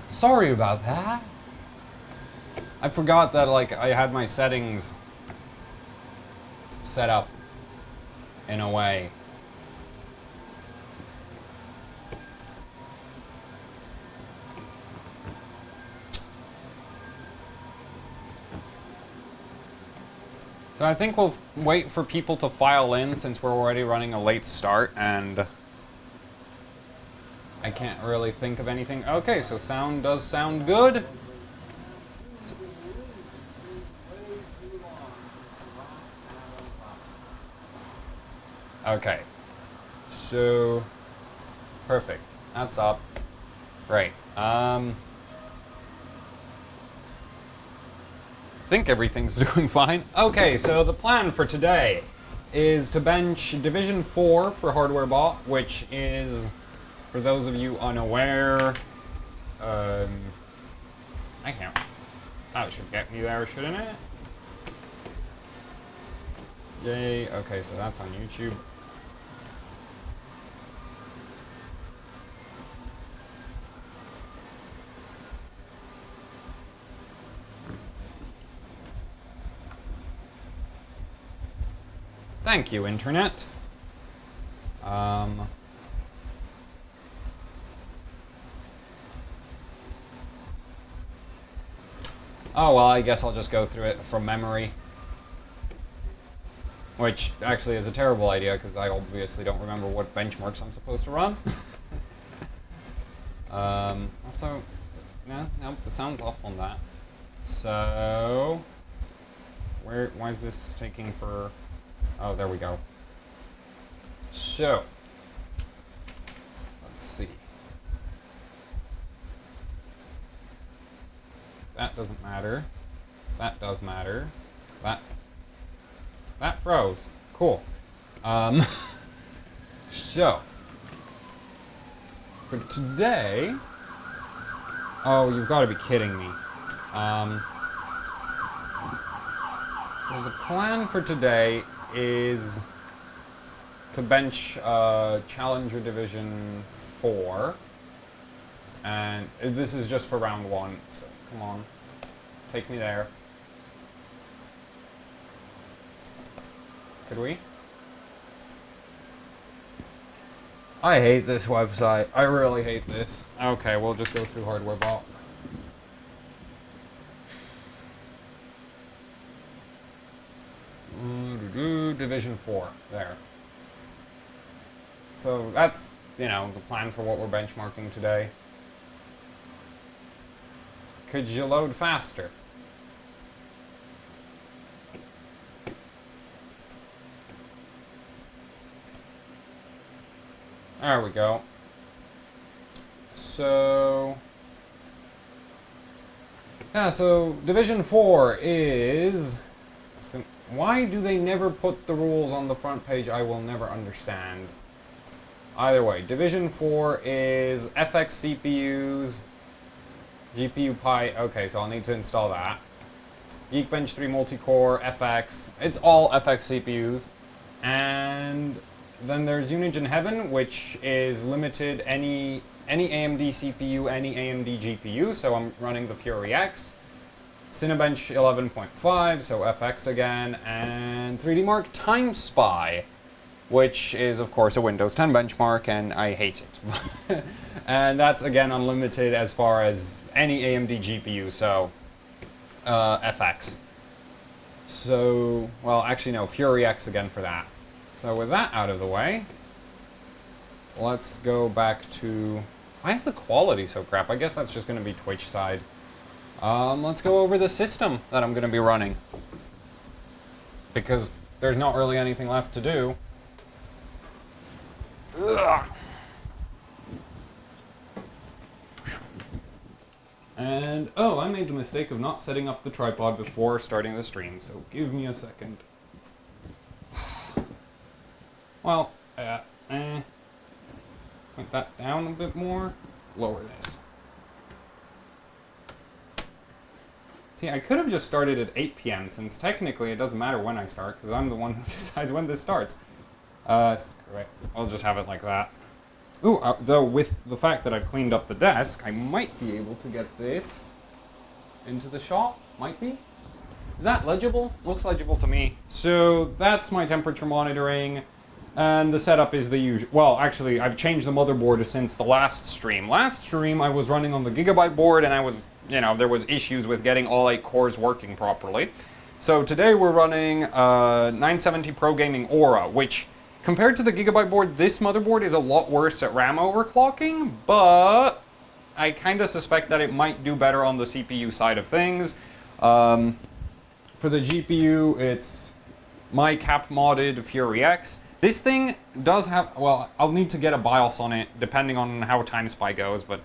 Sorry about that. I forgot that, like, I had my settings set up in a way. So I think we'll wait for people to file in since we're already running a late start and I can't really think of anything. Okay, so sound does sound good. Okay. So perfect. That's up. Right. I think everything's doing fine. Okay, so the plan for today is to bench Division 4 for HWbot, which is, for those of you unaware, I can't. That should get me there, shouldn't it? Yay. Okay, so that's on YouTube. Thank you, Internet. Oh, well, I guess I'll just go through it from memory. Which actually is a terrible idea, because I obviously don't remember what benchmarks I'm supposed to run. Also, no, the sound's off on that. So, why is this taking for... Oh, there we go. So, let's see. That doesn't matter. That does matter. That froze. Cool. So, for today... Oh, you've got to be kidding me. So the plan for today is to bench Challenger Division 4. And this is just for round 1, so come on. Take me there. Could we? I hate this website. I really hate this. Okay, we'll just go through HWbot. Division 4. There. So that's, you know, the plan for what we're benchmarking today. Could you load faster? There we go. So... yeah, so Division 4 is... So why do they never put the rules on the front page? I will never understand. Either way, Division 4 is FX CPUs, GPU Pi... Okay, so I'll need to install that. Geekbench 3 multi-core, FX. It's all FX CPUs. And... then there's Unigine Heaven, which is limited any AMD CPU, any AMD GPU, so I'm running the Fury X. Cinebench 11.5, so FX again, and 3D Mark Time Spy, which is of course a Windows 10 benchmark, and I hate it. And that's again unlimited as far as any AMD GPU, so FX. So, well, actually no, Fury X again for that. So with that out of the way, let's go back to... Why is the quality so crap? I guess that's just going to be Twitch side. Let's go over the system that I'm going to be running. Because there's not really anything left to do. Ugh. And, oh, I made the mistake of not setting up the tripod before starting the stream, so give me a second. Well, point that down a bit more. Lower this. See, I could have just started at 8 p.m. since technically it doesn't matter when I start because I'm the one who decides when this starts. Screw it. I'll just have it like that. Ooh, though with the fact that I've cleaned up the desk, I might be able to get this into the shot. Might be. Is that legible? Looks legible to me. So that's my temperature monitoring. And the setup is the usual. Well, actually, I've changed the motherboard since the last stream. Last stream, I was running on the HWbot board, and I was, there was issues with getting all 8 cores working properly. So today we're running 970 Pro Gaming Aura, which, compared to the HWbot board, this motherboard is a lot worse at RAM overclocking, but I kind of suspect that it might do better on the CPU side of things. For the GPU, it's my cap-modded Fury X. This thing does have, well, I'll need to get a BIOS on it, depending on how TimeSpy goes, but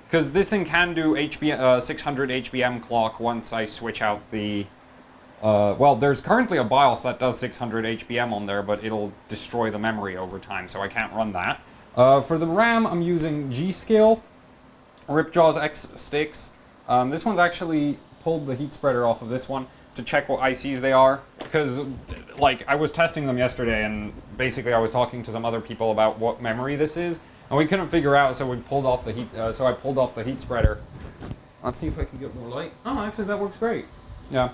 because this thing can do 600 HBM clock once I switch out the, well, there's currently a BIOS that does 600 HBM on there, but it'll destroy the memory over time, so I can't run that. For the RAM, I'm using G.Skill, Ripjaws X sticks. This one's actually pulled the heat spreader off of this one to check what ICs they are, because like I was testing them yesterday, and basically I was talking to some other people about what memory this is, and we couldn't figure out, so we pulled off the heat. So I pulled off the heat spreader. Let's see if I can get more light. Oh, actually that works great. Yeah.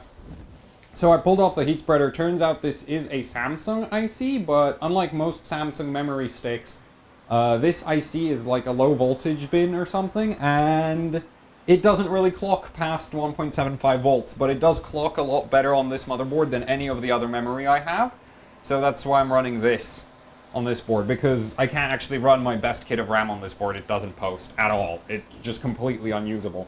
So I pulled off the heat spreader. Turns out this is a Samsung IC, but unlike most Samsung memory sticks, this IC is like a low voltage bin or something, and it doesn't really clock past 1.75 volts, but it does clock a lot better on this motherboard than any of the other memory I have. So that's why I'm running this on this board, because I can't actually run my best kit of RAM on this board. It doesn't post at all. It's just completely unusable.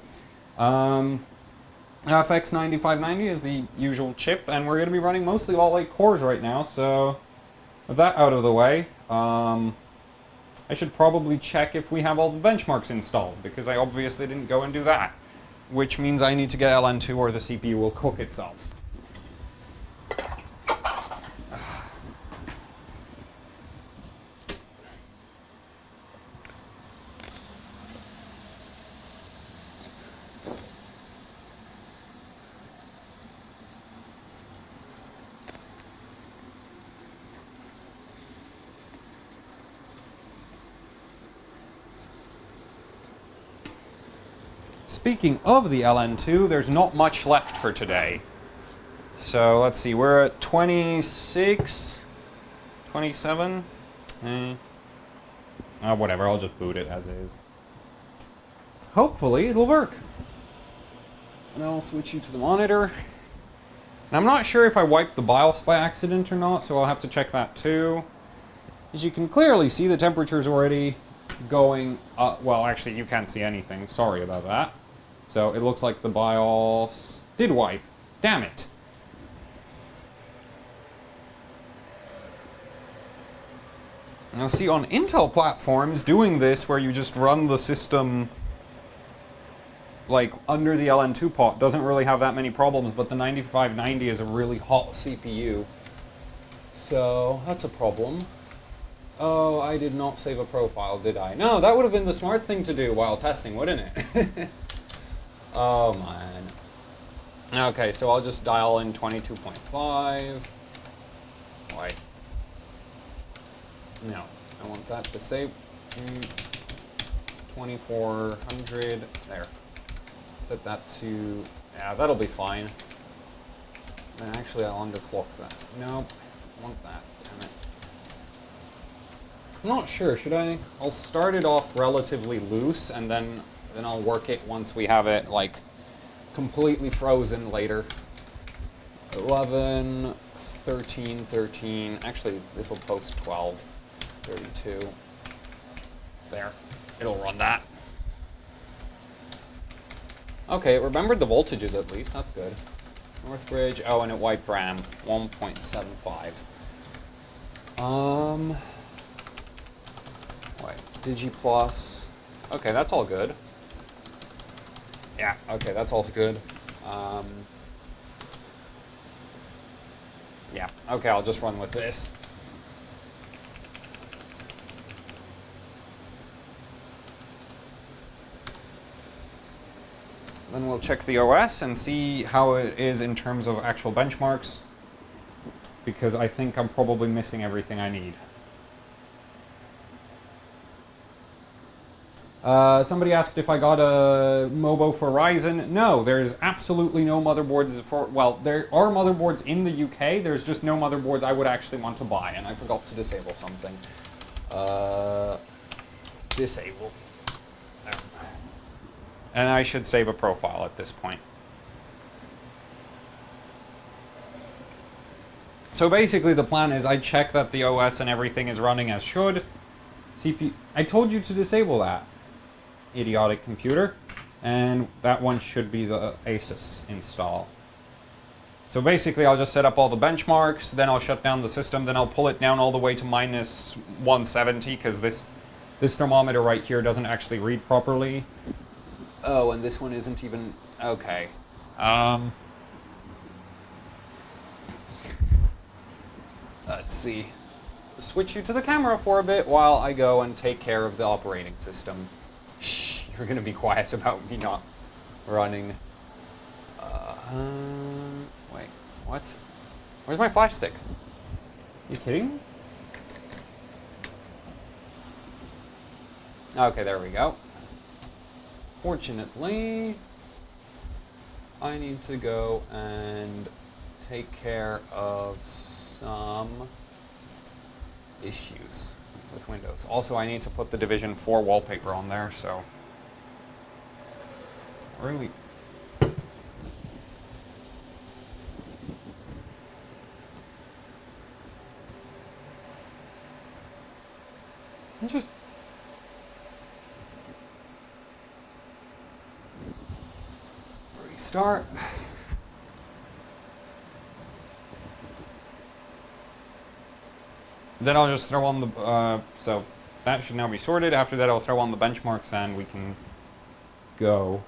FX 9590 is the usual chip, and we're going to be running mostly all 8 cores right now, so with that out of the way, I should probably check if we have all the benchmarks installed, because I obviously didn't go and do that. Which means I need to get LN2 or the CPU will cook itself. Speaking of the LN2, there's not much left for today. So let's see, we're at 26, 27. Whatever, I'll just boot it as is. Hopefully it'll work. And I'll switch you to the monitor. And I'm not sure if I wiped the BIOS by accident or not, so I'll have to check that too. As you can clearly see, the temperature's already going up. Well, actually, you can't see anything. Sorry about that. So it looks like the BIOS did wipe. Damn it. Now see, on Intel platforms, doing this where you just run the system like under the LN2 pot doesn't really have that many problems, but the 9590 is a really hot CPU. So that's a problem. Oh, I did not save a profile, did I? No, that would have been the smart thing to do while testing, wouldn't it? Oh, man. Okay, so I'll just dial in 22.5. Wait. No, I want that to say 2400. There. Set that to, yeah, that'll be fine. And actually, I'll underclock that. Nope, I want that. Damn it. I'm not sure. Should I? I'll start it off relatively loose, and then I'll work it once we have it like completely frozen later. 11, 13, 13. Actually, this will post 12, 32. There. It'll run that. Okay, it remembered the voltages at least. That's good. Northbridge. Oh, and it wiped RAM. 1.75. Wait. DigiPlus. Okay, that's all good. Yeah, okay, that's all good. Yeah, okay, I'll just run with this. Then we'll check the OS and see how it is in terms of actual benchmarks, because I think I'm probably missing everything I need. Somebody asked if I got a Mobo for Ryzen. No, there's absolutely no motherboards for... Well, there are motherboards in the UK. There's just no motherboards I would actually want to buy, and I forgot to disable something. Disable. There. And I should save a profile at this point. So basically the plan is I check that the OS and everything is running as should. CPU... I told you to disable that. Idiotic computer. And that one should be the Asus install. So basically I'll just set up all the benchmarks, then I'll shut down the system, then I'll pull it down all the way to minus 170, because this thermometer right here doesn't actually read properly. Oh, and this one isn't even... Okay. Let's see. Switch you to the camera for a bit while I go and take care of the operating system. Shh, you're gonna be quiet about me not running. Wait, what? Where's my flash stick? You kidding me? Okay, there we go. Fortunately, I need to go and take care of some issues with Windows. Also, I need to put the Division 4 wallpaper on there, so... Really... Just... Restart. Then I'll just throw on the, so that should now be sorted. After that I'll throw on the benchmarks and we can go.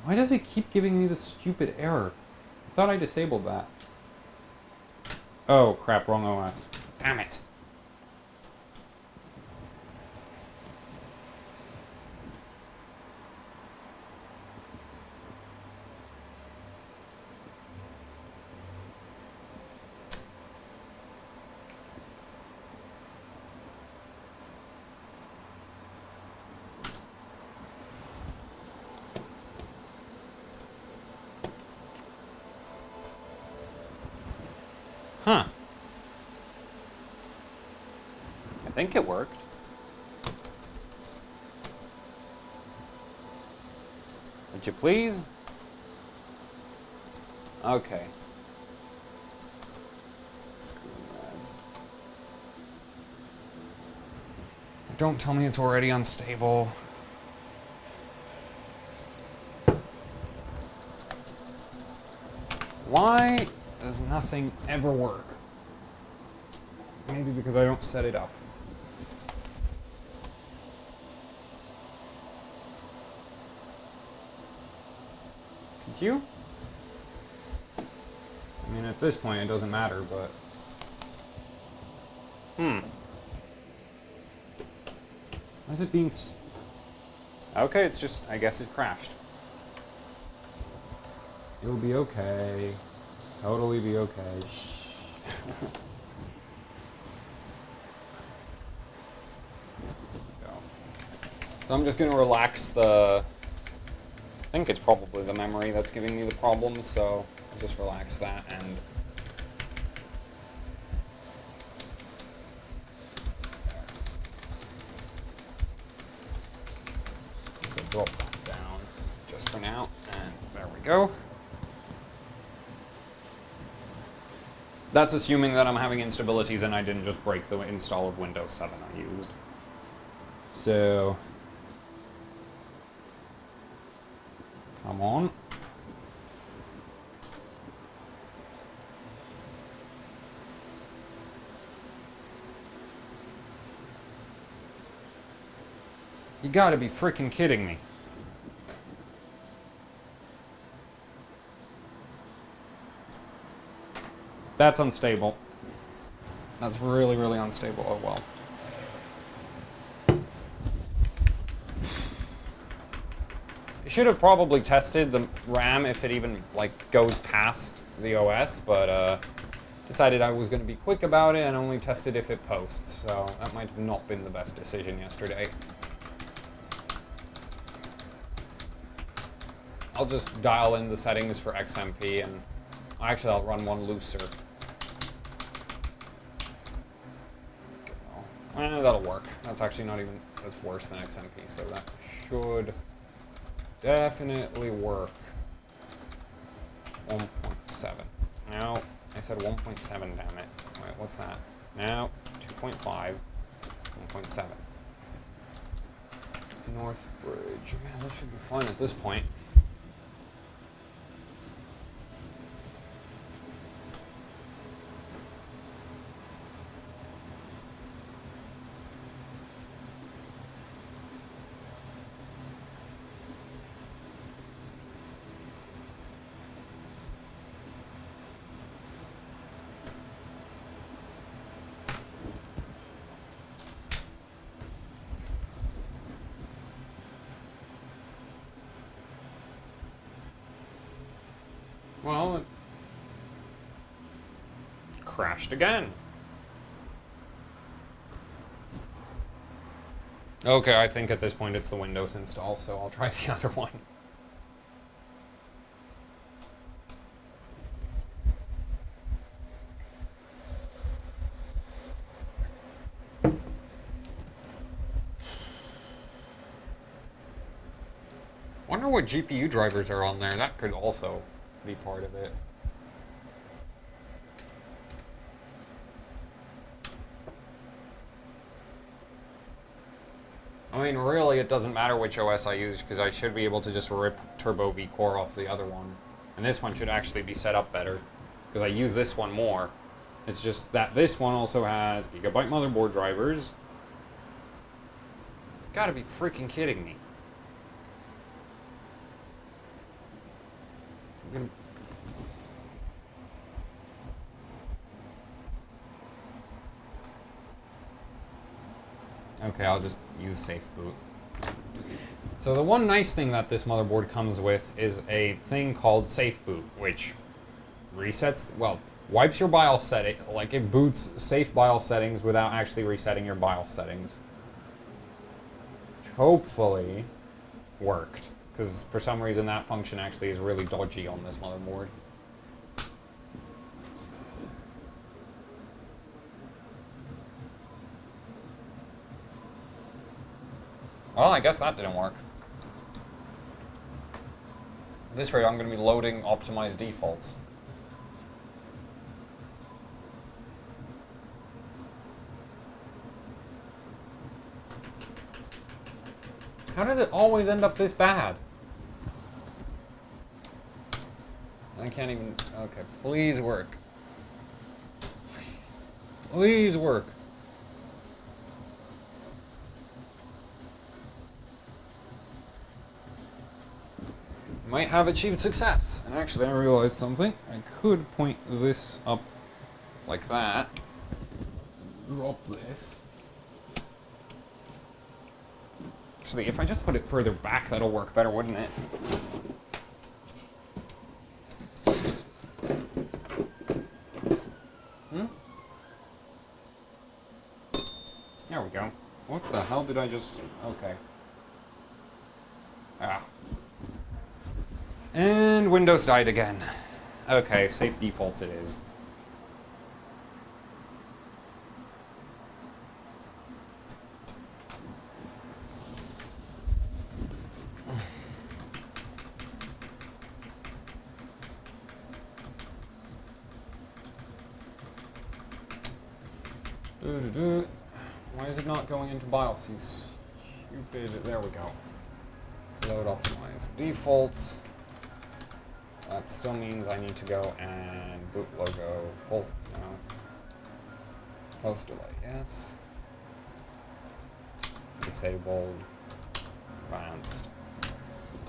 Why does it keep giving me this stupid error? I thought I disabled that. Oh crap, wrong OS. Damn it. Huh. I think it worked. Would you please? Okay. Don't tell me it's already unstable. Why does nothing ever work? Maybe because I don't set it up. Did you? I mean, at this point it doesn't matter, but... Why is it being... Okay, it's just... I guess it crashed. It'll be okay. Totally be okay. Shh. So I'm just going to relax the... I think it's probably the memory that's giving me the problem, so I'll just relax that and... So drop that down just for now, and there we go. That's assuming that I'm having instabilities and I didn't just break the install of Windows 7 I used. So... Come on. You gotta be freaking kidding me. That's unstable. That's really, really unstable. Oh well. I should have probably tested the RAM if it even like goes past the OS, but decided I was going to be quick about it and only tested if it posts. So that might have not been the best decision yesterday. I'll just dial in the settings for XMP, and actually I'll run one looser. That'll work. That's actually not even, that's worse than XMP, so that should definitely work. 1.7. No, I said 1.7, damn it. Alright, what's that? Now, 2.5, 1.7. North Bridge. Yeah, that should be fine at this point. Well, it crashed again. Okay, I think at this point it's the Windows install, so I'll try the other one. Wonder what GPU drivers are on there. That could also be part of it. I mean, really, it doesn't matter which OS I use, because I should be able to just rip Turbo V Core off the other one. And this one should actually be set up better, because I use this one more. It's just that this one also has Gigabyte motherboard drivers. Gotta be freaking kidding me. Okay, I'll just use safe boot. So the one nice thing that this motherboard comes with is a thing called safe boot, which resets, well, wipes your BIOS setting, like it boots safe BIOS settings without actually resetting your BIOS settings. Which hopefully worked, because for some reason that function actually is really dodgy on this motherboard. Well, I guess that didn't work. At this rate, I'm going to be loading optimized defaults. How does it always end up this bad? I can't even... Okay, please work. Please work. Might have achieved success. And actually, I realized something. I could point this up like that. Drop this. Actually, if I just put it further back, that'll work better, wouldn't it? There we go. What the hell did I just... Okay. Ah. And Windows died again. Okay, safe defaults it is. Why is it not going into BIOS, you stupid... There we go. Load optimize defaults. That still means I need to go and boot logo full, no. Post delay, yes. Disabled. Advanced.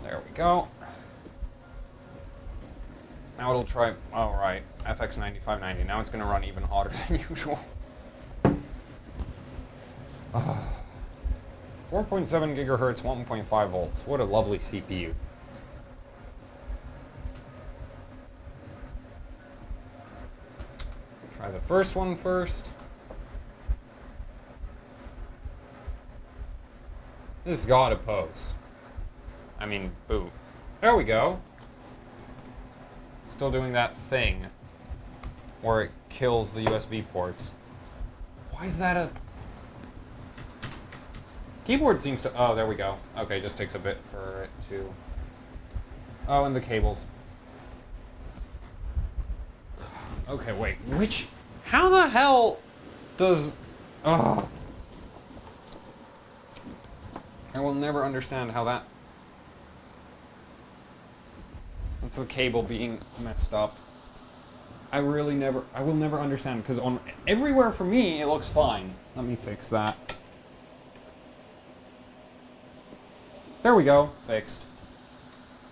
There we go. Now it'll try, oh right, FX 9590. Now it's going to run even hotter than usual. 4.7 gigahertz, 1.5 volts. What a lovely CPU. Try the first one first. This has got to post. I mean, boot. There we go. still doing that thing where it kills the USB ports. Why is that a... Keyboard seems to... Oh, there we go. Okay, just takes a bit for it to... Oh, and the cables. Okay, wait. Which... How the hell does... Ugh. I will never understand how that... That's the cable being messed up. I will never understand, because on everywhere for me, it looks fine. Let me fix that. There we go, fixed.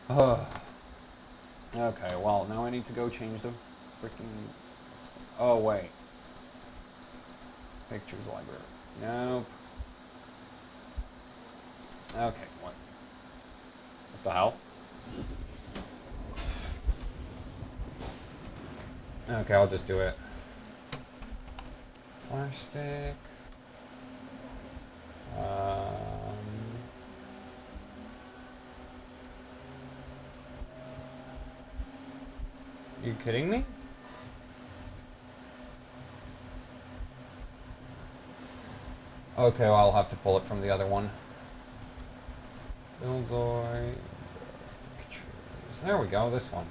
Ugh. Okay, well, now I need to go change the freaking... Oh, wait. Pictures library. Nope. Okay, what? What the hell? Okay, I'll just do it. Flash stick. You kidding me? Okay, well, I'll have to pull it from the other one. Billzoy. There we go, this one.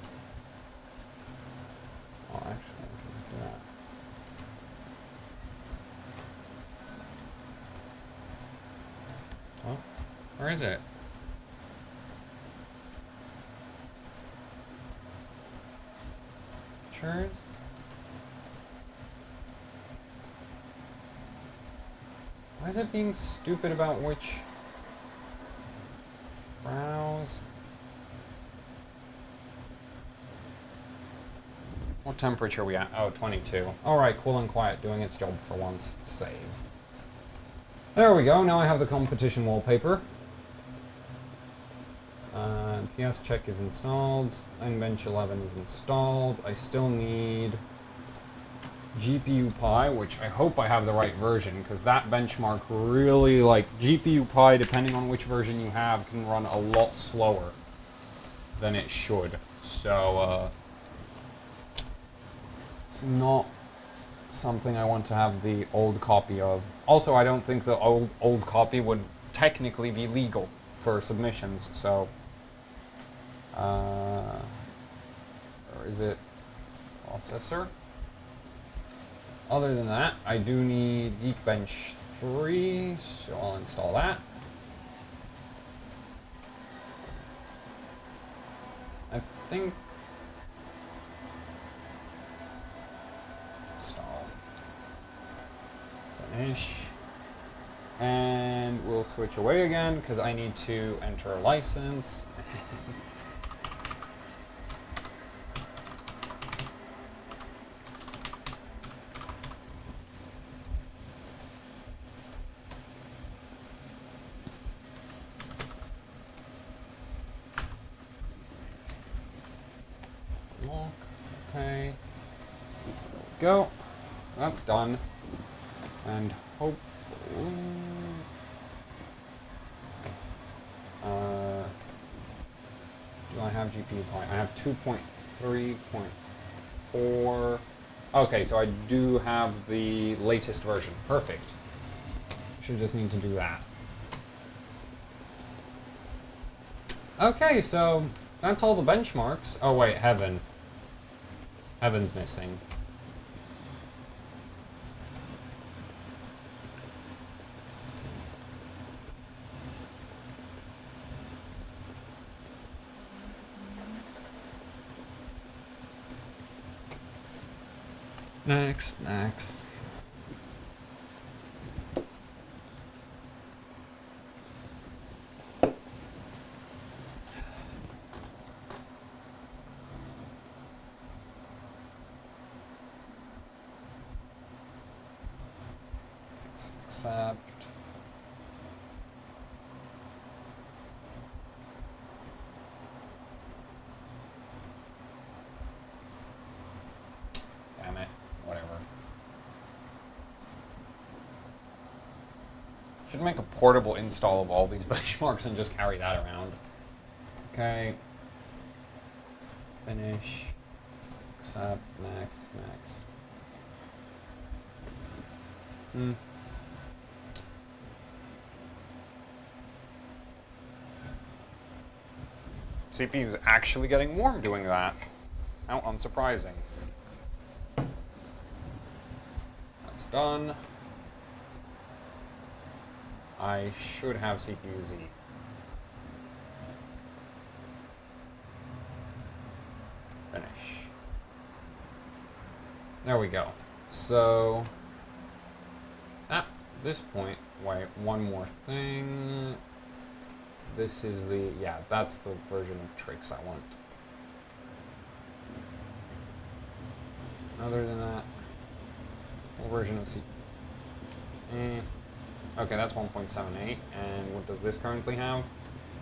Oh, actually, I can just do that. Oh, where is it? Pictures? Why is it being stupid about which? Browse. What temperature are we at? Oh, 22. Alright, cool and quiet, doing its job for once. Save. There we go, now I have the competition wallpaper. PS check is installed. Bench 11 is installed. I still need GPU Pi, which I hope I have the right version, because that benchmark really, like, GPU Pi, depending on which version you have, can run a lot slower than it should. So, it's not something I want to have the old copy of. Also, I don't think the old copy would technically be legal for submissions, so... or is it processor? Other than that, I do need Geekbench 3, so I'll install that. I think... Install. Finish. And we'll switch away again, because I need to enter a license. Okay. Go. That's done. And hopefully... do I have GPU Pi? I have 2.3.4. Okay, so I do have the latest version. Perfect. Should just need to do that. Okay, so that's all the benchmarks. Oh wait, Heaven. Heaven's missing. Next. Accept. Damn it. Whatever. Should make a portable install of all these benchmarks and just carry that around. Okay. Finish. Accept, next. CPU is actually getting warm doing that. How unsurprising. That's done. I should have CPU-Z. Finish. There we go. So, at this point, wait, one more thing. This is the, yeah, that's the version of tricks I want. Other than that, what version of C? Okay, that's 1.78. And what does this currently have?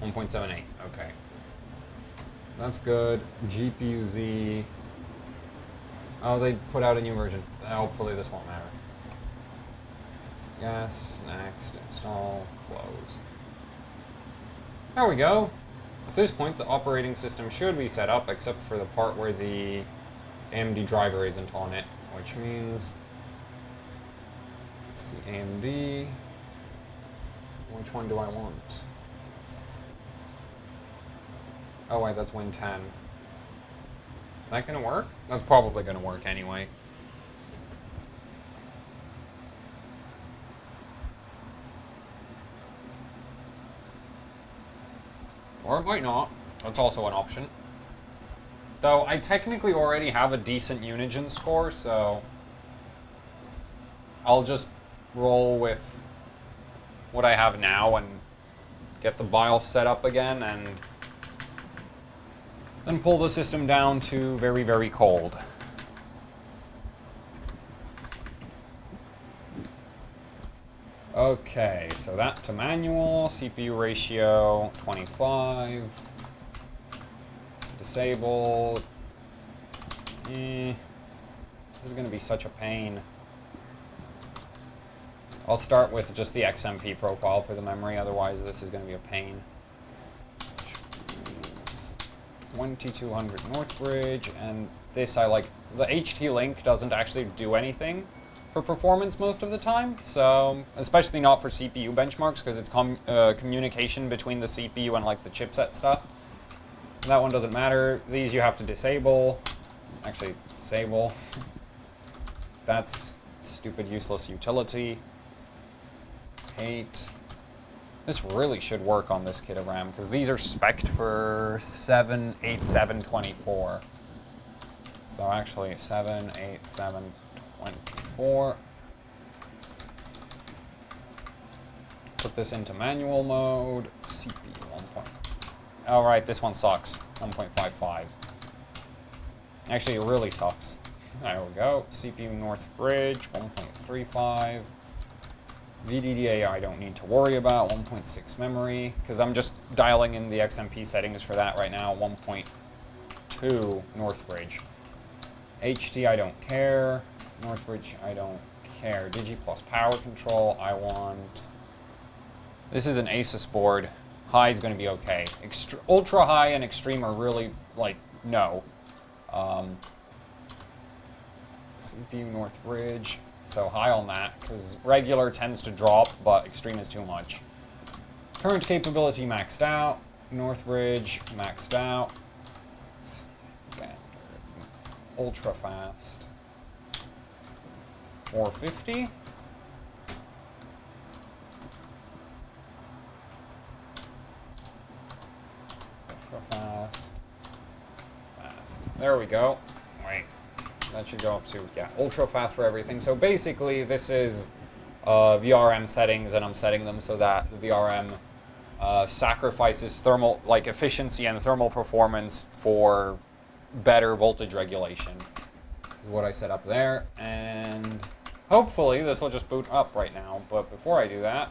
1.78. Okay. That's good. GPU-Z. Oh, they put out a new version. Hopefully this won't matter. Yes, next, install, close. There we go. At this point, the operating system should be set up, except for the part where the AMD driver isn't on it, which means, let's see, AMD, which one do I want? Oh wait, that's Win 10. Is that gonna work? That's probably gonna work anyway. Or it might not. That's also an option. Though I technically already have a decent Unigen score, so I'll just roll with what I have now and get the BIOS set up again and then pull the system down to very, very cold. Okay, so that to manual, CPU ratio 25, disable. This is going to be such a pain. I'll start with just the XMP profile for the memory, otherwise this is going to be a pain. 2200 Northbridge, and this I like. The HT Link doesn't actually do anything for performance most of the time, so especially not for CPU benchmarks, because it's communication between the CPU and like the chipset stuff. That one doesn't matter. These you have to disable. Actually, disable. That's stupid, useless utility. Hate. This really should work on this kit of RAM, because these are spec'd for 78724. So actually, 78724. Put this into manual mode. CPU 1. Oh right, this one sucks. 1.55. Actually, it really sucks. There we go. CPU Northbridge 1.35. VDDA I don't need to worry about, 1.6 memory, because I'm just dialing in the XMP settings for that right now, 1.2 Northbridge. HT I don't care, Northbridge I don't care. Digi plus power control I want. This is an Asus board. High is going to be okay. Ultra high and extreme are really, like, no. CPU Northbridge. So high on that, because regular tends to drop, but extreme is too much. Current capability maxed out. Northbridge maxed out. Standard. Ultra fast. 450. Ultra fast. Fast. There we go. Wait. That should go up to, yeah, ultra fast for everything. So basically, this is VRM settings, and I'm setting them so that the VRM sacrifices thermal, like efficiency and thermal performance for better voltage regulation. Is what I set up there, and hopefully this will just boot up right now. But before I do that,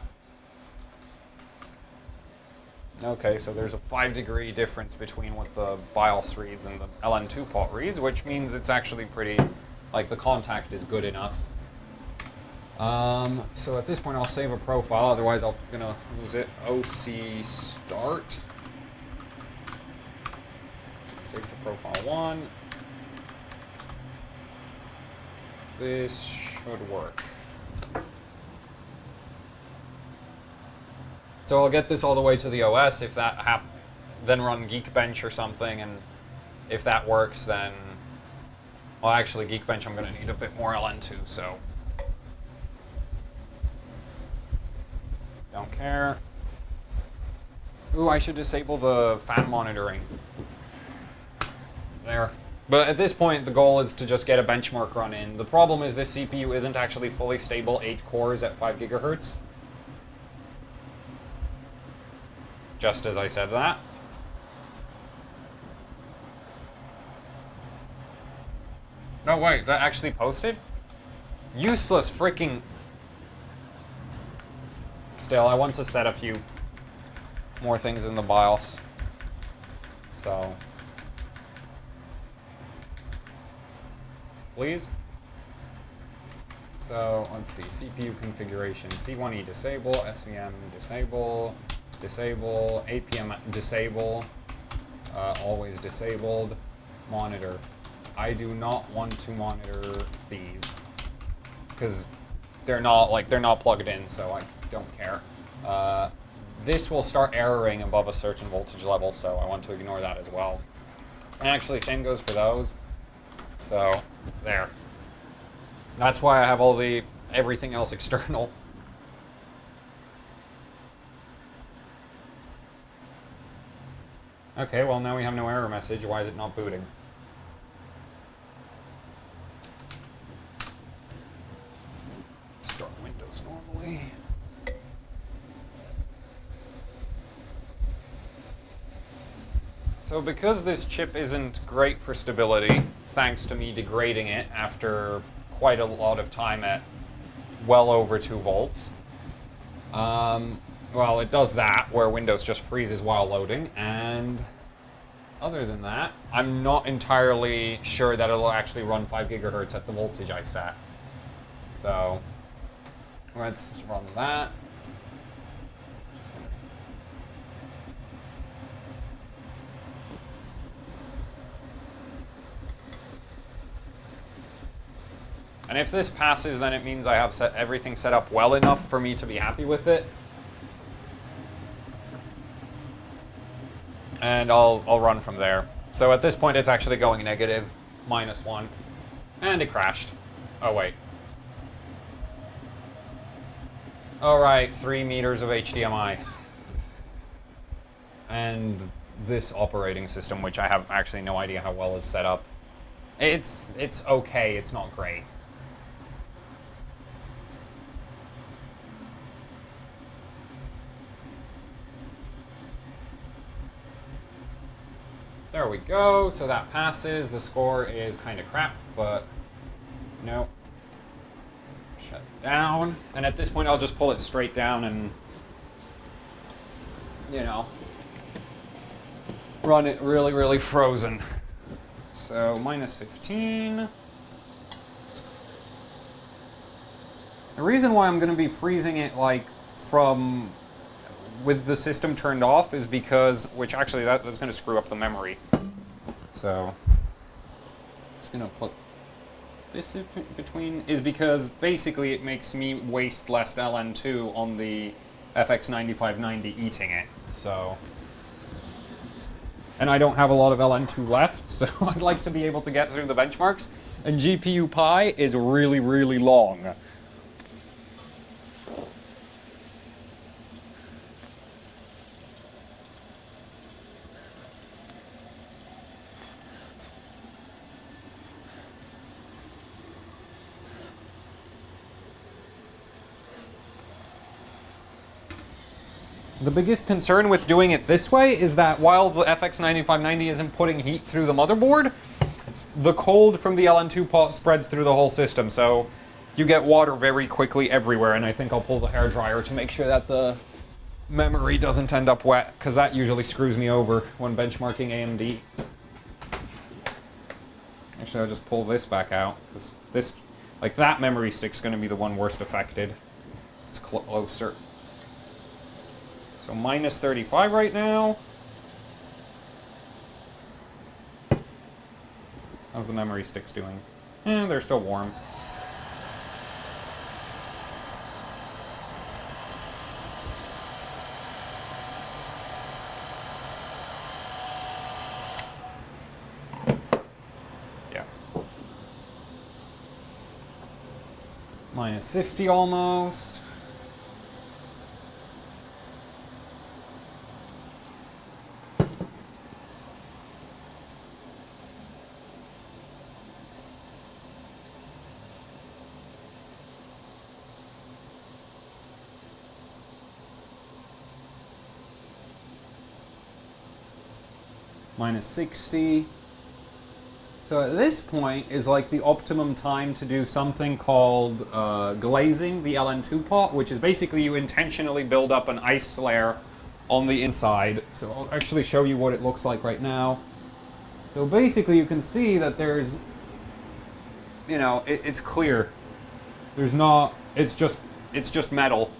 okay, so there's a 5-degree difference between what the BIOS reads and the LN2 pot reads, which means it's actually pretty, like, the contact is good enough. So at this point I'll save a profile, otherwise I'm gonna lose it. OC start. Save to profile 1. this should work. So I'll get this all the way to the OS. If that then run Geekbench or something, and if that works, then... Well, actually, Geekbench, I'm going to need a bit more LN2, so... Don't care. Ooh, I should disable the fan monitoring. There. But at this point, the goal is to just get a benchmark run in. The problem is this CPU isn't actually fully stable 8 cores at 5 gigahertz. Just as I said that. No, wait, that actually posted? Useless freaking... Still, I want to set a few more things in the BIOS. So... Please? So, let's see, CPU configuration, C1E disable, SVM disable, disable, APM disable, always disabled, monitor. I do not want to monitor these, because they're not plugged in, so I don't care. This will start erroring above a certain voltage level, so I want to ignore that as well. And actually, same goes for those. So, there. That's why I have everything else external. Okay, well now we have no error message. Why is it not booting? Start Windows normally. So because this chip isn't great for stability, thanks to me degrading it after quite a lot of time at well over 2 volts, well, it does that, where Windows just freezes while loading, and other than that, I'm not entirely sure that it'll actually run 5 gigahertz at the voltage I set. So, let's run that. And if this passes, then it means I have set everything set up well enough for me to be happy with it. And I'll run from there. So at this point, it's actually going negative, -1. And it crashed. Oh, wait. All right, 3 meters of HDMI. And this operating system, which I have actually no idea how well is set up. It's okay, it's not great. There we go, so that passes. The score is kind of crap, but no. Shut it down. And at this point, I'll just pull it straight down and, you know, run it really, really frozen. So, -15. The reason why I'm going to be freezing it, like, from... with the system turned off is because, which actually that's going to screw up the memory. So, just going to put this in between, is because basically it makes me waste less LN2 on the FX 9590 eating it. So, and I don't have a lot of LN2 left, so I'd like to be able to get through the benchmarks. And GPU Pi is really, really long. The biggest concern with doing it this way is that while the FX 9590 isn't putting heat through the motherboard, the cold from the LN2 pot spreads through the whole system, so you get water very quickly everywhere, and I think I'll pull the hairdryer to make sure that the memory doesn't end up wet, because that usually screws me over when benchmarking AMD. Actually, I'll just pull this back out, because this, like, that memory stick's going to be the one worst affected. It's closer. So -35 right now. How's the memory sticks doing? They're still warm. Minus 50 almost. Minus 60. So at this point is like the optimum time to do something called glazing the LN2 pot, which is basically you intentionally build up an ice layer on the inside. So I'll actually show you what it looks like right now. So basically you can see that there's, you know, it's clear. There's not, it's just metal.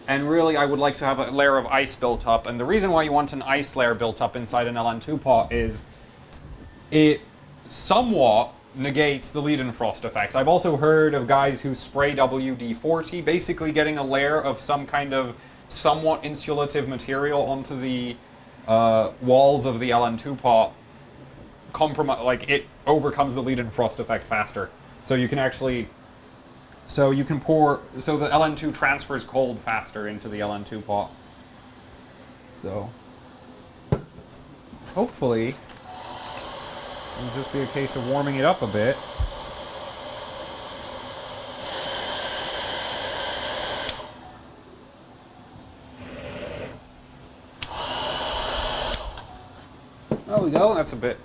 And really, I would like to have a layer of ice built up. And the reason why you want an ice layer built up inside an LN2 pot is it somewhat negates the Leidenfrost effect. I've also heard of guys who spray WD-40, basically getting a layer of some kind of somewhat insulative material onto the walls of the LN2 pot. Like, it overcomes the Leidenfrost effect faster. So you can actually... So you can pour, so the LN2 transfers cold faster into the LN2 pot. So, hopefully, it'll just be a case of warming it up a bit. There we go, that's a bit.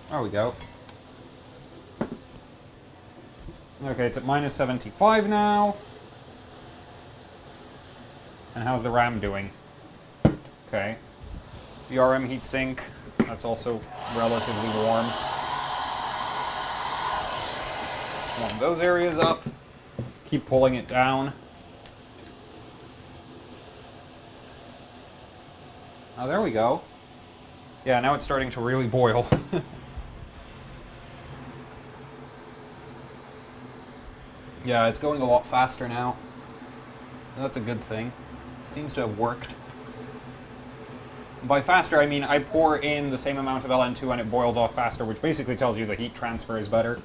There we go. Okay, it's at minus 75 now. And how's the RAM doing? Okay. VRM heatsink, that's also relatively warm. Warm those areas up. Keep pulling it down. Oh, there we go. Yeah, now it's starting to really boil. Yeah, it's going a lot faster now. That's a good thing. Seems to have worked. By faster, I mean I pour in the same amount of LN2 and it boils off faster, which basically tells you the heat transfer is better.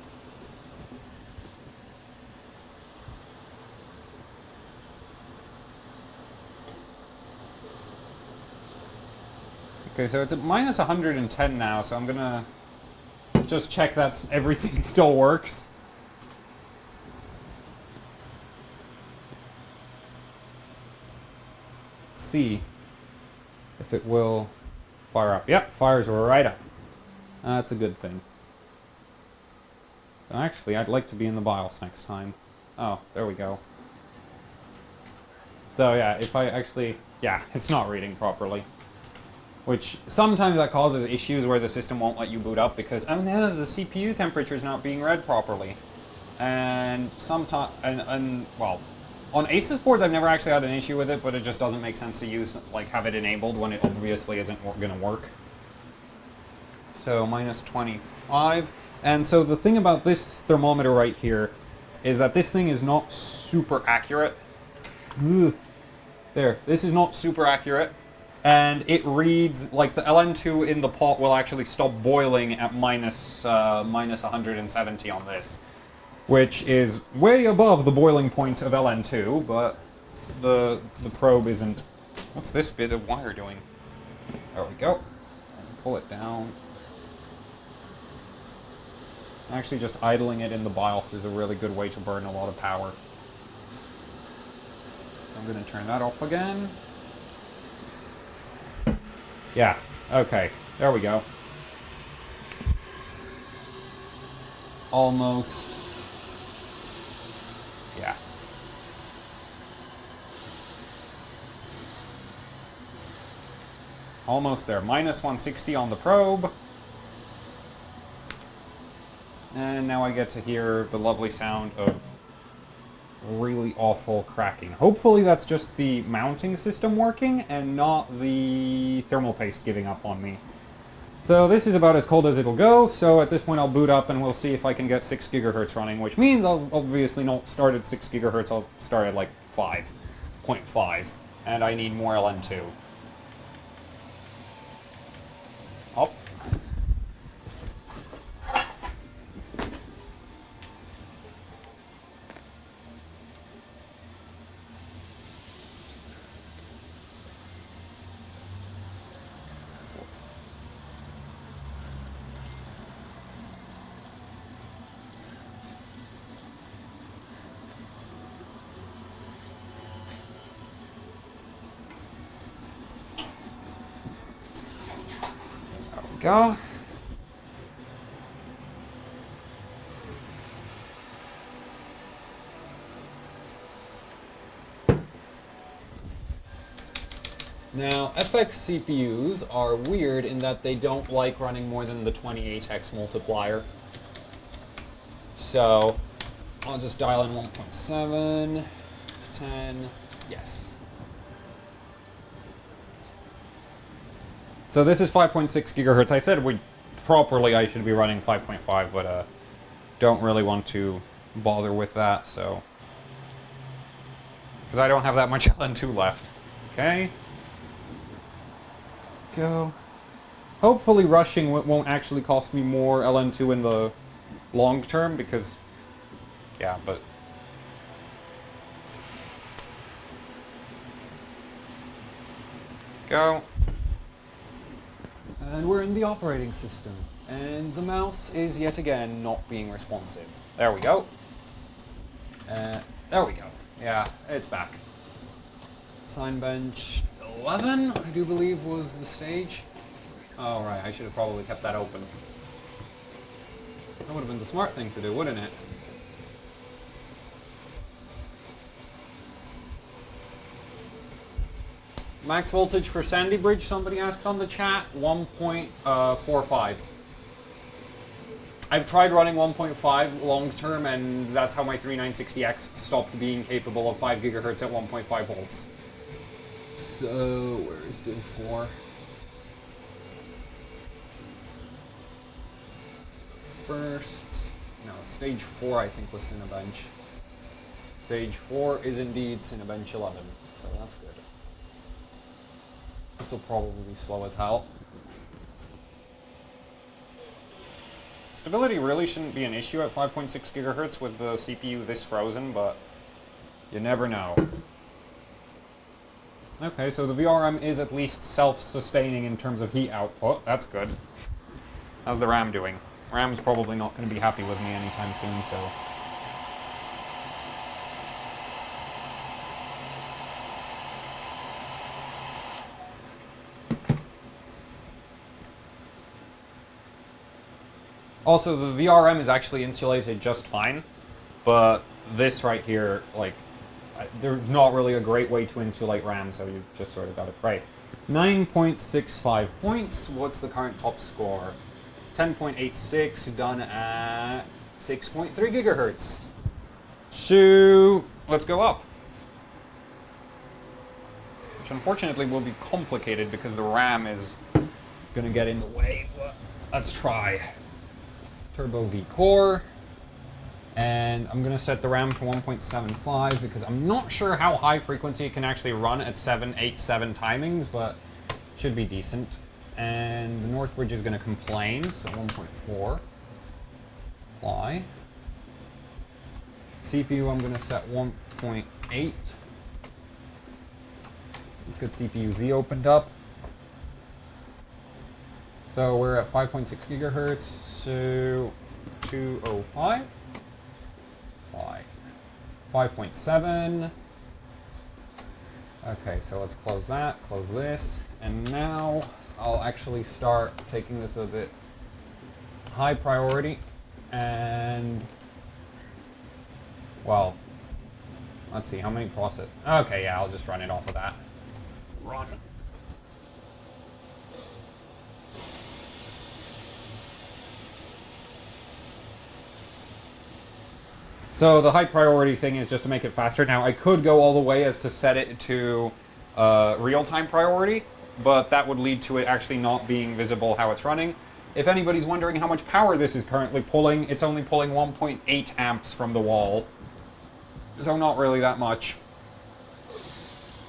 Okay, so it's at minus 110 now, so I'm gonna just check that everything still works. See if it will fire up. Yep, fires right up. That's a good thing. Actually, I'd like to be in the BIOS next time. Oh, there we go. So yeah, if I actually... Yeah, it's not reading properly. Which, sometimes that causes issues where the system won't let you boot up because, oh no, the CPU temperature is not being read properly. And sometimes... well... On Asus boards, I've never actually had an issue with it, but it just doesn't make sense to use, like, have it enabled when it obviously isn't going to work. So, minus 25. And so the thing about this thermometer right here is that this thing is not super accurate. Ugh. There, this is not super accurate. And it reads, like, the LN2 in the pot will actually stop boiling at minus 170 on this. Which is way above the boiling point of LN2, but the probe isn't. What's this bit of wire doing? There we go. Pull it down. Actually, just idling it in the BIOS is a really good way to burn a lot of power. I'm going to turn that off again. Yeah, okay. There we go. Almost. Yeah. Almost there. Minus 160 on the probe. And now I get to hear the lovely sound of really awful cracking. Hopefully that's just the mounting system working and not the thermal paste giving up on me. So this is about as cold as it'll go, so at this point I'll boot up and we'll see if I can get 6 gigahertz running, which means I'll obviously not start at 6 gigahertz, I'll start at like 5.5, and I need more LN2. Up. Go. Now, FX CPUs are weird in that they don't like running more than the 28x multiplier. So, I'll just dial in 1.7, 10, yes. So this is 5.6 gigahertz. I said I should be running 5.5, but don't really want to bother with that, so. Because I don't have that much LN2 left. Okay. Go. Hopefully rushing won't actually cost me more LN2 in the long term, because, yeah, but. Go. And we're in the operating system, and the mouse is yet again not being responsive. There we go. There we go. Yeah, it's back. Sign bench 11, I do believe, was the stage. Oh, right, I should have probably kept that open. That would have been the smart thing to do, wouldn't it? Max voltage for Sandy Bridge, somebody asked on the chat, 1.45. I've tried running 1.5 long term, and that's how my 3960X stopped being capable of 5 gigahertz at 1.5 volts. So, where is div 4? First, no, stage 4 I think was Cinebench. Stage 4 is indeed Cinebench 11, so that's good. This will probably be slow as hell. Stability really shouldn't be an issue at 5.6 gigahertz with the CPU this frozen, but you never know. Okay, so the VRM is at least self-sustaining in terms of heat output. That's good. How's the RAM doing? RAM's probably not going to be happy with me anytime soon, so. Also, the VRM is actually insulated just fine, but this right here, like, there's not really a great way to insulate RAM, so you just sort of got to pray. 9.65 points. What's the current top score? 10.86, done at 6.3 gigahertz. So, let's go up. Which unfortunately will be complicated because the RAM is going to get in the way, but let's try. Turbo V Core. And I'm going to set the RAM to 1.75 because I'm not sure how high frequency it can actually run at 787 timings, but it should be decent. And the North Bridge is going to complain, so 1.4. Apply. CPU I'm going to set 1.8. Let's get CPU Z opened up. So we're at 5.6 gigahertz, so 205. 5.7. Okay, so let's close that, close this, and now I'll actually start taking this a bit high priority, and, well, let's see, how many process? Okay, yeah, I'll just run it off of that. Run. So the high priority thing is just to make it faster. Now, I could go all the way as to set it to real-time priority, but that would lead to it actually not being visible how it's running. If anybody's wondering how much power this is currently pulling, it's only pulling 1.8 amps from the wall. So not really that much,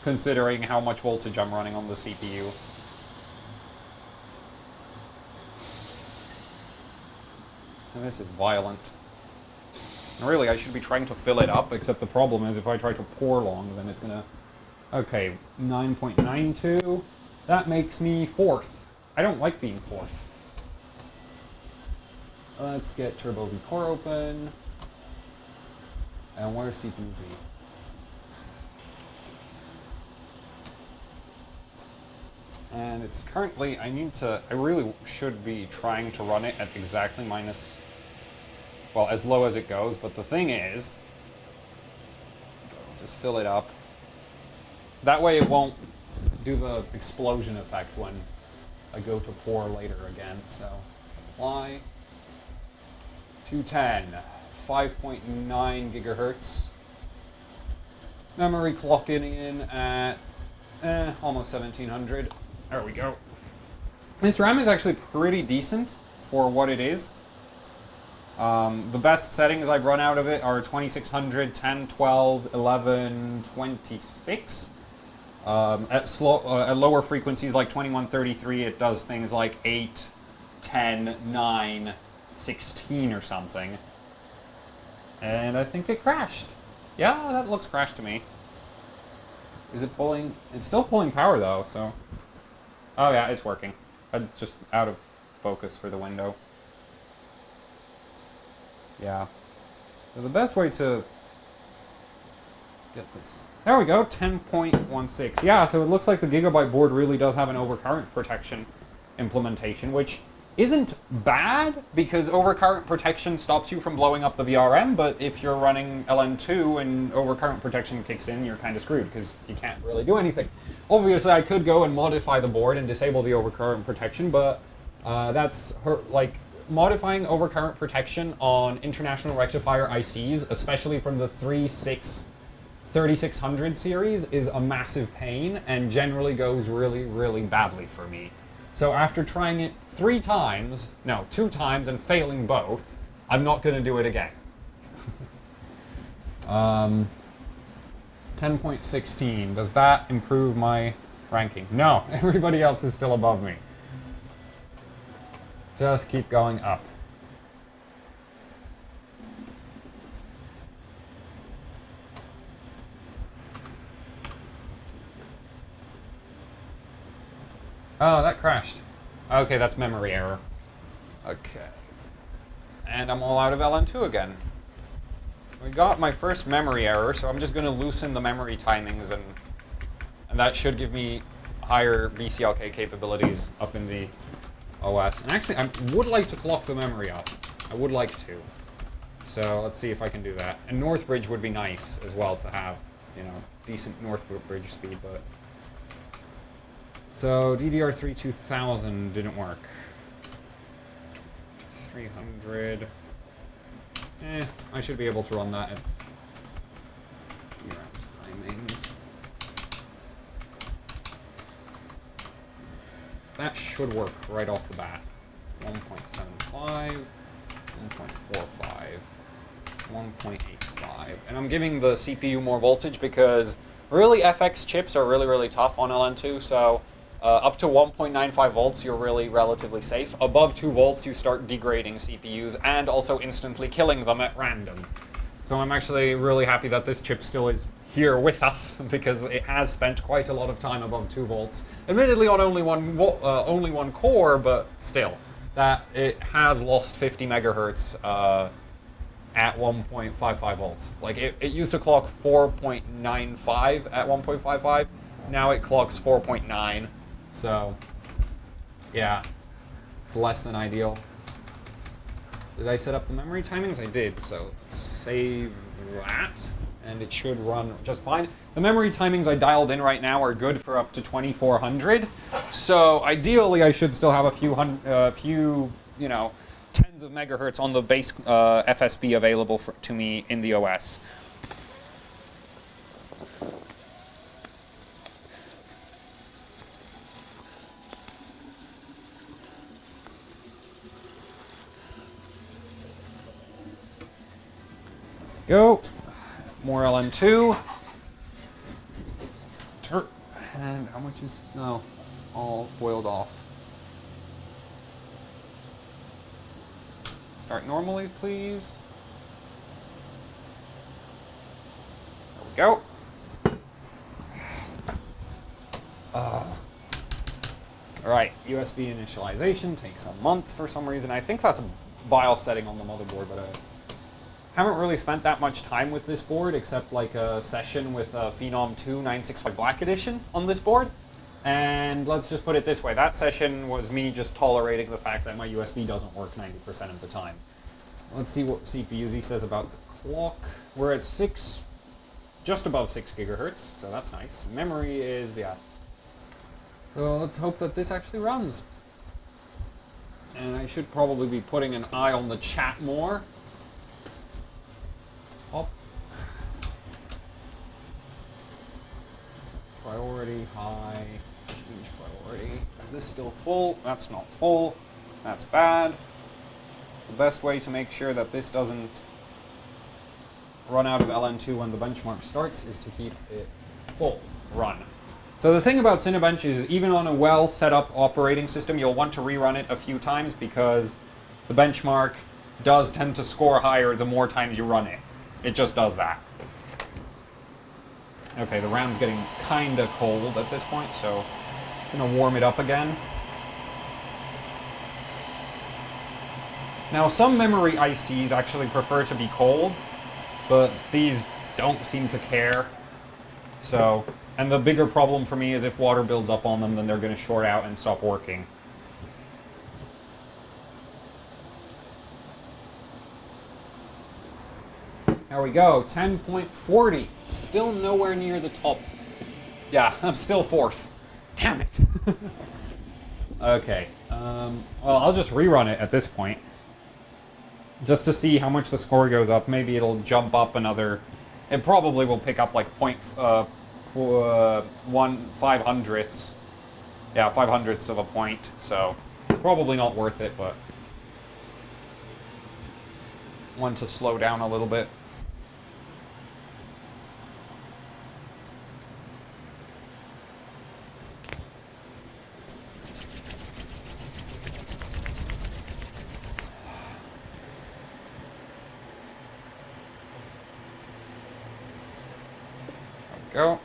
considering how much voltage I'm running on the CPU. And this is violent. And really, I should be trying to fill it up, except the problem is if I try to pour long, then it's gonna... Okay, 9.92. That makes me 4th. I don't like being 4th. Let's get Turbo V Core open. And where's CPU-Z? And it's currently, I really should be trying to run it at exactly minus, well, as low as it goes, but the thing is, just fill it up. That way it won't do the explosion effect when I go to pour later again. So, apply. 210, 5.9 gigahertz. Memory clocking in at almost 1700. There we go. This RAM is actually pretty decent for what it is. The best settings I've run out of it are 2600, 10, 12, 11, 26. At lower frequencies like 2133, it does things like 8, 10, 9, 16 or something. And I think it crashed. Yeah, that looks crashed to me. Is it pulling? It's still pulling power though, so... Oh yeah, it's working. It's just out of focus for the window. Yeah. So the best way to get this... There we go, 10.16. Yeah, so it looks like the HWbot board really does have an overcurrent protection implementation, which isn't bad, because overcurrent protection stops you from blowing up the VRM, but if you're running LN2 and overcurrent protection kicks in, you're kind of screwed, because you can't really do anything. Obviously, I could go and modify the board and disable the overcurrent protection, but modifying overcurrent protection on international rectifier ICs, especially from the 3600 series, is a massive pain, and generally goes really, really badly for me. So after trying it 2 times, and failing both, I'm not going to do it again. 10.16, does that improve my ranking? No, everybody else is still above me. Just keep going up. Oh, that crashed. Okay, that's memory error. Okay. And I'm all out of LN2 again. We got my first memory error, so I'm just going to loosen the memory timings, and that should give me higher BCLK capabilities up in the OS. And actually, I would like to clock the memory up. I would like to. So let's see if I can do that. And Northbridge would be nice as well to have, decent Northbridge speed, but... So, DDR3 2000 didn't work. 300. I should be able to run that at timings. That should work right off the bat. 1.75, 1.45, 1.85. And I'm giving the CPU more voltage because really FX chips are really, really tough on LN2, so up to 1.95 volts, you're really relatively safe. Above 2 volts, you start degrading CPUs and also instantly killing them at random. So I'm actually really happy that this chip still is here with us, because it has spent quite a lot of time above 2 volts. Admittedly on only one core, but still, that it has lost 50 megahertz at 1.55 volts. Like, it used to clock 4.95 at 1.55, now it clocks 4.9. So, yeah, it's less than ideal. Did I set up the memory timings? I did, so let's save that, and it should run just fine. The memory timings I dialed in right now are good for up to 2400, so ideally I should still have a few, tens of megahertz on the base FSB available to me in the OS. Go. More LN2. And how much is... No, it's all boiled off. Start normally, please. There we go. Alright, USB initialization takes a month for some reason. I think that's a BIOS setting on the motherboard, but I haven't really spent that much time with this board, except like a session with Phenom 2 965 Black Edition on this board. And let's just put it this way, that session was me just tolerating the fact that my USB doesn't work 90% of the time. Let's see what CPU-Z says about the clock. We're at just above 6 gigahertz, so that's nice. Memory is, yeah. So let's hope that this actually runs. And I should probably be putting an eye on the chat more. Up. Priority, high, change priority. Is this still full? That's not full. That's bad. The best way to make sure that this doesn't run out of LN2 when the benchmark starts is to keep it full run. So the thing about Cinebench is even on a well set up operating system, you'll want to rerun it a few times because the benchmark does tend to score higher the more times you run it. It just does that. Okay, the RAM's getting kinda cold at this point, so I'm gonna warm it up again. Now, some memory ICs actually prefer to be cold, but these don't seem to care. So, and the bigger problem for me is if water builds up on them, then they're gonna short out and stop working. There we go, 10.40. Still nowhere near the top. Yeah, I'm still fourth. Damn it. Okay, well, I'll just rerun it at this point. Just to see how much the score goes up. Maybe it'll jump up another... It probably will pick up like 5/100ths. Yeah, 5/100ths of a point, so probably not worth it, but... Want to slow down a little bit. Go.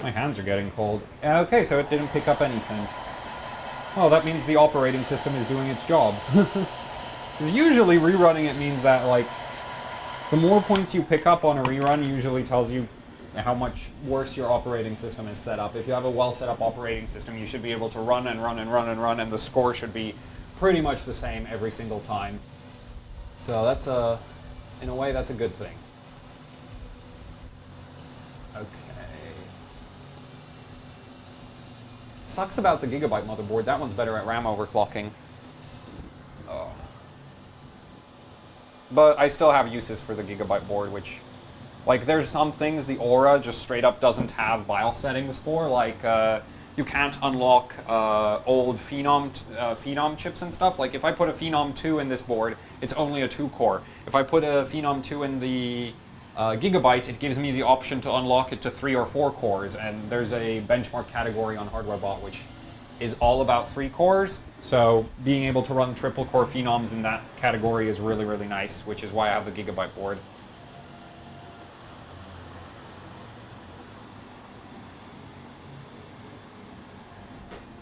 My hands are getting cold. Okay, so it didn't pick up anything. Well, that means the operating system is doing its job. Because usually rerunning it means that, like, the more points you pick up on a rerun usually tells you how much worse your operating system is set up. If you have a well set up operating system, you should be able to run and run and run and run, and the score should be pretty much the same every single time. So that's in a way, that's a good thing. Okay. Sucks about the Gigabyte motherboard. That one's better at RAM overclocking. Oh. But I still have uses for the Gigabyte board, which... Like, there's some things the Aura just straight up doesn't have BIOS settings for, like, you can't unlock old Phenom chips and stuff. Like, if I put a Phenom 2 in this board, it's only a 2-core. If I put a Phenom 2 in the Gigabyte, it gives me the option to unlock it to 3 or 4 cores, and there's a benchmark category on HWbot which is all about 3 cores, so being able to run triple-core Phenoms in that category is really, really nice, which is why I have the Gigabyte board.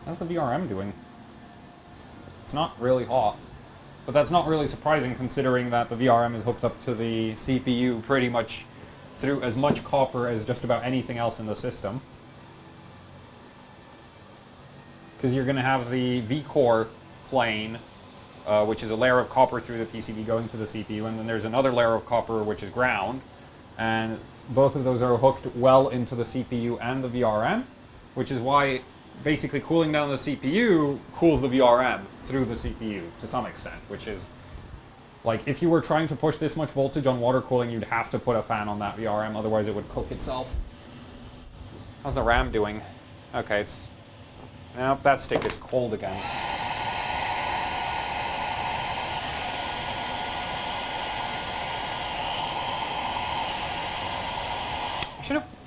How's the VRM doing? It's not really hot. But that's not really surprising considering that the VRM is hooked up to the CPU pretty much through as much copper as just about anything else in the system. Because you're going to have the V-core plane, which is a layer of copper through the PCB going to the CPU, and then there's another layer of copper which is ground, and both of those are hooked well into the CPU and the VRM, which is why basically cooling down the CPU cools the VRM through the CPU to some extent, which is like if you were trying to push this much voltage on water cooling, you'd have to put a fan on that VRM, otherwise it would cook itself. How's the RAM doing? Okay, it's... Nope, that stick is cold again.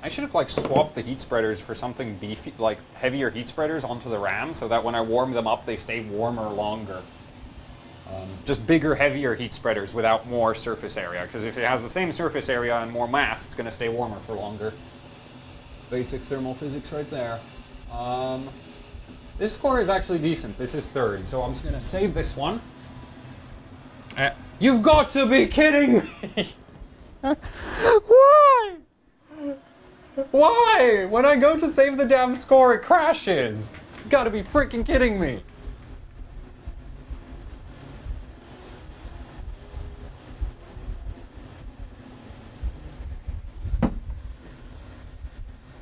I should have like swapped the heat spreaders for something beefy, like heavier heat spreaders onto the RAM, so that when I warm them up, they stay warmer longer. Just bigger, heavier heat spreaders without more surface area, because if it has the same surface area and more mass, it's going to stay warmer for longer. Basic thermal physics right there. This score is actually decent. This is third, so I'm just going to save this one. You've got to be kidding me! Why? Why? When I go to save the damn score, it crashes. You gotta be freaking kidding me.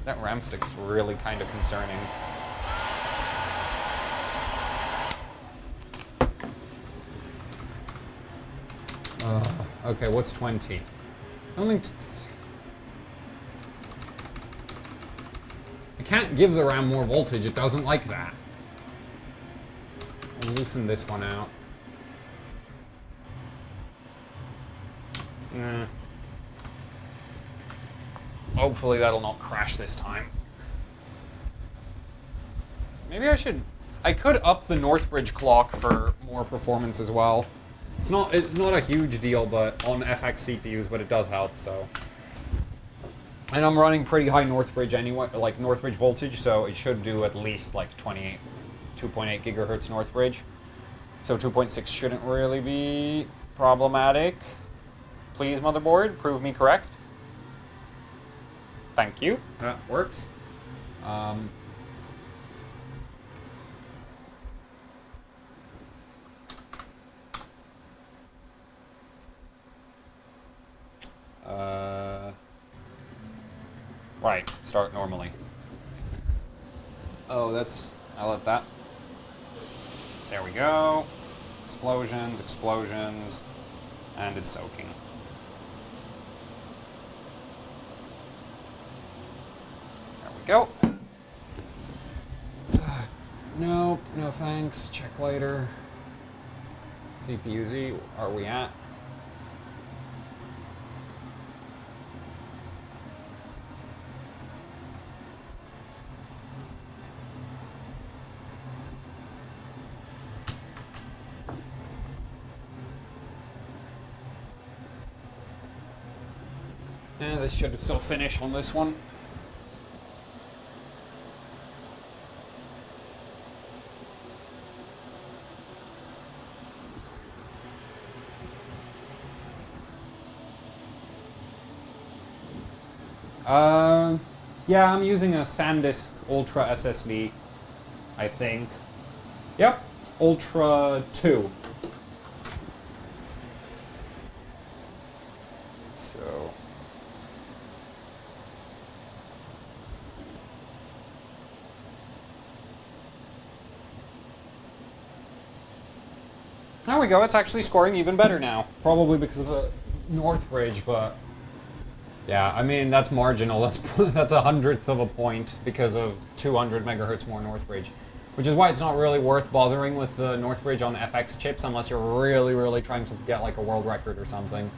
That RAM stick's really kind of concerning. Okay, what's 20? Only... I can't give the RAM more voltage, it doesn't like that. I'll loosen this one out. Hopefully that'll not crash this time. Maybe I could up the Northbridge clock for more performance as well. It's not a huge deal, but on FX CPUs, but it does help, so. And I'm running pretty high Northbridge anyway, like Northbridge voltage, so it should do at least like 2.8 gigahertz Northbridge. So 2.6 shouldn't really be problematic. Please, motherboard, prove me correct. Thank you. That works. Right, start normally. Oh, I'll let that. There we go. Explosions, explosions, and it's soaking. There we go. No, no thanks. Check later. CPU Z, are we at? Yeah, this should still finish on this one. Yeah, I'm using a SanDisk Ultra SSD, I think. Yep, Ultra 2. So... There we go, it's actually scoring even better now. Probably because of the Northbridge, but... Yeah, I mean, that's marginal. That's a 100th of a point because of 200 megahertz more Northbridge. Which is why it's not really worth bothering with the Northbridge on FX chips unless you're really, really trying to get like a world record or something.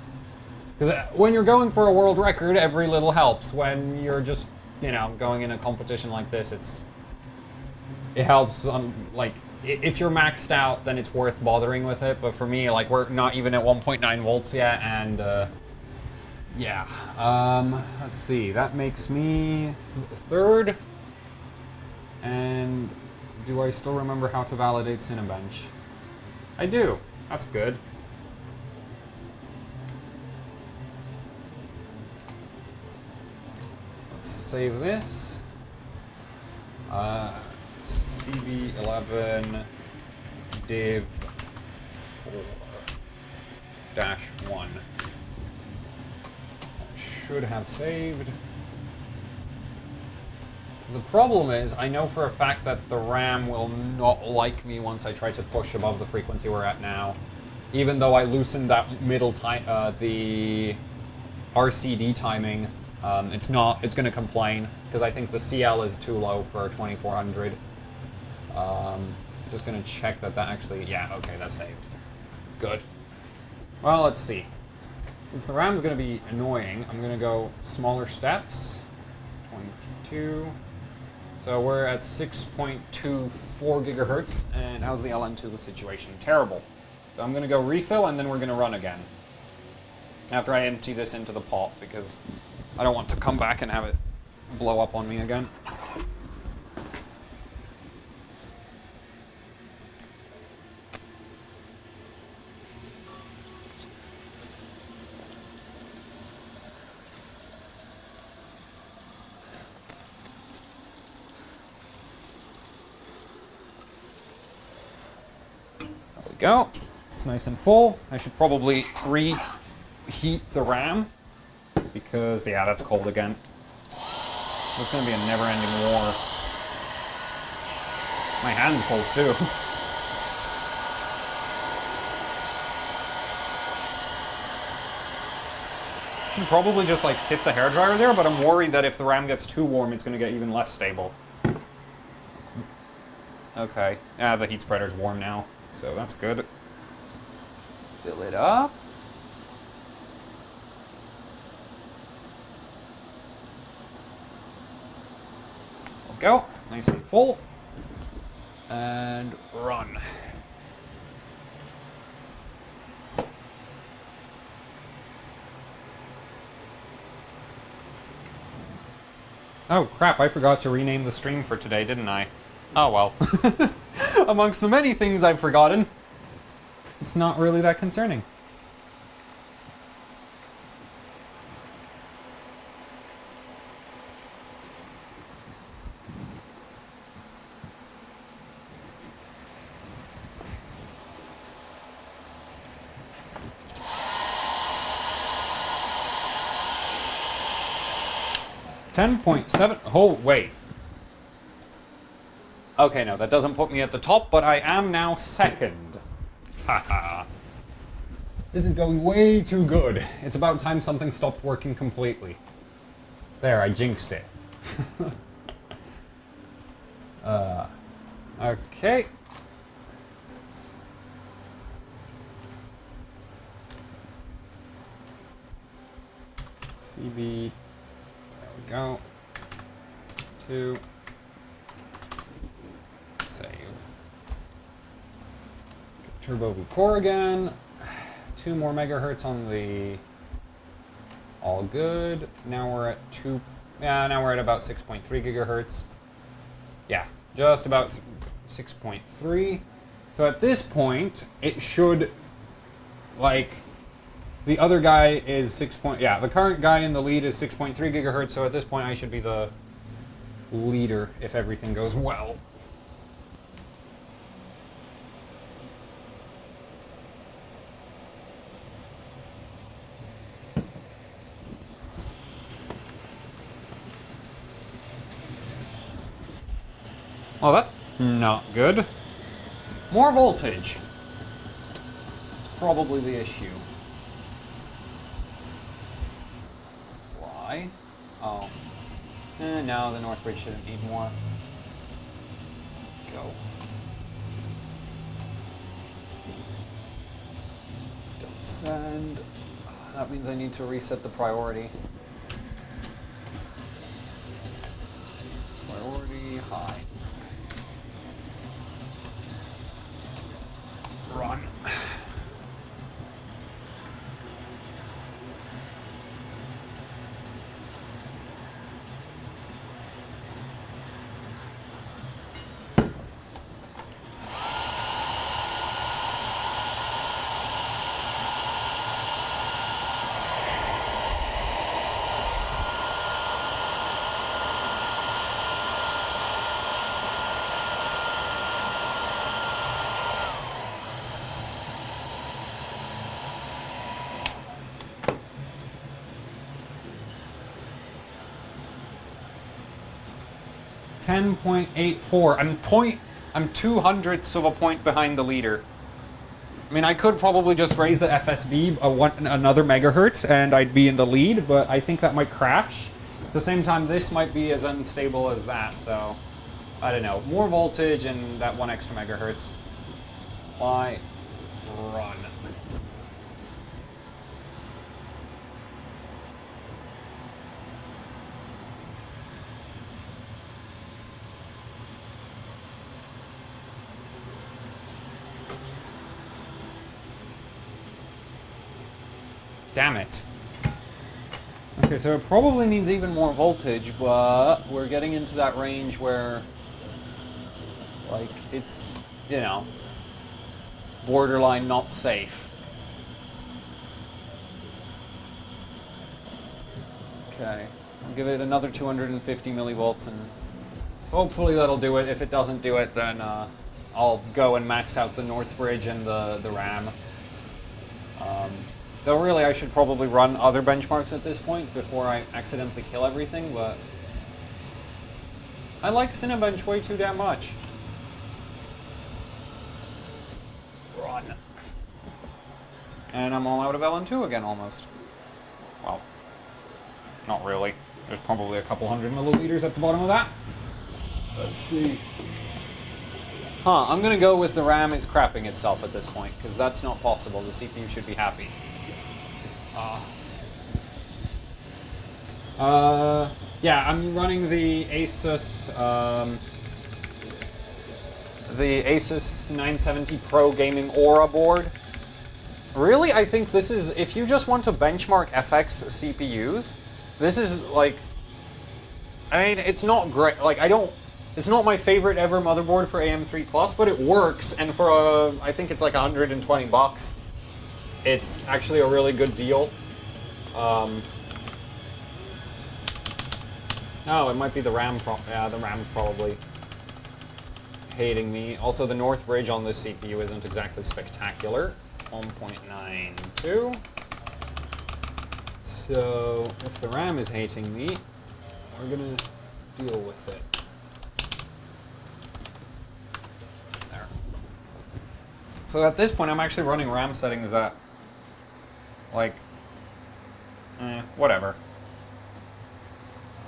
Because when you're going for a world record, every little helps. When you're just, you know, going in a competition like this, it helps, like, if you're maxed out, then it's worth bothering with it. But for me, like, we're not even at 1.9 volts yet, and, yeah. Let's see, that makes me third. And do I still remember how to validate Cinebench? I do. That's good. Let's save this. CV11 div 4-1. Should have saved. The problem is, I know for a fact that the RAM will not like me once I try to push above the frequency we're at now. Even though I loosened that middle time, the RCD timing, it's going to complain, because I think the CL is too low for 2400. Just going to check that actually, yeah, okay, that's saved. Good. Well, let's see. Since the RAM's going to be annoying, I'm going to go smaller steps. 22. So we're at 6.24 gigahertz, and how's the LN2 situation? Terrible. So I'm going to go refill, and then we're going to run again. After I empty this into the pot, because I don't want to come back and have it blow up on me again. Go. It's nice and full. I should probably reheat the RAM because, yeah, that's cold again. It's going to be a never-ending war. My hand's cold too. I can probably just like sit the hairdryer there, but I'm worried that if the RAM gets too warm, it's going to get even less stable. Okay. The heat spreader's warm now. So that's good. Fill it up. Go. Nice and full. And run. Oh crap, I forgot to rename the stream for today, didn't I? Oh well. Amongst the many things I've forgotten, it's not really that concerning. $10.7. Oh, wait. Okay, no, that doesn't put me at the top, but I am now second. Haha. This is going way too good. It's about time something stopped working completely. There, I jinxed it. Okay. CB. There we go. 2. Save. Turbo core again. 2 more megahertz on the. All good. Now we're at 2. Yeah, now we're at about 6.3 gigahertz. Yeah, just about 6.3. So at this point, it should, like, the other guy is 6. Yeah, the current guy in the lead is 6.3 gigahertz. So at this point, I should be the leader if everything goes well. Well, that's not good. More voltage. It's probably the issue. Why? Oh. No, the North Bridge shouldn't need more. Go. Don't send. That means I need to reset the priority. Priority high. Run. 10.84. I'm 2/100ths of a point behind the leader. I mean, I could probably just raise the FSB another megahertz and I'd be in the lead, but I think that might crash. At the same time, this might be as unstable as that, so I don't know. More voltage and that 1 extra megahertz. Why run? Damn it. Okay, so it probably needs even more voltage, but we're getting into that range where, like, it's, you know, borderline not safe. Okay, I'll give it another 250 millivolts and hopefully that'll do it. If it doesn't do it, then I'll go and max out the North Bridge and the RAM. Though really I should probably run other benchmarks at this point before I accidentally kill everything, but I like Cinebench way too damn much. Run. And I'm all out of LN2 again almost. Well, not really. There's probably a couple hundred milliliters at the bottom of that. Let's see. I'm gonna go with the RAM is crapping itself at this point, because that's not possible. The CPU should be happy. Yeah, I'm running the Asus 970 Pro Gaming Aura board. Really, I think this is, if you just want to benchmark FX CPUs, this is like, I mean, it's not great, like, it's not my favorite ever motherboard for AM3 Plus, but it works, and for, I think it's like 120 bucks. It's actually a really good deal. Oh, it might be the RAM. Yeah, the RAM's probably hating me. Also, the North Bridge on this CPU isn't exactly spectacular. 1.92. So, if the RAM is hating me, we're gonna deal with it. There. So at this point, I'm actually running RAM settings that, like, whatever.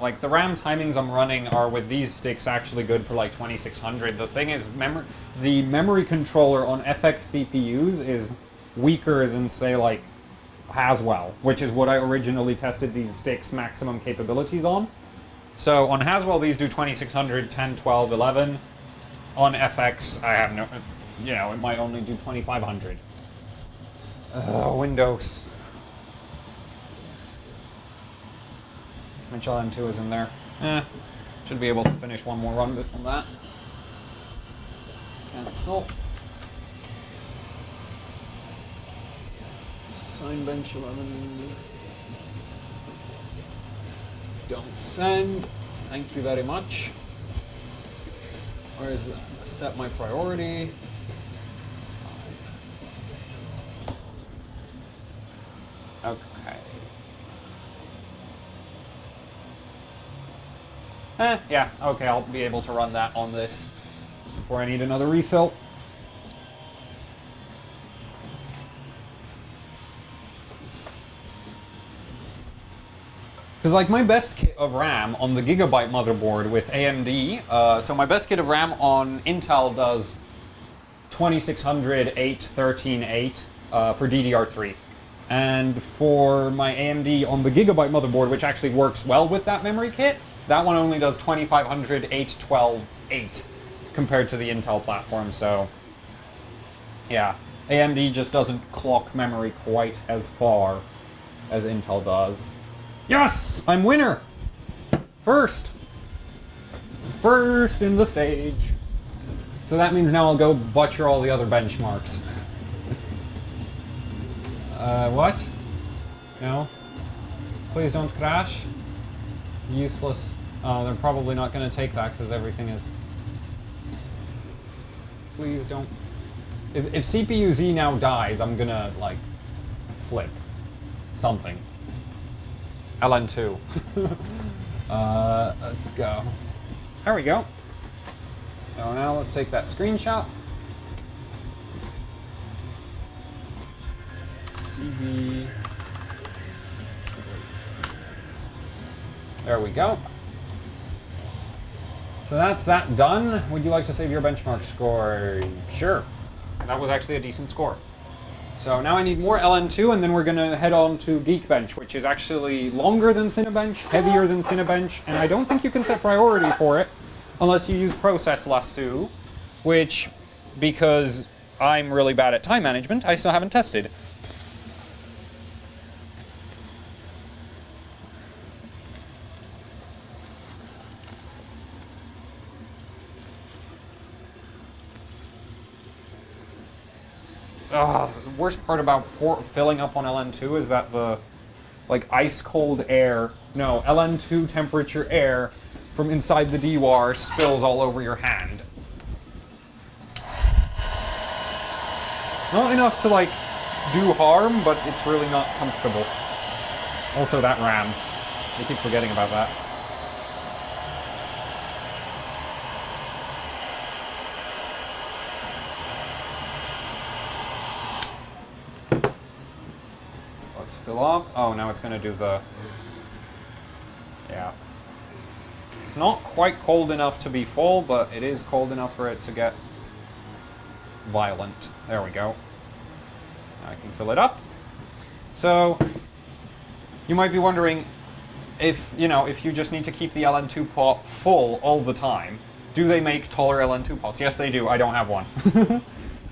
Like, the RAM timings I'm running are with these sticks actually good for like 2600. The thing is, the memory controller on FX CPUs is weaker than, say, like, Haswell, which is what I originally tested these sticks' maximum capabilities on. So on Haswell, these do 2600, 10, 12, 11. On FX, I have no, you know, it might only do 2500. Windows. HLN2 is in there. Should be able to finish one more run on that. Cancel. Sign bench 11. Don't send. Thank you very much. Where is that? Set my priority. Okay. Yeah, okay, I'll be able to run that on this before I need another refill. Because, like, my best kit of RAM on the HWbot motherboard with AMD, so my best kit of RAM on Intel does 2600, 8, 13, 8 for DDR3. And for my AMD on the HWbot motherboard, which actually works well with that memory kit, that one only does 2500, 8, 12, 8 compared to the Intel platform, so yeah. AMD just doesn't clock memory quite as far as Intel does. Yes! I'm winner! First! First in the stage. So that means now I'll go butcher all the other benchmarks. What? No? Please don't crash. Useless. They're probably not going to take that because everything is... Please don't... If CPU Z now dies, I'm going to, like, flip. Something. LN2. Let's go. There we go. So now let's take that screenshot. CV. There we go. So that's that done. Would you like to save your benchmark score? Sure. That was actually a decent score. So now I need more LN2, and then we're going to head on to Geekbench, which is actually longer than Cinebench, heavier than Cinebench, and I don't think you can set priority for it unless you use Process Lasso, which, because I'm really bad at time management, I still haven't tested. The worst part about filling up on LN2 is that the, like, ice cold air, no, LN2 temperature air from inside the DWAR spills all over your hand. Not enough to, like, do harm, but it's really not comfortable. Also that RAM. I keep forgetting about that. Fill up. Oh, now it's going to do the... Yeah. It's not quite cold enough to be full, but it is cold enough for it to get violent. There we go. Now I can fill it up. So, you might be wondering if, if you just need to keep the LN2 pot full all the time, do they make taller LN2 pots? Yes, they do. I don't have one.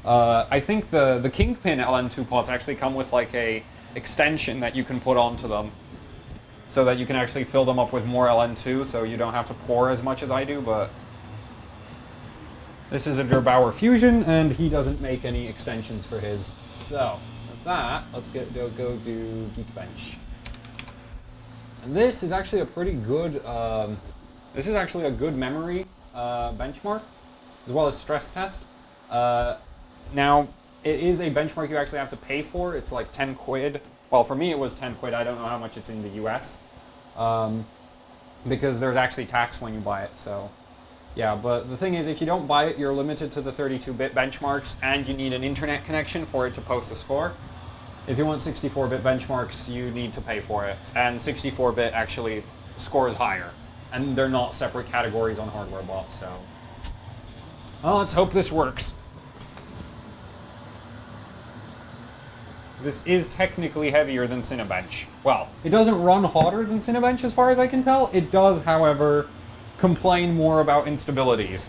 I think the Kingpin LN2 pots actually come with like a extension that you can put onto them so that you can actually fill them up with more LN2, so you don't have to pour as much as I do, but this is a Gerbauer Fusion, and he doesn't make any extensions for his. So, with that, let's go do Geekbench. And this is actually a pretty good, this is actually a good memory benchmark, as well as stress test. Now, it is a benchmark you actually have to pay for. It's like 10 quid. Well, for me it was 10 quid. I don't know how much it's in the US. Because there's actually tax when you buy it, so... Yeah, but the thing is, if you don't buy it, you're limited to the 32-bit benchmarks, and you need an internet connection for it to post a score. If you want 64-bit benchmarks, you need to pay for it. And 64-bit actually scores higher. And they're not separate categories on HWbot, so... Well, let's hope this works. This is technically heavier than Cinebench. Well, it doesn't run hotter than Cinebench as far as I can tell. It does, however, complain more about instabilities.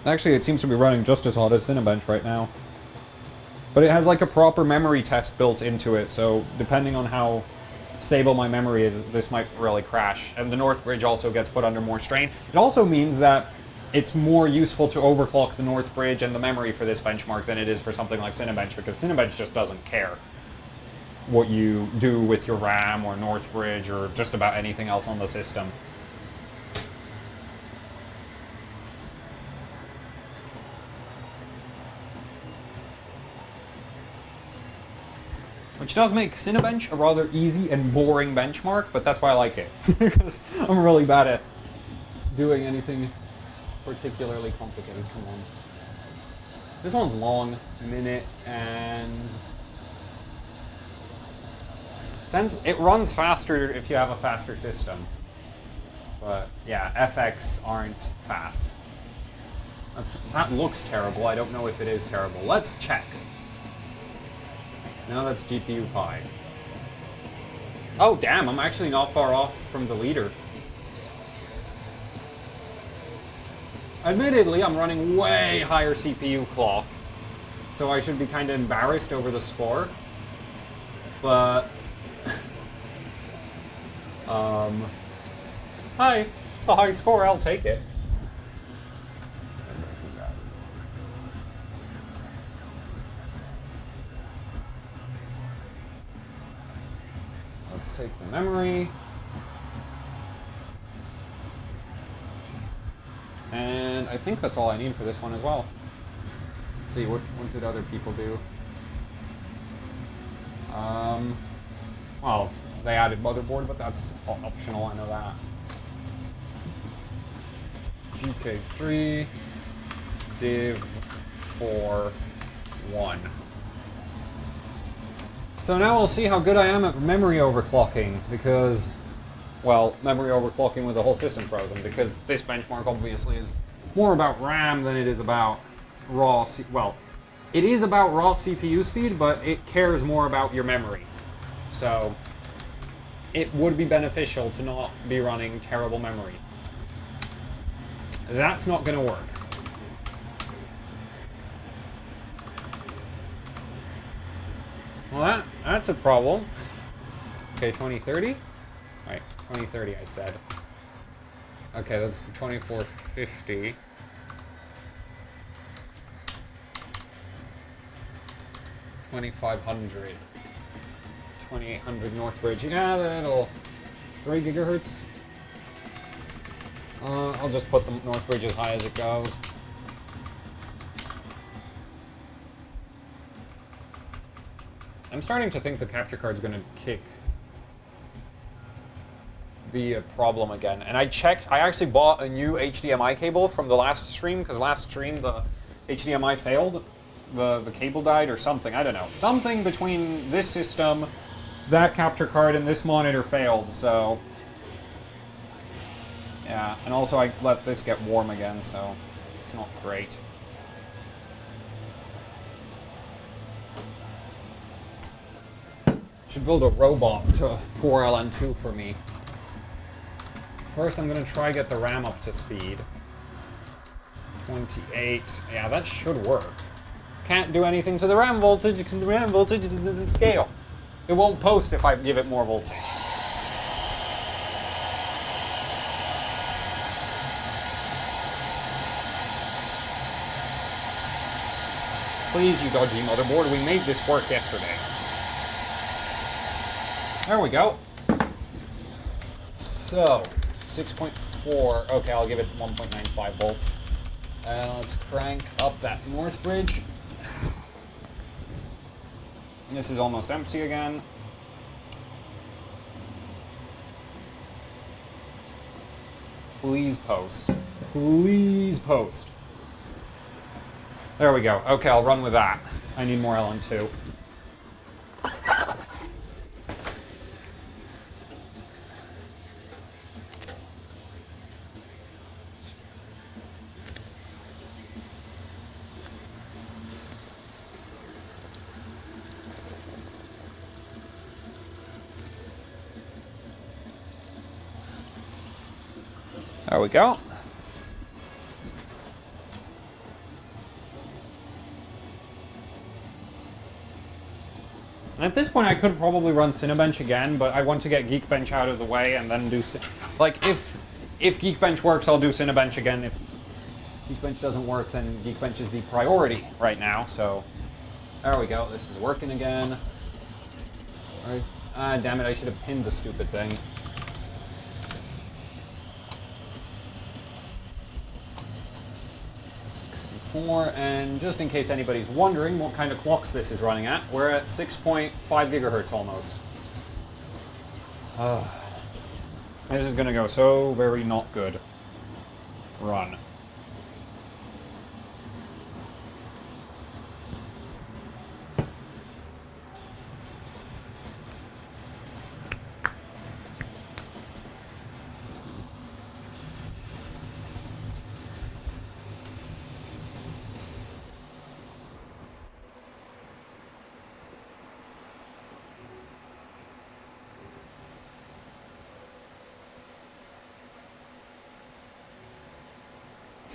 Actually, it seems to be running just as hot as Cinebench right now. But it has like a proper memory test built into it, so depending on how stable my memory is, this might really crash. And the North Bridge also gets put under more strain. It also means that it's more useful to overclock the North Bridge and the memory for this benchmark than it is for something like Cinebench, because Cinebench just doesn't care what you do with your RAM or North Bridge or just about anything else on the system. Which does make Cinebench a rather easy and boring benchmark, but that's why I like it. Because I'm really bad at doing anything particularly complicated. Come on. This one's long, a minute, and... It runs faster if you have a faster system. But yeah, FX aren't fast. That looks terrible. I don't know if it is terrible. Let's check. No, that's GPU Pi. Oh, damn, I'm actually not far off from the leader. Admittedly, I'm running way higher CPU clock, so I should be kind of embarrassed over the score. But... Hi, it's a high score, I'll take it. Let's take the memory. And I think that's all I need for this one as well. Let's see, what did other people do? Well, they added motherboard, but that's optional, I know that. GK3 div 4 1. So now we'll see how good I am at memory overclocking, because, well, memory overclocking with the whole system frozen, because this benchmark obviously is more about RAM than it is about raw it is about raw CPU speed, but it cares more about your memory. So it would be beneficial to not be running terrible memory. That's not going to work. Well, that's a problem. Okay, 2030? Right, 2030 I said. Okay, that's 2450. 2500. 2800 Northbridge. Yeah, that'll... 3 gigahertz. I'll just put the Northbridge as high as it goes. I'm starting to think the capture card's gonna be a problem again. And I checked, I actually bought a new HDMI cable from the last stream, because last stream the HDMI failed. The cable died or something, I don't know. Something between this system, that capture card, and this monitor failed, so... Yeah, and also I let this get warm again, so it's not great. Should build a robot to pour LN2 for me. First I'm gonna try get the RAM up to speed. 28, yeah, that should work. Can't do anything to the RAM voltage because the RAM voltage doesn't scale. It won't post if I give it more voltage. Please, you dodgy motherboard, we made this work yesterday. There we go. So, 6.4, okay, I'll give it 1.95 volts. Let's crank up that Northbridge. This is almost empty again. Please post. Please post. There we go. Okay, I'll run with that. I need more LN2. There we go. And at this point I could probably run Cinebench again, but I want to get Geekbench out of the way and then do... Like, if Geekbench works, I'll do Cinebench again. If Geekbench doesn't work, then Geekbench is the priority right now, so... There we go, this is working again. Right. Ah, damn it, I should have pinned the stupid thing. And just in case anybody's wondering what kind of clocks this is running at, we're at 6.5 gigahertz almost. This is gonna go so very not good. Run.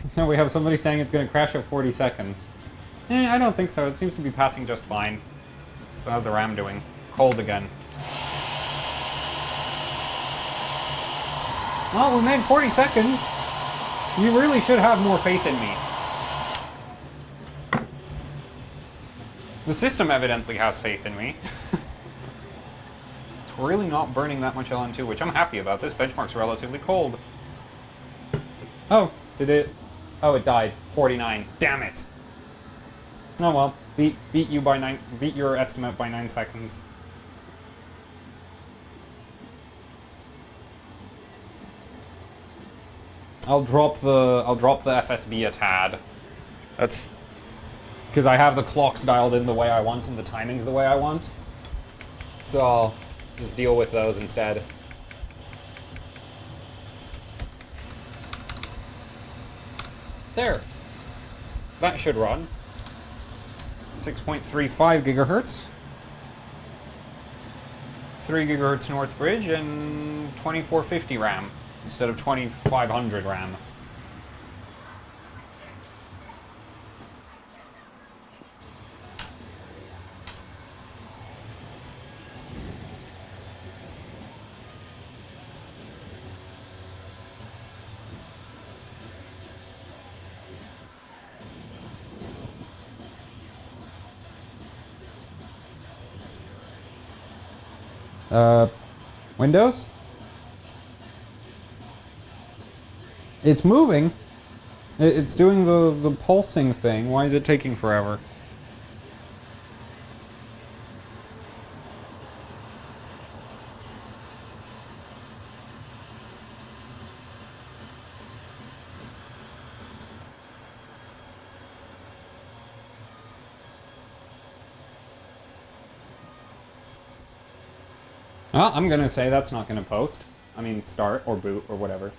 So we have somebody saying it's going to crash at 40 seconds. I don't think so. It seems to be passing just fine. So how's the RAM doing? Cold again. Well, we made 40 seconds. You really should have more faith in me. The system evidently has faith in me. It's really not burning that much LN2, which I'm happy about. This benchmark's relatively cold. Oh, did it... Oh, it died. 49. Damn it. Oh well. Beat you by 9. Beat your estimate by 9 seconds. I'll drop the FSB a tad. That's because I have the clocks dialed in the way I want and the timings the way I want. So I'll just deal with those instead. There. That should run. 6.35 gigahertz. 3 gigahertz North Bridge and 2450 RAM instead of 2500 RAM. Windows? It's moving. It's doing the pulsing thing. Why is it taking forever? Well, I'm gonna say that's not gonna post. I mean, start or boot or whatever.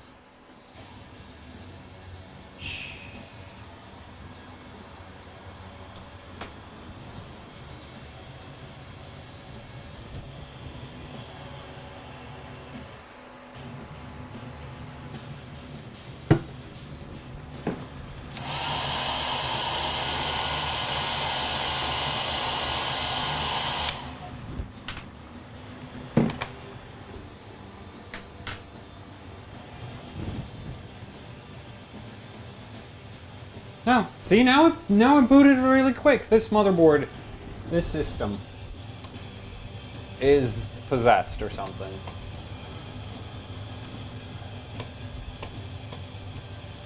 No, see now it booted really quick. This motherboard, this system is possessed or something.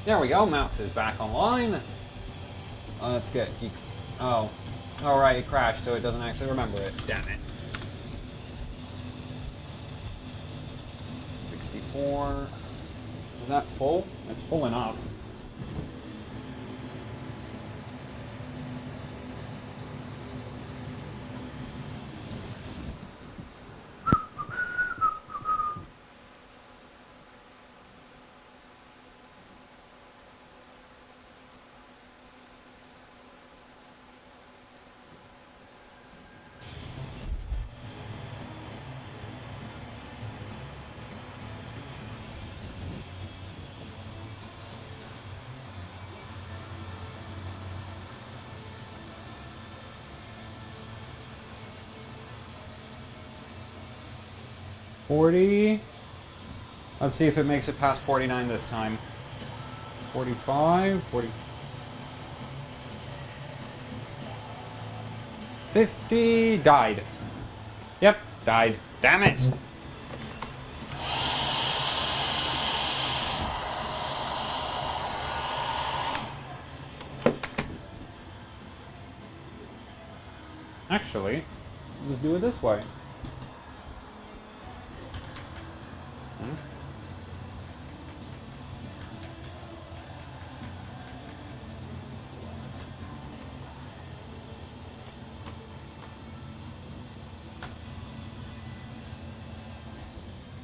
There we go, mouse is back online. Let's get geek. Oh, right, it crashed, so it doesn't actually remember it. Damn it. 64. Is that full? It's full enough. $40. Let's see if it makes it past 49 this time. 45, 40. 50, died. Yep, died. Damn it! Actually, let's do it this way.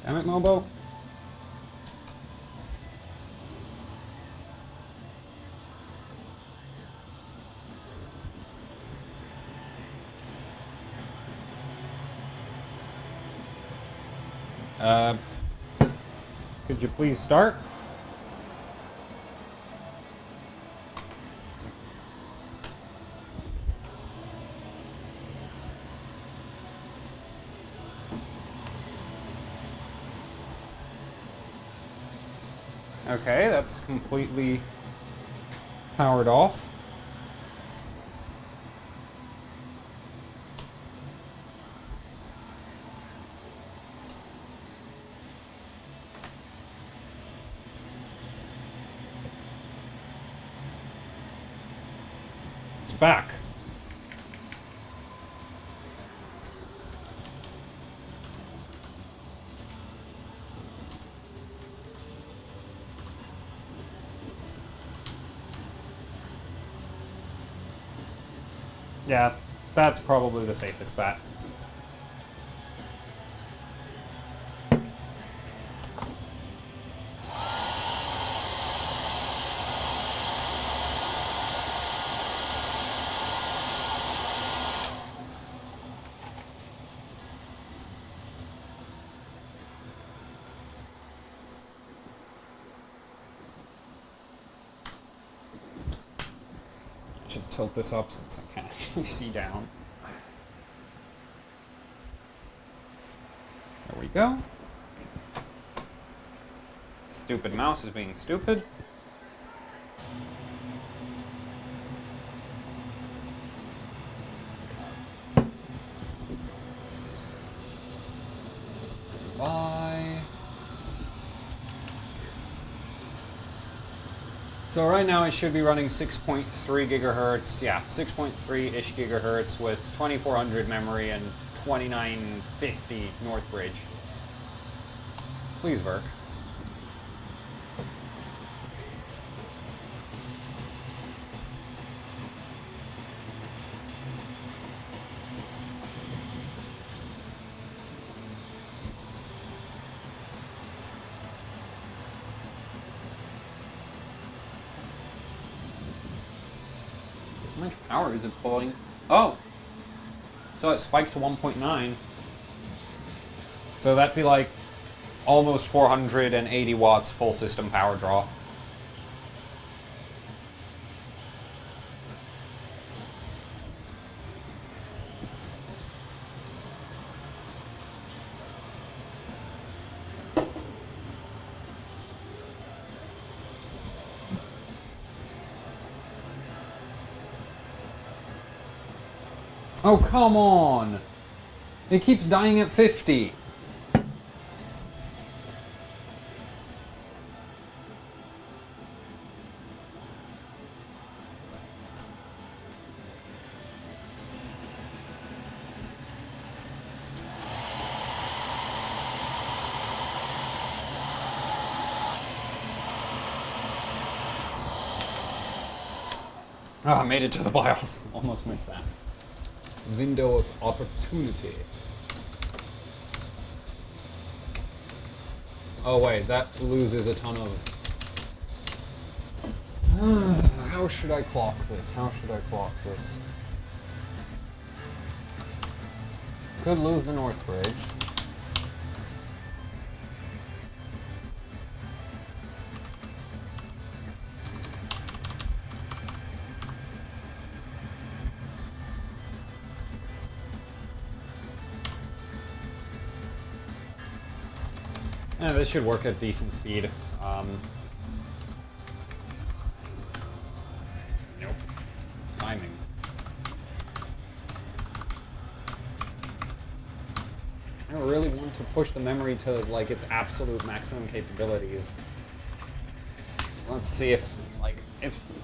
Damn it, Mobo. Could you please start? Okay, that's completely powered off. It's back. Yeah, that's probably the safest bet. I should tilt this up since I can't actually see down. There we go. Stupid mouse is being stupid. Bye. So right now it should be running 6.3 gigahertz. Yeah, 6.3-ish gigahertz with 2400 memory and 2950 North Bridge. Please work. How much power is it pulling? Oh! So it spiked to 1.9. So that'd be like almost 480 watts full system power draw. Oh, come on! It keeps dying at 50. Oh, I made it to the BIOS. Almost missed that. Window of opportunity. Oh wait, that loses a ton of... How should I clock this? How should I clock this? Could lose the North Bridge. Yeah, this should work at decent speed. Nope. Timing. I really want to push the memory to like its absolute maximum capabilities. Let's see if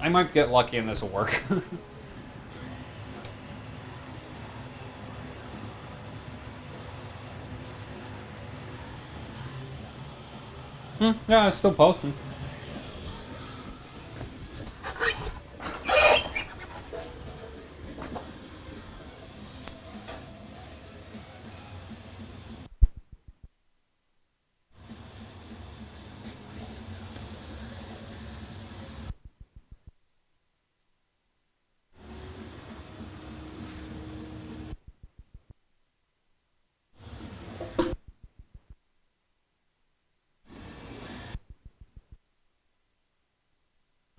I might get lucky and this will work. Yeah, it's still posting.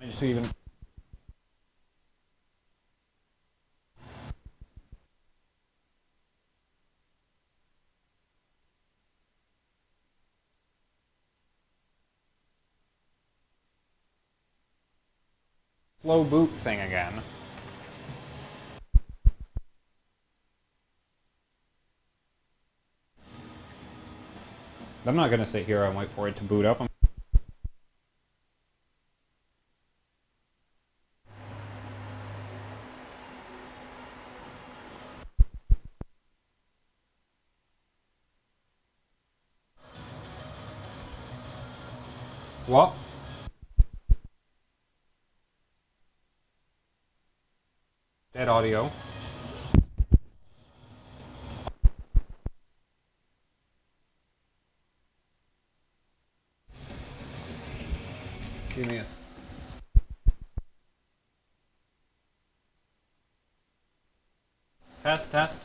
Just to even slow boot thing again. I'm not gonna sit here and wait for it to boot up. What? Dead audio. Give me a... Test, test.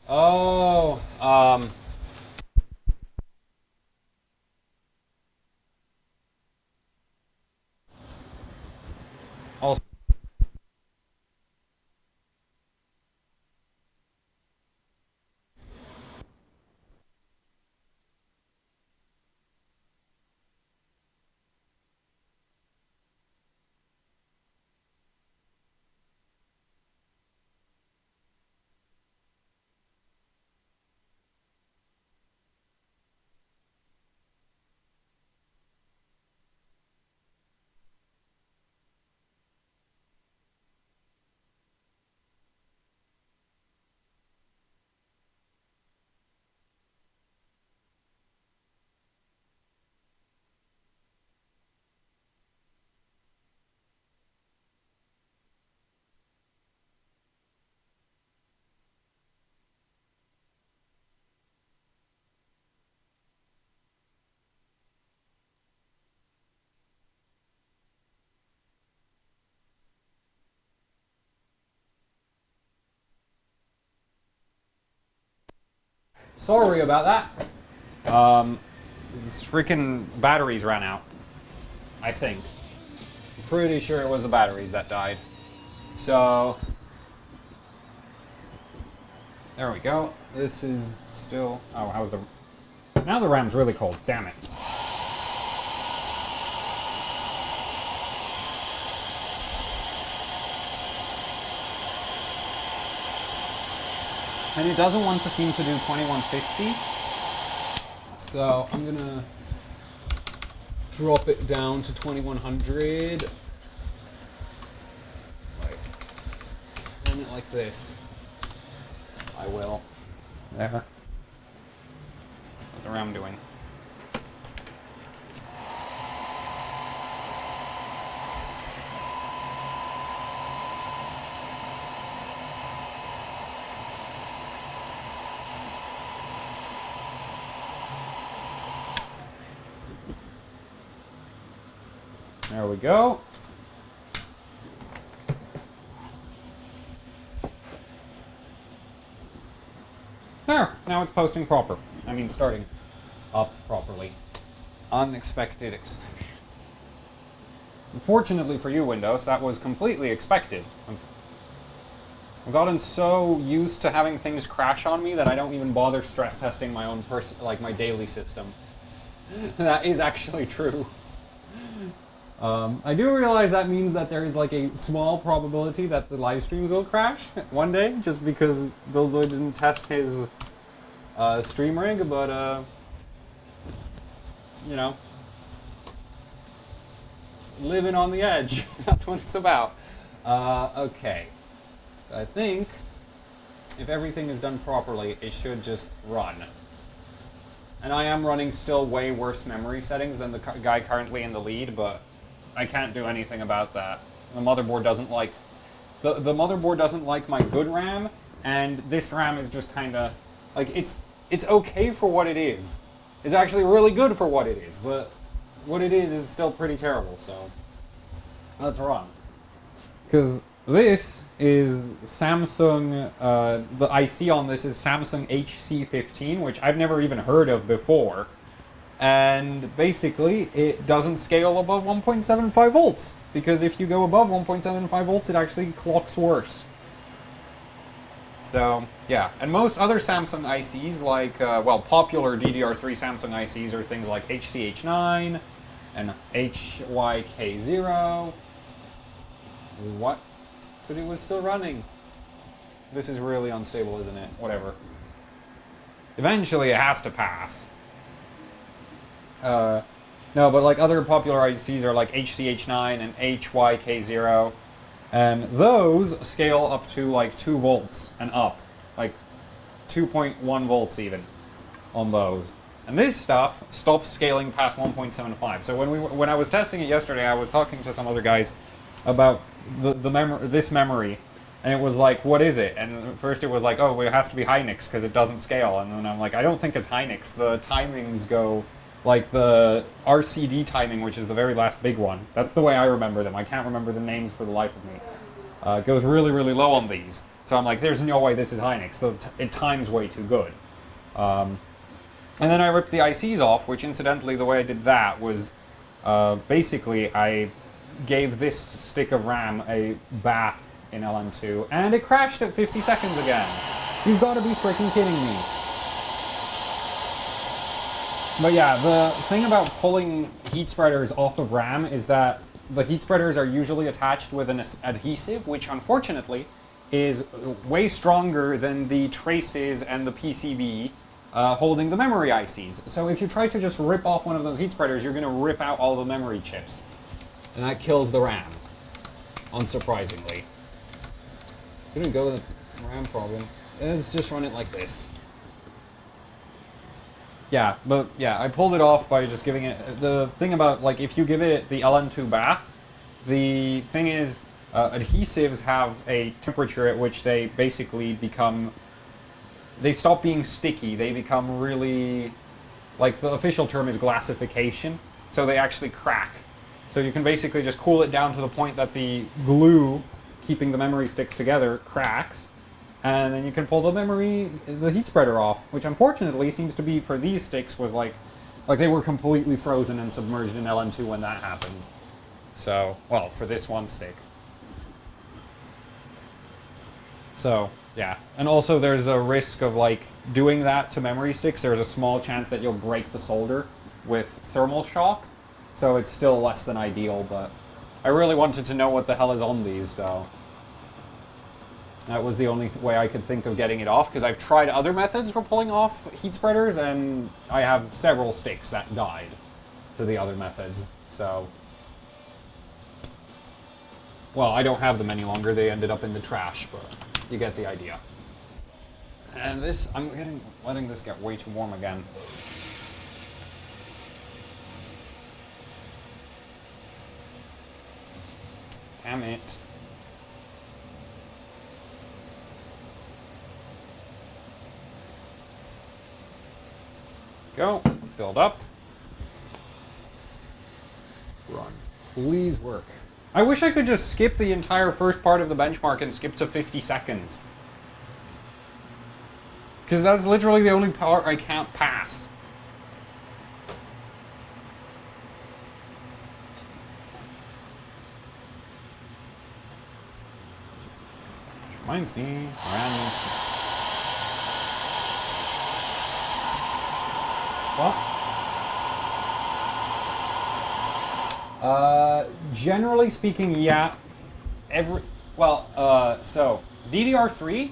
Oh, also, sorry about that. This freaking batteries ran out. I think. I'm pretty sure it was the batteries that died. So, there we go. This is still... Oh, how's the... Now the RAM's really cold. Damn it. And it doesn't want to seem to do 2150. So I'm gonna drop it down to 2100. And it like this. I will. There. What's the RAM doing? There we go. There, now it's posting proper. I mean, starting up properly. Unexpected exception. Unfortunately for you, Windows, that was completely expected. I've gotten so used to having things crash on me that I don't even bother stress testing my own my daily system. That is actually true. I do realize that means that there is like a small probability that the live streams will crash one day, just because Billzoid didn't test his stream rig, but you know, living on the edge, that's what it's about. Okay, so I think if everything is done properly, it should just run. And I am running still way worse memory settings than the guy currently in the lead, but I can't do anything about that. The motherboard doesn't like... The motherboard doesn't like my good RAM, and this RAM is just kind of... Like, it's okay for what it is. It's actually really good for what it is, but what it is still pretty terrible, so... Let's run. Because this is Samsung... the IC on this is Samsung HC15, which I've never even heard of before. And basically, it doesn't scale above 1.75 volts. Because if you go above 1.75 volts, it actually clocks worse. So, yeah. And most other Samsung ICs, like, well, popular DDR3 Samsung ICs are things like HCH9 and HYK0. What? But it was still running. This is really unstable, isn't it? Whatever. Eventually, it has to pass. No, but like other popular ICs are like HCH9 and HYK0, and those scale up to like 2 volts and up, like 2.1 volts even on those. And this stuff stops scaling past 1.75. So when I was testing it yesterday, I was talking to some other guys about this memory, and it was like, what is it? And at first it was like, oh, well, it has to be Hynix because it doesn't scale. And then I'm like, I don't think it's Hynix. The timings go, like the RCD timing, which is the very last big one. That's the way I remember them. I can't remember the names for the life of me. It goes really, really low on these. So I'm like, there's no way this is Hynix. It times way too good. And then I ripped the ICs off, which incidentally, the way I did that was basically I gave this stick of RAM a bath in LN2, and it crashed at 50 seconds again. You've got to be freaking kidding me. But yeah, the thing about pulling heat spreaders off of RAM is that the heat spreaders are usually attached with an adhesive, which unfortunately is way stronger than the traces and the PCB holding the memory ICs. So if you try to just rip off one of those heat spreaders, you're going to rip out all the memory chips. And that kills the RAM, unsurprisingly. Couldn't go with the RAM problem. Let's just run it like this. Yeah, but yeah, I pulled it off by just giving it... The thing about, like, if you give it the LN2 bath, the thing is, adhesives have a temperature at which they basically become... They stop being sticky. They become really... Like, the official term is glassification. So they actually crack. So you can basically just cool it down to the point that the glue keeping the memory sticks together cracks. And then you can pull the heat spreader off, which unfortunately seems to be, for these sticks, was like they were completely frozen and submerged in LN2 when that happened. So, well, for this one stick. So, yeah. And also there's a risk of, like, doing that to memory sticks. There's a small chance that you'll break the solder with thermal shock. So it's still less than ideal, but I really wanted to know what the hell is on these, so... That was the only way I could think of getting it off, because I've tried other methods for pulling off heat spreaders, and I have several sticks that died to the other methods, so... Well, I don't have them any longer, they ended up in the trash, but you get the idea. And this, I'm letting this get way too warm again. Damn it. Go. Filled up. Run. Please work. I wish I could just skip the entire first part of the benchmark and skip to 50 seconds. Because that's literally the only part I can't pass. Which reminds me, generally speaking, yeah. So DDR3,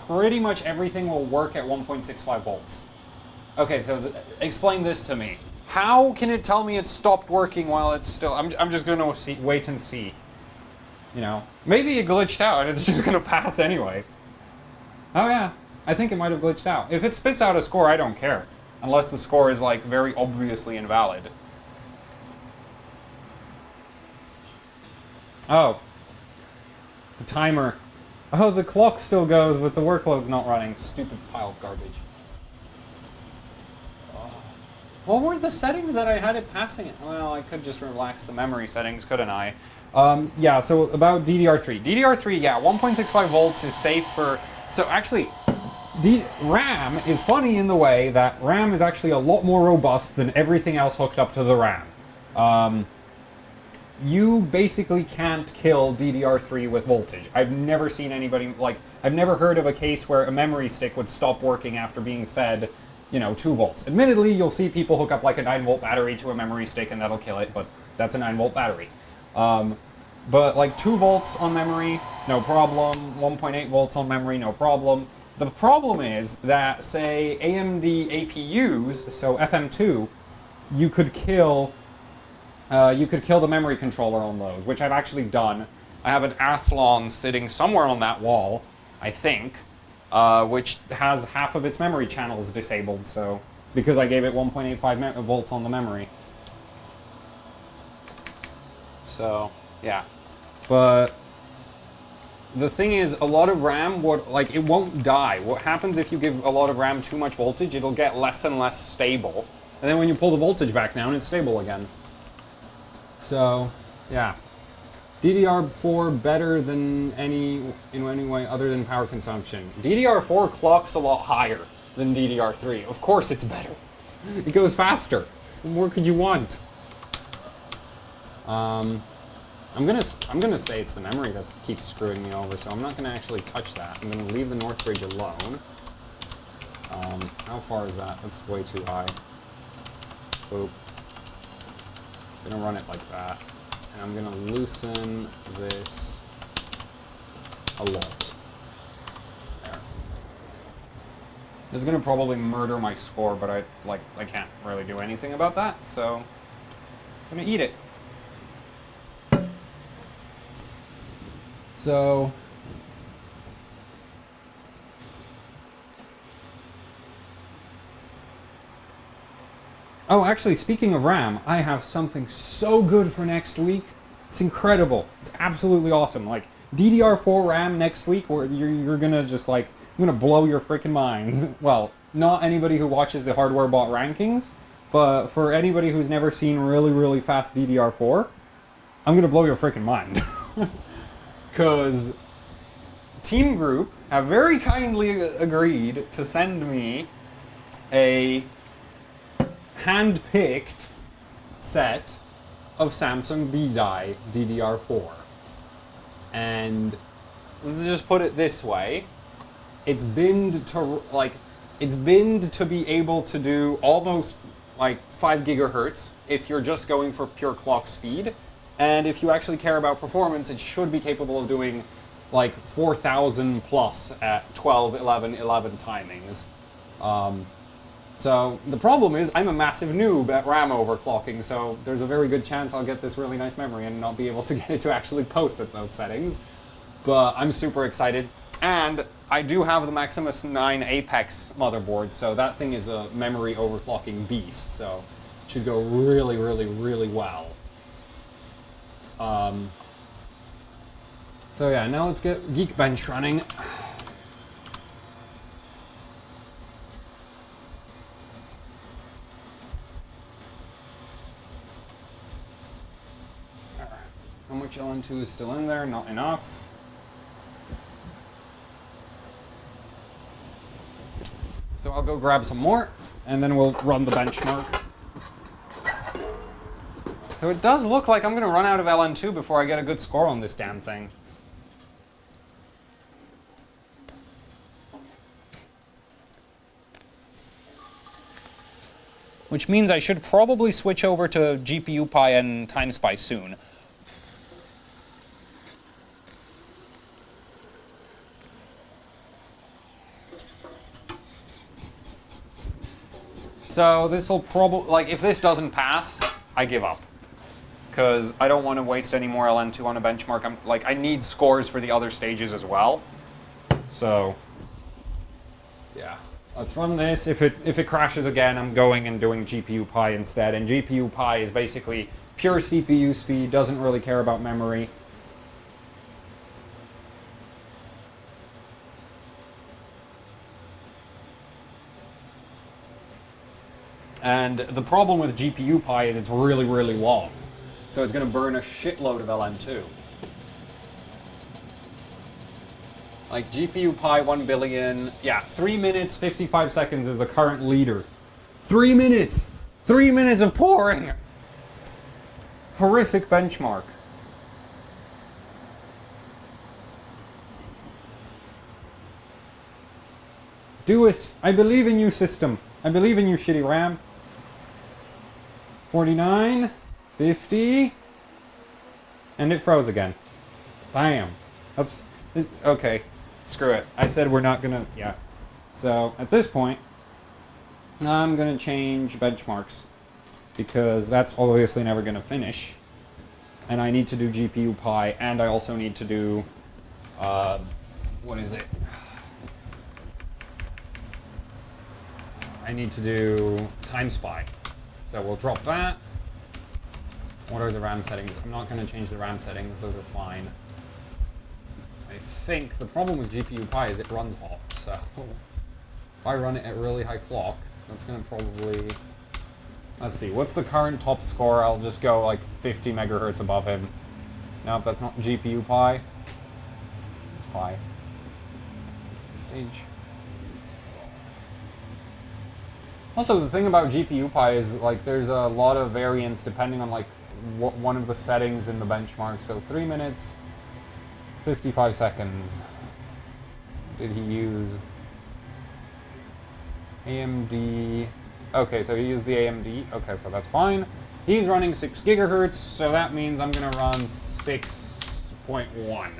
pretty much everything will work at 1.65 volts. Okay, so explain this to me. How can it tell me it stopped working while it's still... I'm just going to wait and see. You know, maybe it glitched out and it's just going to pass anyway. Oh yeah, I think it might have glitched out. If it spits out a score, I don't care. Unless the score is, like, very obviously invalid. Oh. The timer. Oh, the clock still goes, but the workload's not running. Stupid pile of garbage. Oh. What were the settings that I had it passing it? Well, I could just relax the memory settings, couldn't I? Yeah, so about DDR3. DDR3, yeah, 1.65 volts is safe for... So, actually... RAM is funny in the way that RAM is actually a lot more robust than everything else hooked up to the RAM. You basically can't kill DDR3 with voltage. I've never seen anybody, like, I've never heard of a case where a memory stick would stop working after being fed, you know, 2 volts. Admittedly, you'll see people hook up like a 9-volt battery to a memory stick and that'll kill it, but that's a 9-volt battery. But like 2 volts on memory, no problem. 1.8 volts on memory, no problem. The problem is that, say, AMD APUs, so FM2, you could kill the memory controller on those, which I've actually done. I have an Athlon sitting somewhere on that wall, I think, which has half of its memory channels disabled, so because I gave it 1.85 volts on the memory. So, yeah. But the thing is, a lot of RAM, it won't die. What happens if you give a lot of RAM too much voltage, it'll get less and less stable. And then when you pull the voltage back down, it's stable again. So, yeah. DDR4 better than in any way other than power consumption. DDR4 clocks a lot higher than DDR3. Of course it's better. It goes faster. What more could you want? I'm gonna say it's the memory that keeps screwing me over, so I'm not gonna actually touch that. I'm gonna leave the Northbridge alone. How far is that? That's way too high. Boop. Gonna run it like that. And I'm gonna loosen this a lot. There. This is gonna probably murder my score, but I can't really do anything about that, so I'm gonna eat it. So oh, actually, speaking of RAM, I have something so good for next week. It's incredible. It's absolutely awesome. Like, DDR4 RAM next week, where you're gonna just, like, I'm gonna blow your freaking minds. Well, not anybody who watches the HWbot rankings, but for anybody who's never seen really, really fast DDR4, I'm gonna blow your freaking mind. Because Team Group have very kindly agreed to send me a hand-picked set of Samsung B-Die DDR4. And let's just put it this way. It's binned to be able to do almost like 5 gigahertz if you're just going for pure clock speed. And if you actually care about performance, it should be capable of doing like 4,000 plus at 12, 11, 11 timings. So the problem is I'm a massive noob at RAM overclocking, so there's a very good chance I'll get this really nice memory and not be able to get it to actually post at those settings. But I'm super excited. And I do have the Maximus 9 Apex motherboard, so that thing is a memory overclocking beast, so it should go really, really, really well. So yeah, now let's get Geekbench running. How much LN2 is still in there? Not enough. So I'll go grab some more, and then we'll run the benchmark. So it does look like I'm going to run out of LN2 before I get a good score on this damn thing. Which means I should probably switch over to GPUPi and TimeSpy soon. So this will probably, like, if this doesn't pass, I give up. Because I don't want to waste any more LN2 on a benchmark. I need scores for the other stages as well. So, yeah. Let's run this. If it crashes again, I'm going and doing GPUPi instead. And GPUPi is basically pure CPU speed, doesn't really care about memory. And the problem with GPUPi is it's really, really long. So it's going to burn a shitload of LN2. Like GPUPi 1 billion, yeah, 3 minutes, 55 seconds is the current leader. 3 minutes! 3 minutes of pouring! Horrific benchmark. Do it! I believe in you, system. I believe in you, shitty RAM. 49, 50, and it froze again. Bam. Okay, screw it. I said we're not gonna, yeah. So, at this point, I'm gonna change benchmarks, because that's obviously never gonna finish. And I need to do GPUPi, and I also need to do, what is it? I need to do time spy. So we'll drop that. What are the RAM settings? I'm not going to change the RAM settings. Those are fine. I think the problem with GPU Pi is it runs hot. So if I run it at really high clock, that's going to probably... Let's see. What's the current top score? I'll just go like 50 megahertz above him. Now, if that's not GPU Pi, it's Pi. Stage. Also, the thing about GPU Pi is like there's a lot of variance depending on like one of the settings in the benchmark. So 3 minutes, 55 seconds. Did he use AMD? Okay, so he used the AMD. Okay, so that's fine. He's running 6 gigahertz, so that means I'm gonna run 6.1.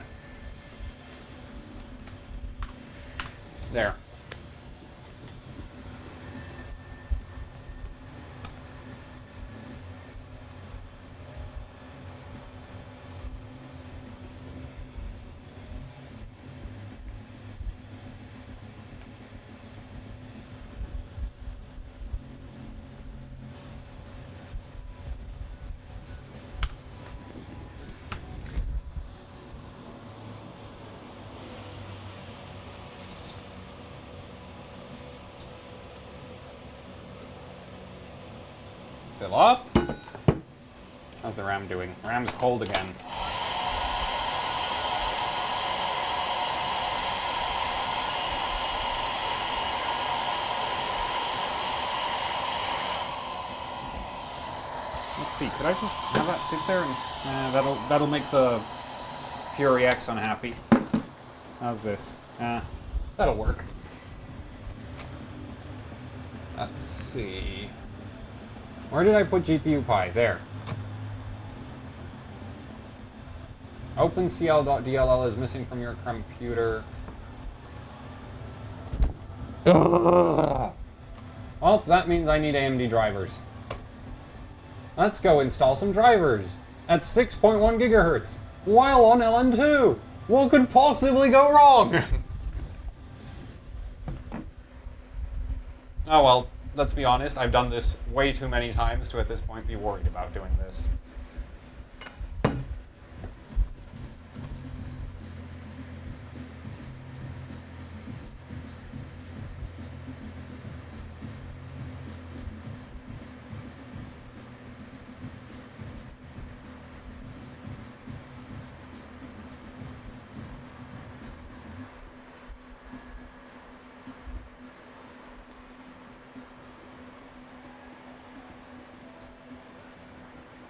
There. Fill up. How's the RAM doing? RAM's cold again. Let's see, could I just have that sit there and that'll make the Fury X unhappy. How's this? That'll work. Let's see. Where did I put GPU Pi? There. OpenCL.dll is missing from your computer. Ugh. Well, that means I need AMD drivers. Let's go install some drivers at 6.1 gigahertz while on LN2. What could possibly go wrong? Oh well. Let's be honest, I've done this way too many times to at this point be worried about doing this.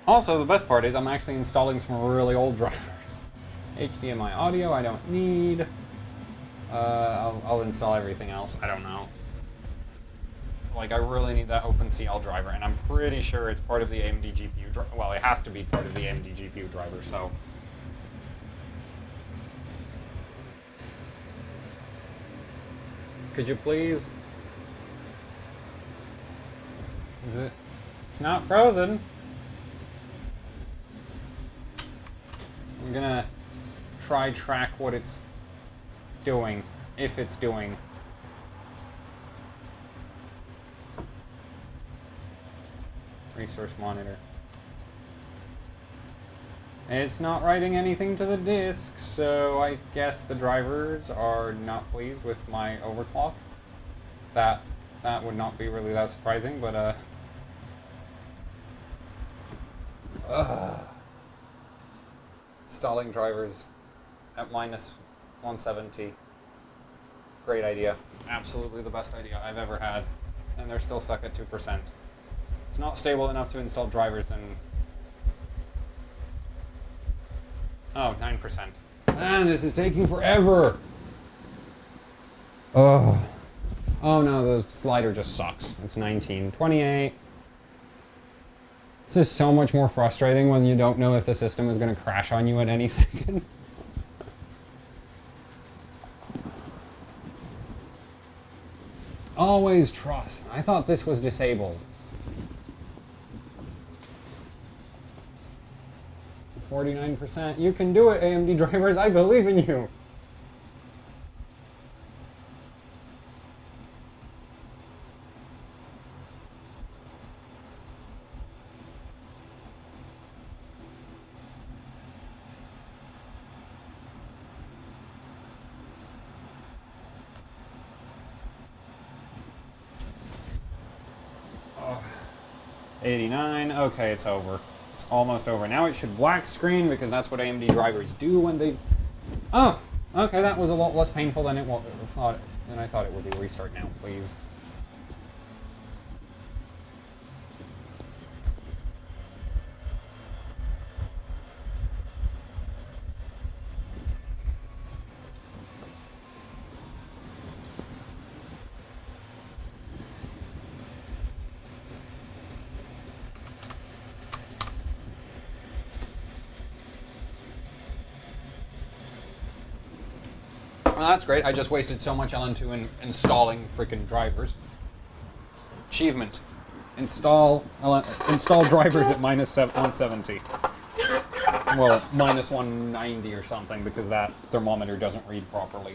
Also, the best part is I'm actually installing some really old drivers. HDMI audio I don't need. I'll install everything else. I don't know. Like, I really need that OpenCL driver, and I'm pretty sure it's part of the AMD GPU driver. Well, it has to be part of the AMD GPU driver, so. Could you please? Is it? It's not frozen. I'm gonna try track what it's doing, if it's doing. Resource monitor. It's not writing anything to the disk, so I guess the drivers are not pleased with my overclock. That would not be really that surprising, but installing drivers at minus 170. Great idea. Absolutely the best idea I've ever had. And they're still stuck at 2%. It's not stable enough to install drivers, then... Oh, 9%. Man, this is taking forever! Oh. Oh no, the slider just sucks. It's 19. 28. This is so much more frustrating when you don't know if the system is going to crash on you at any second. Always trust. I thought this was disabled. 49%. You can do it, AMD drivers. I believe in you. 89. Okay, it's over. It's almost over. Now it should black screen because that's what AMD drivers do when they... Oh, okay, that was a lot less painful than I thought it would be. Restart now, please. Well, that's great. I just wasted so much LN2 in installing freaking drivers. Achievement. Install drivers at minus 170. Well, minus 190 or something because that thermometer doesn't read properly.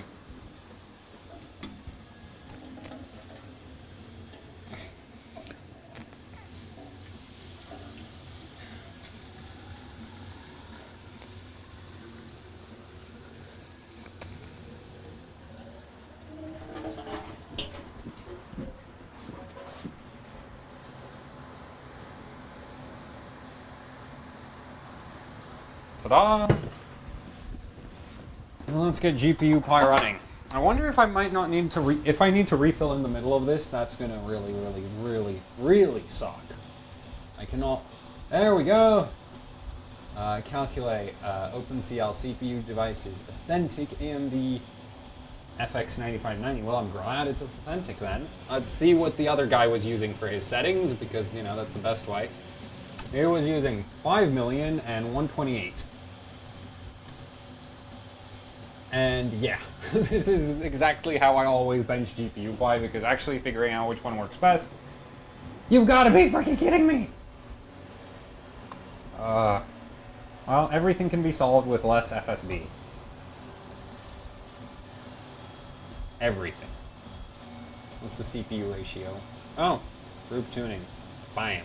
Ta-da! Well, let's get GPU Pi running. I wonder if I might not need to if I need to refill in the middle of this, that's gonna really suck. I cannot... There we go! Calculate OpenCL CPU devices. Authentic AMD FX 9590. Well, I'm glad it's authentic then. Let's see what the other guy was using for his settings, because, you know, that's the best way. He was using 5 million and 128. And yeah, this is exactly how I always bench GPU Pi, because actually figuring out which one works best, you've got to be freaking kidding me! Well, everything can be solved with less FSB. Everything. What's the CPU ratio? Oh, group tuning. Bam.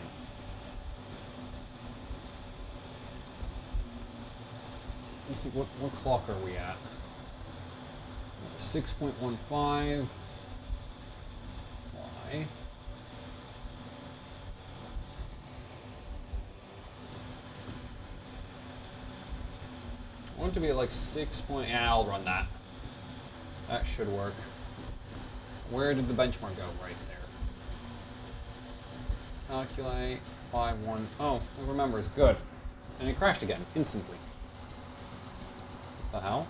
Let's see, what clock are we at? 6.15. Why? I want it to be at like 6 point... Yeah, I'll run that. That should work. Where did the benchmark go? Right there. Calculate. 5.1. Oh, it remembers. Good. And it crashed again, instantly. What the hell?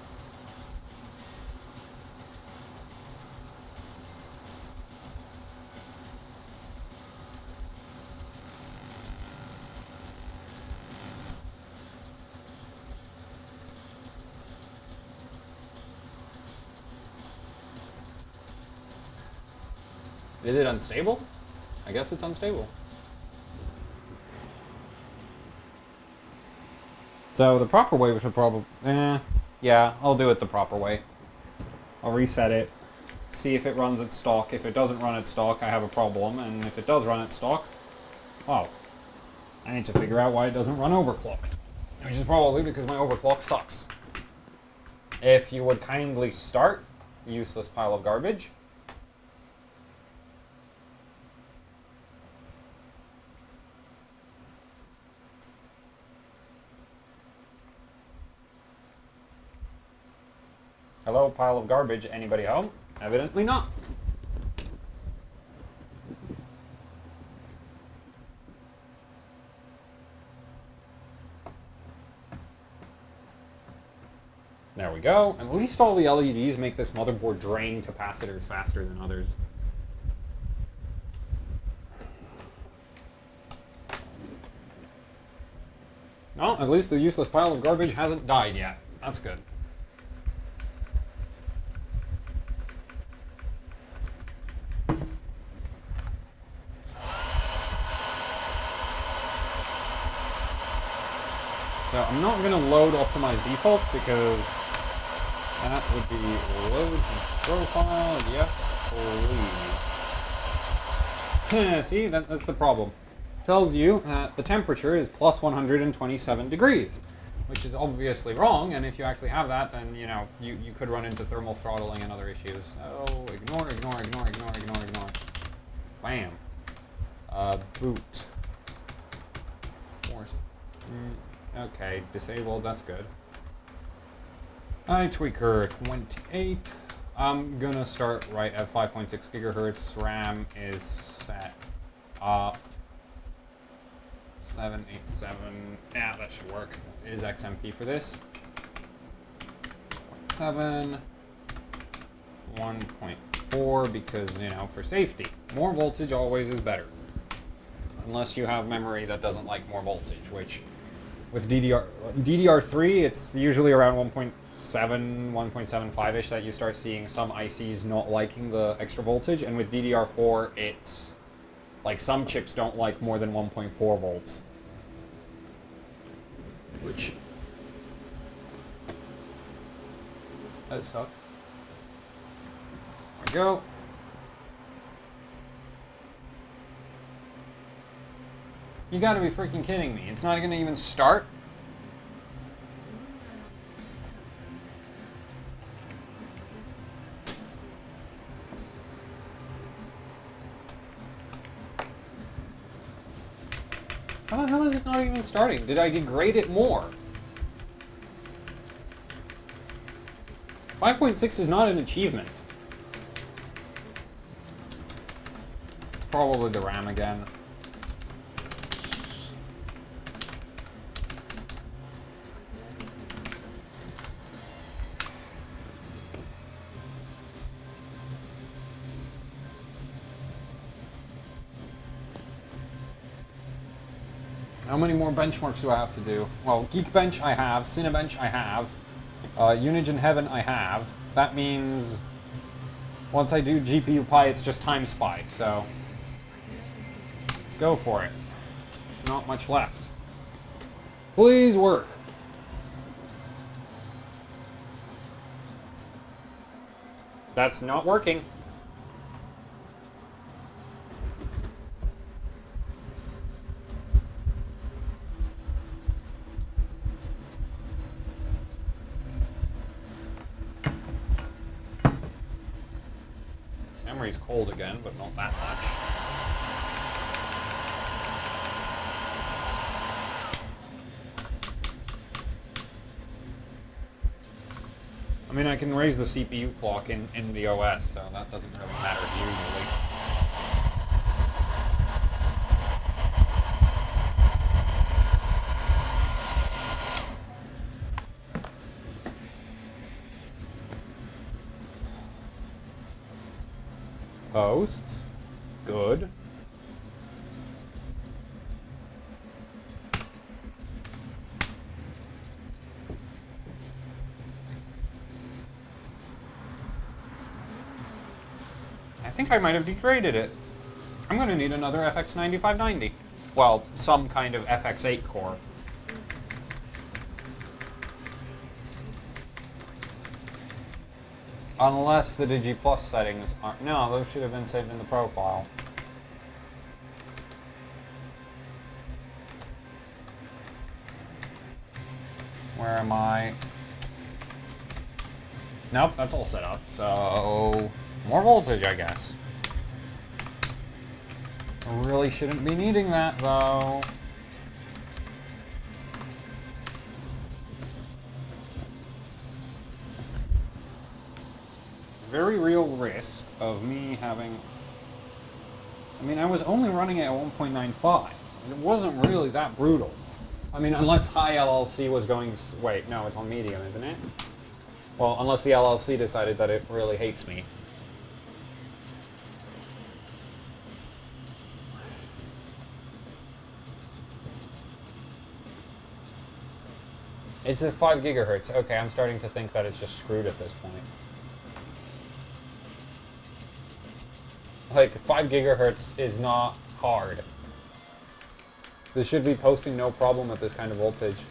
Is it unstable? I guess it's unstable. So the proper way would probably... yeah, I'll do it the proper way. I'll reset it, see if it runs at stock. If it doesn't run at stock, I have a problem. And if it does run at stock, well, I need to figure out why it doesn't run overclocked. Which is probably because my overclock sucks. If you would kindly start, useless pile of garbage. Hello, pile of garbage. Anybody home? Evidently not. There we go. At least all the LEDs make this motherboard drain capacitors faster than others. No, at least the useless pile of garbage hasn't died yet. That's good. So I'm not going to load optimize defaults because that would be load profile, yes, please. See, that's the problem. Tells you that the temperature is plus 127 degrees, which is obviously wrong, and if you actually have that, then, you know, you could run into thermal throttling and other issues. So ignore, ignore, ignore, ignore, ignore, ignore. Bam. Boot. Okay, disabled, that's good. iTweaker 28. I'm gonna start right at 5.6 gigahertz. RAM is set up 787. Yeah, that should work. It is XMP for this. 7, 1.4 because, you know, for safety. More voltage always is better. Unless you have memory that doesn't like more voltage, which with DDR3, it's usually around 1.7, 1.75-ish that you start seeing some ICs not liking the extra voltage, and with DDR4, it's like some chips don't like more than 1.4 volts. Which... that sucks. There we go. You gotta be freaking kidding me. It's not gonna even start? How the hell is it not even starting? Did I degrade it more? 5.6 is not an achievement. Probably the RAM again. How many more benchmarks do I have to do? Well, Geekbench I have, Cinebench I have, Unigine Heaven I have. That means once I do GPU Pi, it's just Time Spy, so let's go for it. There's not much left. Please work. That's not working. Memory's cold again, but not that much. I mean, I can raise the CPU clock in the OS, so that doesn't really matter usually. Posts. Good. I think I might have degraded it. I'm going to need another FX 9590. Well, some kind of FX8 core. Unless the Digi Plus settings aren't... No, those should have been saved in the profile. Where am I? Nope, that's all set up. So, more voltage, I guess. I really shouldn't be needing that, though. Very real risk of me having... I mean, I was only running it at 1.95. It wasn't really that brutal. I mean, unless high LLC was going... Wait, no, it's on medium, isn't it? Well, unless the LLC decided that it really hates me. It's at 5 gigahertz. Okay, I'm starting to think that it's just screwed at this point. Like, 5 gigahertz is not hard. This should be posting no problem at this kind of voltage.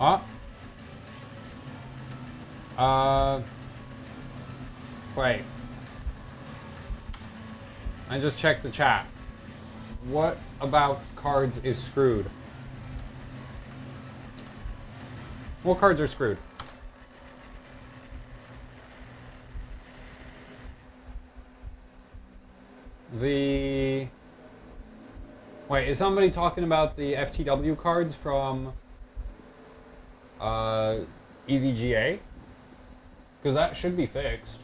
Ah. Wait. I just checked the chat. What about cards is screwed? What cards are screwed? Wait, is somebody talking about the FTW cards from EVGA? Because that should be fixed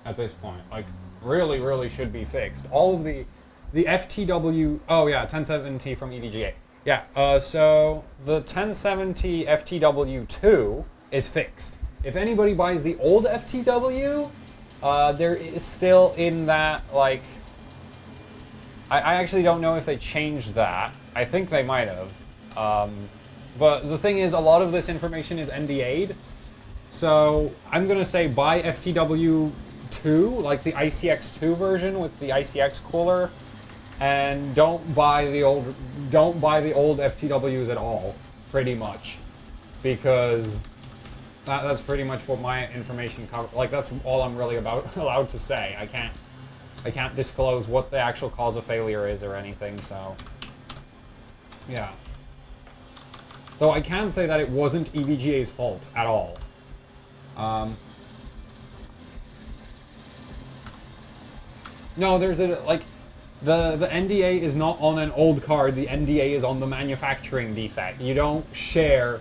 at this point. Like, really, really should be fixed. All of the FTW... Oh, yeah, 1070 from EVGA. Yeah, so the 1070 FTW2 is fixed. If anybody buys the old FTW, there is still in that, like... I actually don't know if they changed that. I think they might have. But the thing is, a lot of this information is NDA'd. So I'm going to say buy FTW2, like the ICX2 version with the ICX cooler, and don't buy the old FTWs at all, pretty much, because that's pretty much what my information covers. Like, that's all I'm really allowed to say. I can't disclose what the actual cause of failure is or anything, so yeah. Though I can say that it wasn't EVGA's fault at all. No, there's the NDA is not on an old card, the NDA is on the manufacturing defect. You don't share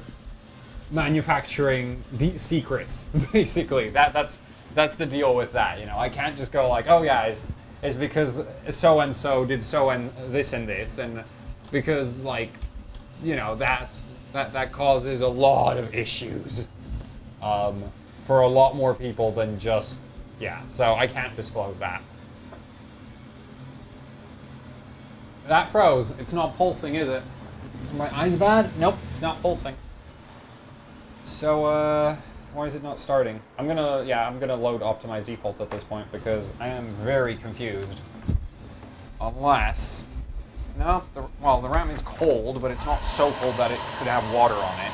manufacturing secrets, basically. That's the deal with that, you know. I can't just go like, oh yeah, it's because so and so did so and this, and because, like, you know, that causes a lot of issues for a lot more people than just, yeah. So I can't disclose that. That froze. It's not pulsing, is it? Are my eyes bad? Nope, it's not pulsing. So why is it not starting? I'm gonna load optimized defaults at this point because I am very confused. Unless, no, the RAM is cold, but it's not so cold that it could have water on it.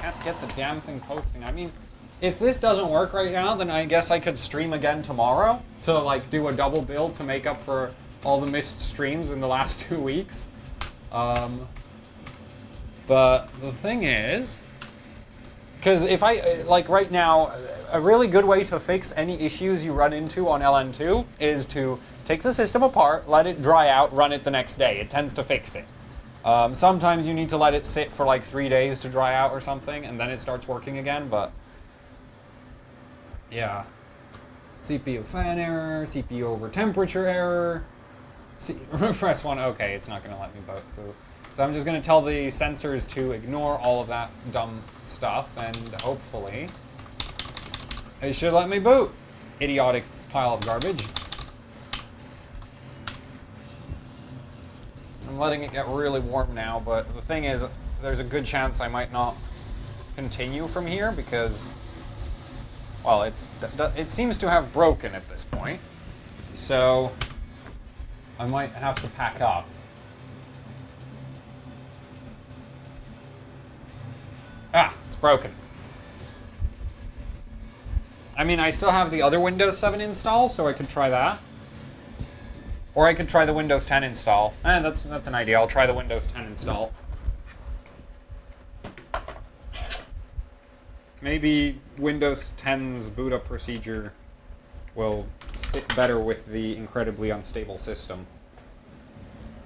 Can't get the damn thing posting. I mean, if this doesn't work right now, then I guess I could stream again tomorrow to, like, do a double build to make up for all the missed streams in the last 2 weeks. But the thing is, because if I, like, right now, a really good way to fix any issues you run into on LN2 is to take the system apart, let it dry out, run it the next day. It tends to fix it. Sometimes you need to let it sit for like 3 days to dry out or something, and then it starts working again, but yeah. CPU fan error, CPU over temperature error. Press 1, okay, it's not gonna let me boot. So I'm just gonna tell the sensors to ignore all of that dumb stuff, and hopefully it should let me boot. Idiotic pile of garbage. I'm letting it get really warm now, but the thing is, there's a good chance I might not continue from here because, well, it seems to have broken at this point. So I might have to pack up. Ah, it's broken. I mean, I still have the other Windows 7 install, so I could try that. Or I could try the Windows 10 install. That's an idea. I'll try the Windows 10 install. Maybe Windows 10's boot up procedure will sit better with the incredibly unstable system.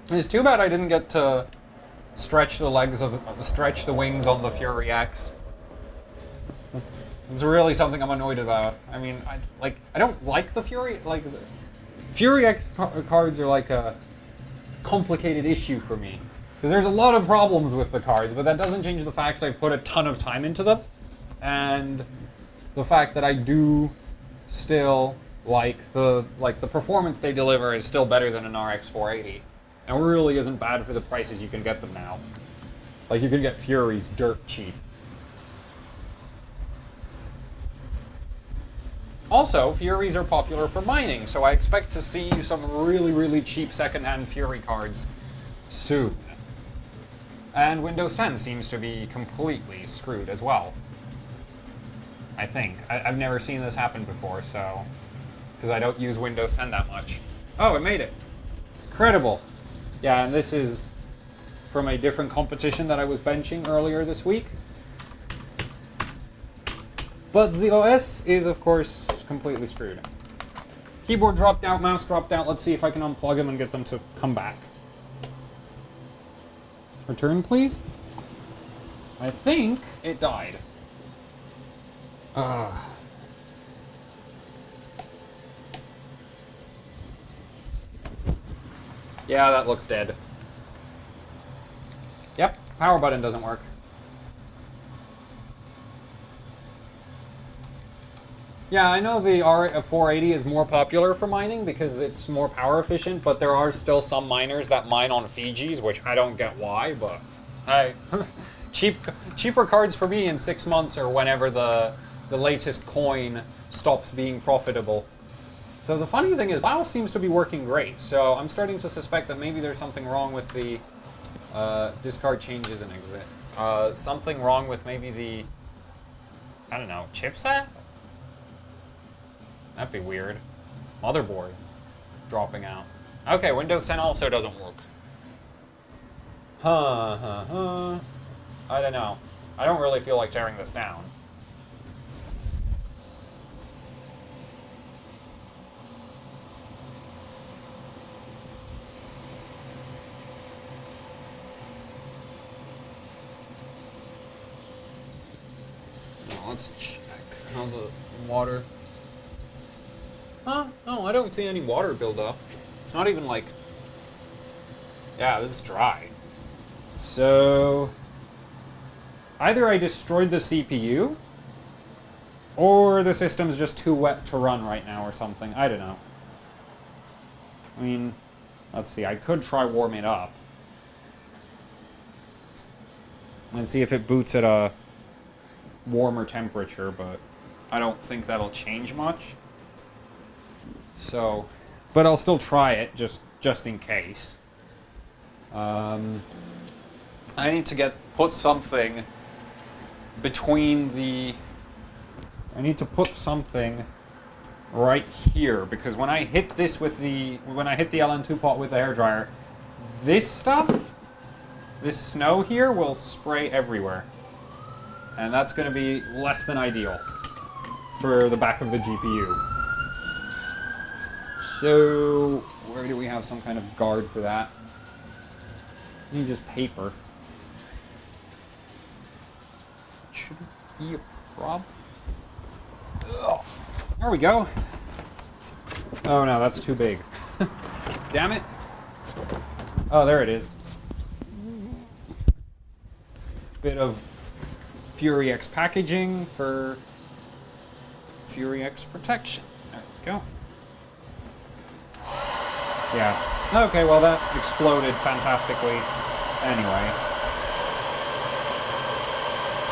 It's too bad I didn't get to stretch the wings on the Fury X. It's really something I'm annoyed about. I mean, I don't like the Fury, like, Fury X cards are like a complicated issue for me. Because there's a lot of problems with the cards, but that doesn't change the fact I put a ton of time into them. And the fact that I do still like the performance they deliver is still better than an RX 480. And really isn't bad for the prices you can get them now. Like, you can get Furies dirt cheap. Also, Furies are popular for mining, so I expect to see some really, really cheap secondhand Fury cards soon. And Windows 10 seems to be completely screwed as well. I think. I've never seen this happen before, so... because I don't use Windows 10 that much. Oh, it made it. Incredible. Yeah, and this is from a different competition that I was benching earlier this week. But the OS is, of course, completely screwed. Keyboard dropped out, mouse dropped out. Let's see if I can unplug them and get them to come back. Return, please. I think it died. Yeah, that looks dead. Yep, power button doesn't work. Yeah, I know the R480 is more popular for mining because it's more power efficient, but there are still some miners that mine on Fijis, which I don't get why, but hey, cheaper cards for me in 6 months or whenever the latest coin stops being profitable. So the funny thing is, WoW seems to be working great, so I'm starting to suspect that maybe there's something wrong with the discard changes and exit. Something wrong with maybe the, I don't know, chipset? That'd be weird. Motherboard dropping out. Okay, Windows 10 also doesn't work. I don't know. I don't really feel like tearing this down. Now let's check how the water... Huh? Oh, I don't see any water buildup. It's not even like... Yeah, this is dry. So... either I destroyed the CPU, or the system's just too wet to run right now or something. I don't know. I mean, let's see. I could try warming it up. And see if it boots at a warmer temperature, but I don't think that'll change much. So, but I'll still try it, just in case. I need to put something between the... I need to put something right here, because when I hit this with the... when I hit the LN2 pot with the hairdryer, this stuff, this snow here, will spray everywhere. And that's going to be less than ideal for the back of the GPU. So, where do we have some kind of guard for that? I need just paper. Shouldn't be a problem. Ugh. There we go. Oh no, that's too big. Damn it. Oh, there it is. Bit of Fury X packaging for Fury X protection. There we go. Yeah. Okay, well that exploded fantastically. Anyway.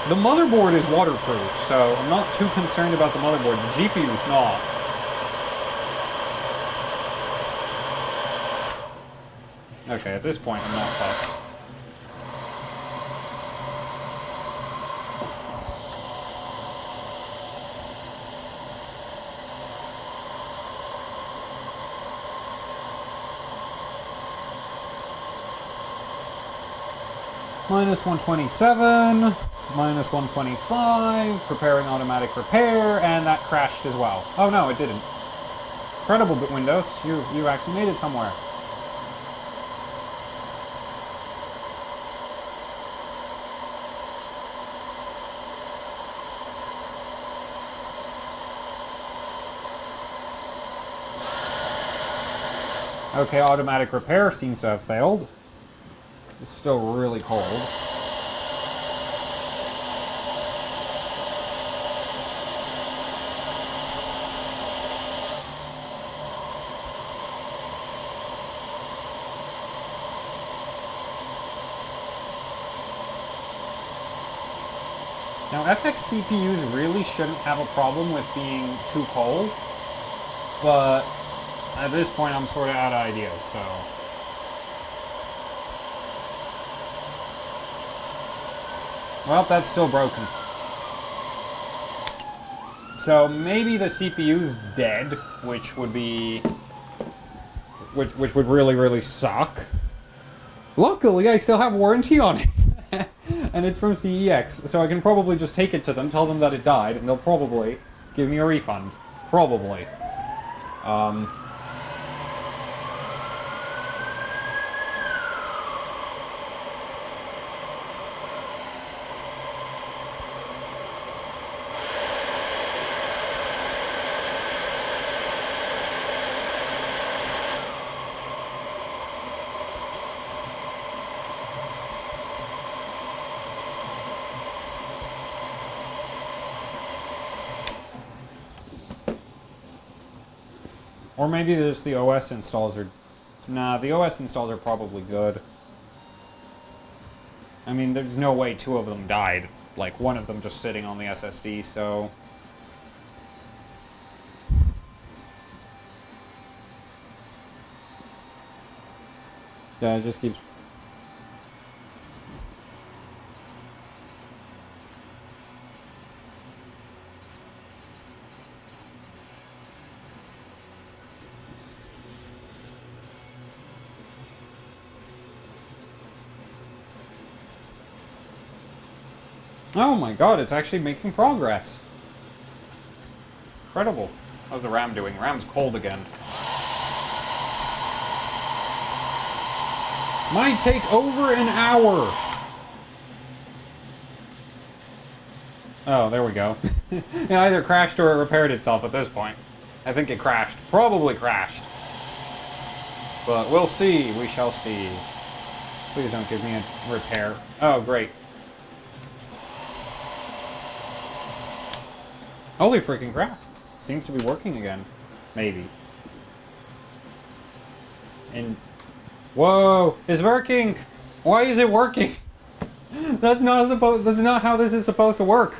The motherboard is waterproof, so I'm not too concerned about the motherboard. The GPU is not. Okay, at this point I'm not fussed. Minus 127, minus 125, preparing automatic repair, and that crashed as well. Oh no, it didn't. Incredible, Windows. You actually made it somewhere. Okay, automatic repair seems to have failed. It's still really cold. Now, FX CPUs really shouldn't have a problem with being too cold, but at this point I'm sort of out of ideas, so... Well, that's still broken. So maybe the CPU's dead, which would be... Which would really, really suck. Luckily, I still have warranty on it. And it's from CEX, so I can probably just take it to them, tell them that it died, and they'll probably give me a refund. Probably. Or maybe just the OS installs are... Nah, the OS installs are probably good. I mean, there's no way two of them died. Like, one of them just sitting on the SSD, so... Yeah, it just keeps... Oh my god, it's actually making progress. Incredible. How's the RAM doing? RAM's cold again. Might take over an hour. Oh, there we go. It either crashed or it repaired itself at this point. I think it crashed. Probably crashed. But we'll see. We shall see. Please don't give me a repair. Oh, great. Holy freaking crap. Seems to be working again. Maybe. And... Whoa! It's working! Why is it working? That's not how this is supposed to work.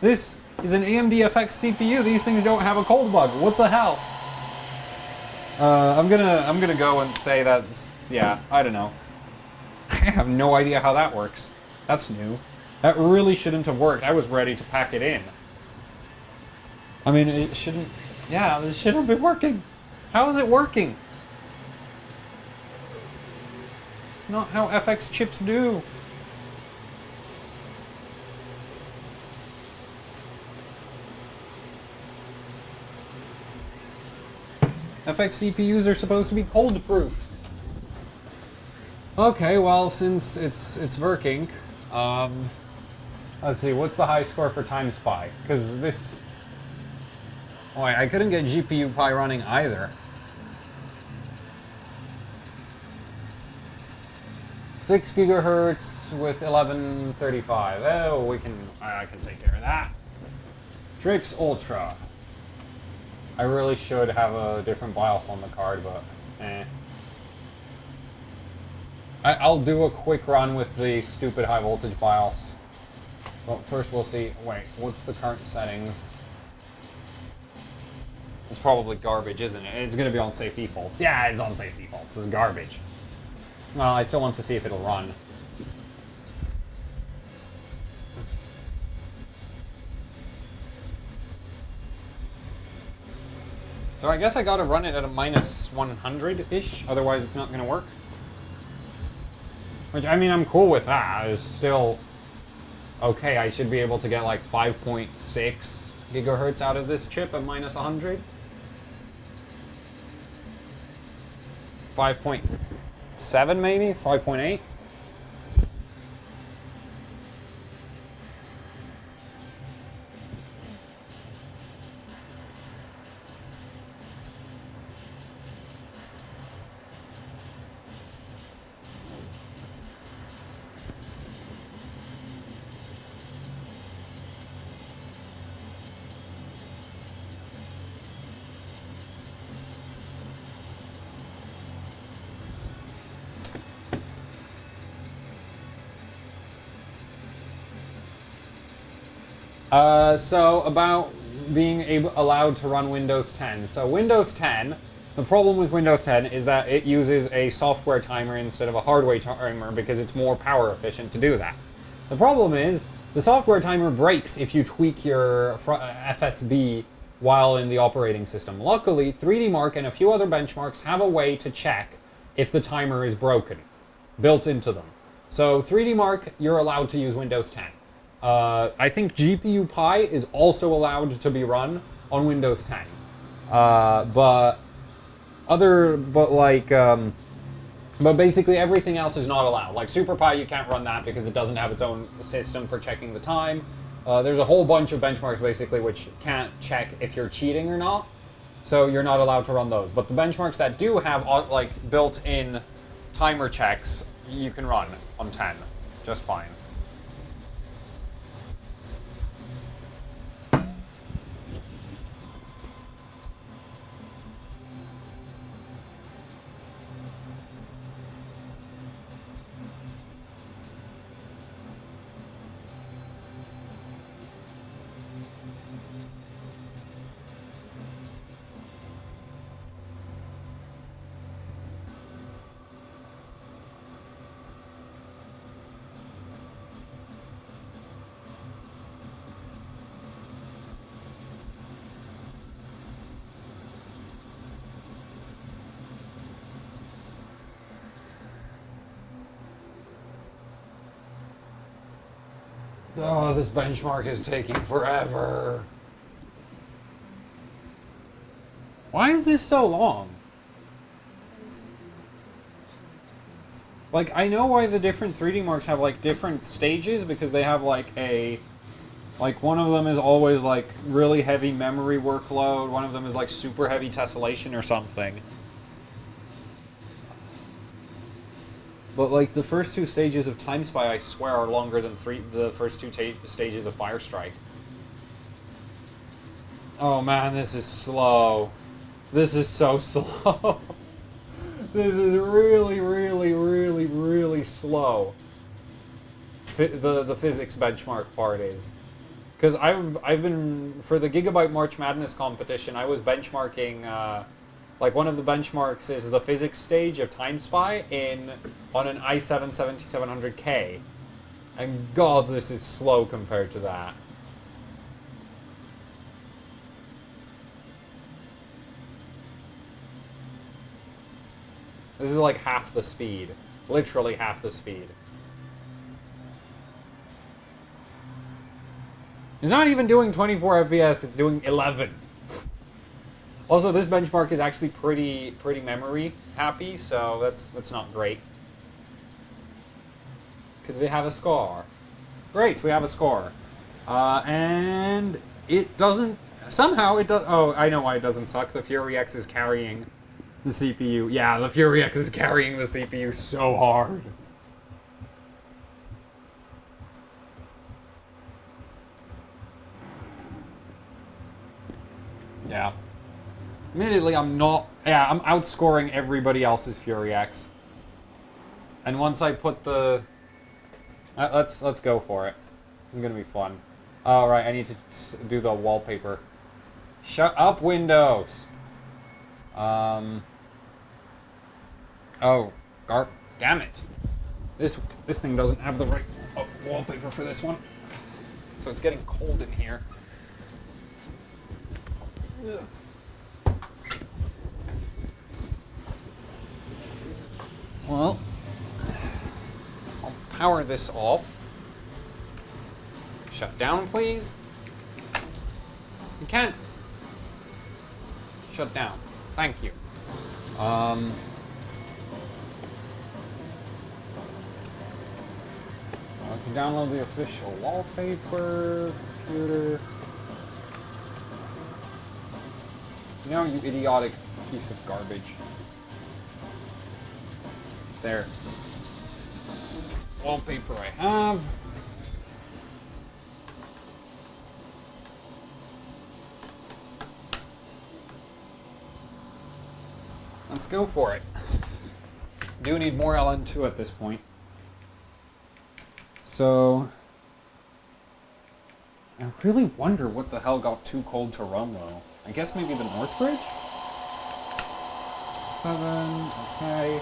This is an AMD FX CPU. These things don't have a cold bug. What the hell? I'm gonna go and say that, yeah, I don't know. I have no idea how that works. That's new. That really shouldn't have worked. I was ready to pack it in. I mean, it shouldn't... Yeah, this shouldn't be working. How is it working? This is not how FX chips do. FX CPUs are supposed to be cold-proof. Okay, well, since it's working, let's see, what's the high score for Time Spy? Because this... Oh, I couldn't get GPU Pi running either. 6 gigahertz with 1135. Oh, I can take care of that. Trix Ultra. I really should have a different BIOS on the card, but eh. I'll do a quick run with the stupid high voltage BIOS. But first we'll see. Wait, what's the current settings? It's probably garbage, isn't it? It's going to be on safe defaults. Yeah, it's on safe defaults. It's garbage. Well, I still want to see if it'll run. So I guess I got to run it at a minus 100-ish, otherwise it's not going to work. Which, I mean, I'm cool with that. It's still okay. I should be able to get like 5.6 gigahertz out of this chip at minus 100. 5.7 maybe? 5.8? So about being allowed to run Windows 10. So Windows 10, the problem with Windows 10 is that it uses a software timer instead of a hardware timer because it's more power efficient to do that. The problem is the software timer breaks if you tweak your FSB while in the operating system. Luckily, 3D Mark and a few other benchmarks have a way to check if the timer is broken, built into them. So 3D Mark, you're allowed to use Windows 10. I think GPU Pi is also allowed to be run on Windows 10. But basically everything else is not allowed. Like SuperPi, you can't run that because it doesn't have its own system for checking the time. There's a whole bunch of benchmarks basically which can't check if you're cheating or not. So you're not allowed to run those. But the benchmarks that do have like built-in timer checks, you can run on 10 just fine. Oh, this benchmark is taking forever. Why is this so long? Like, I know why the different 3D marks have, like, different stages, because they have, like, like, one of them is always, like, really heavy memory workload, one of them is, like, super heavy tessellation or something. But, like, the first two stages of Time Spy, I swear, are longer than the first two stages of Fire Strike. Oh, man, this is slow. This is so slow. This is really, really, really, really slow. The physics benchmark part is. Because I've been, for the Gigabyte March Madness competition, I was benchmarking... like, one of the benchmarks is the physics stage of Time Spy on an i7-7700K. And God, this is slow compared to that. This is like half the speed. Literally half the speed. It's not even doing 24 FPS, it's doing 11. Also, this benchmark is actually pretty memory happy, so that's not great. Because we have a score. Great, we have a score. And it doesn't... Somehow it does... Oh, I know why it doesn't suck. The Fury X is carrying the CPU. Yeah, the Fury X is carrying the CPU so hard. Yeah. Admittedly, I'm not... Yeah, I'm outscoring everybody else's Fury X. And once I put the... let's go for it. This is gonna be fun. Oh, right, I need to do the wallpaper. Shut up, Windows! Oh, damn it. This thing doesn't have the right wallpaper for this one. So it's getting cold in here. Ugh. Well, I'll power this off. Shut down, please. You can't. Shut down. Thank you. Let's download the official wallpaper, computer. No, you idiotic piece of garbage. There. Wallpaper I have. Let's go for it. Do need more LN2 at this point. So, really wonder what the hell got too cold to run, though. I guess maybe the North Bridge? 7, okay.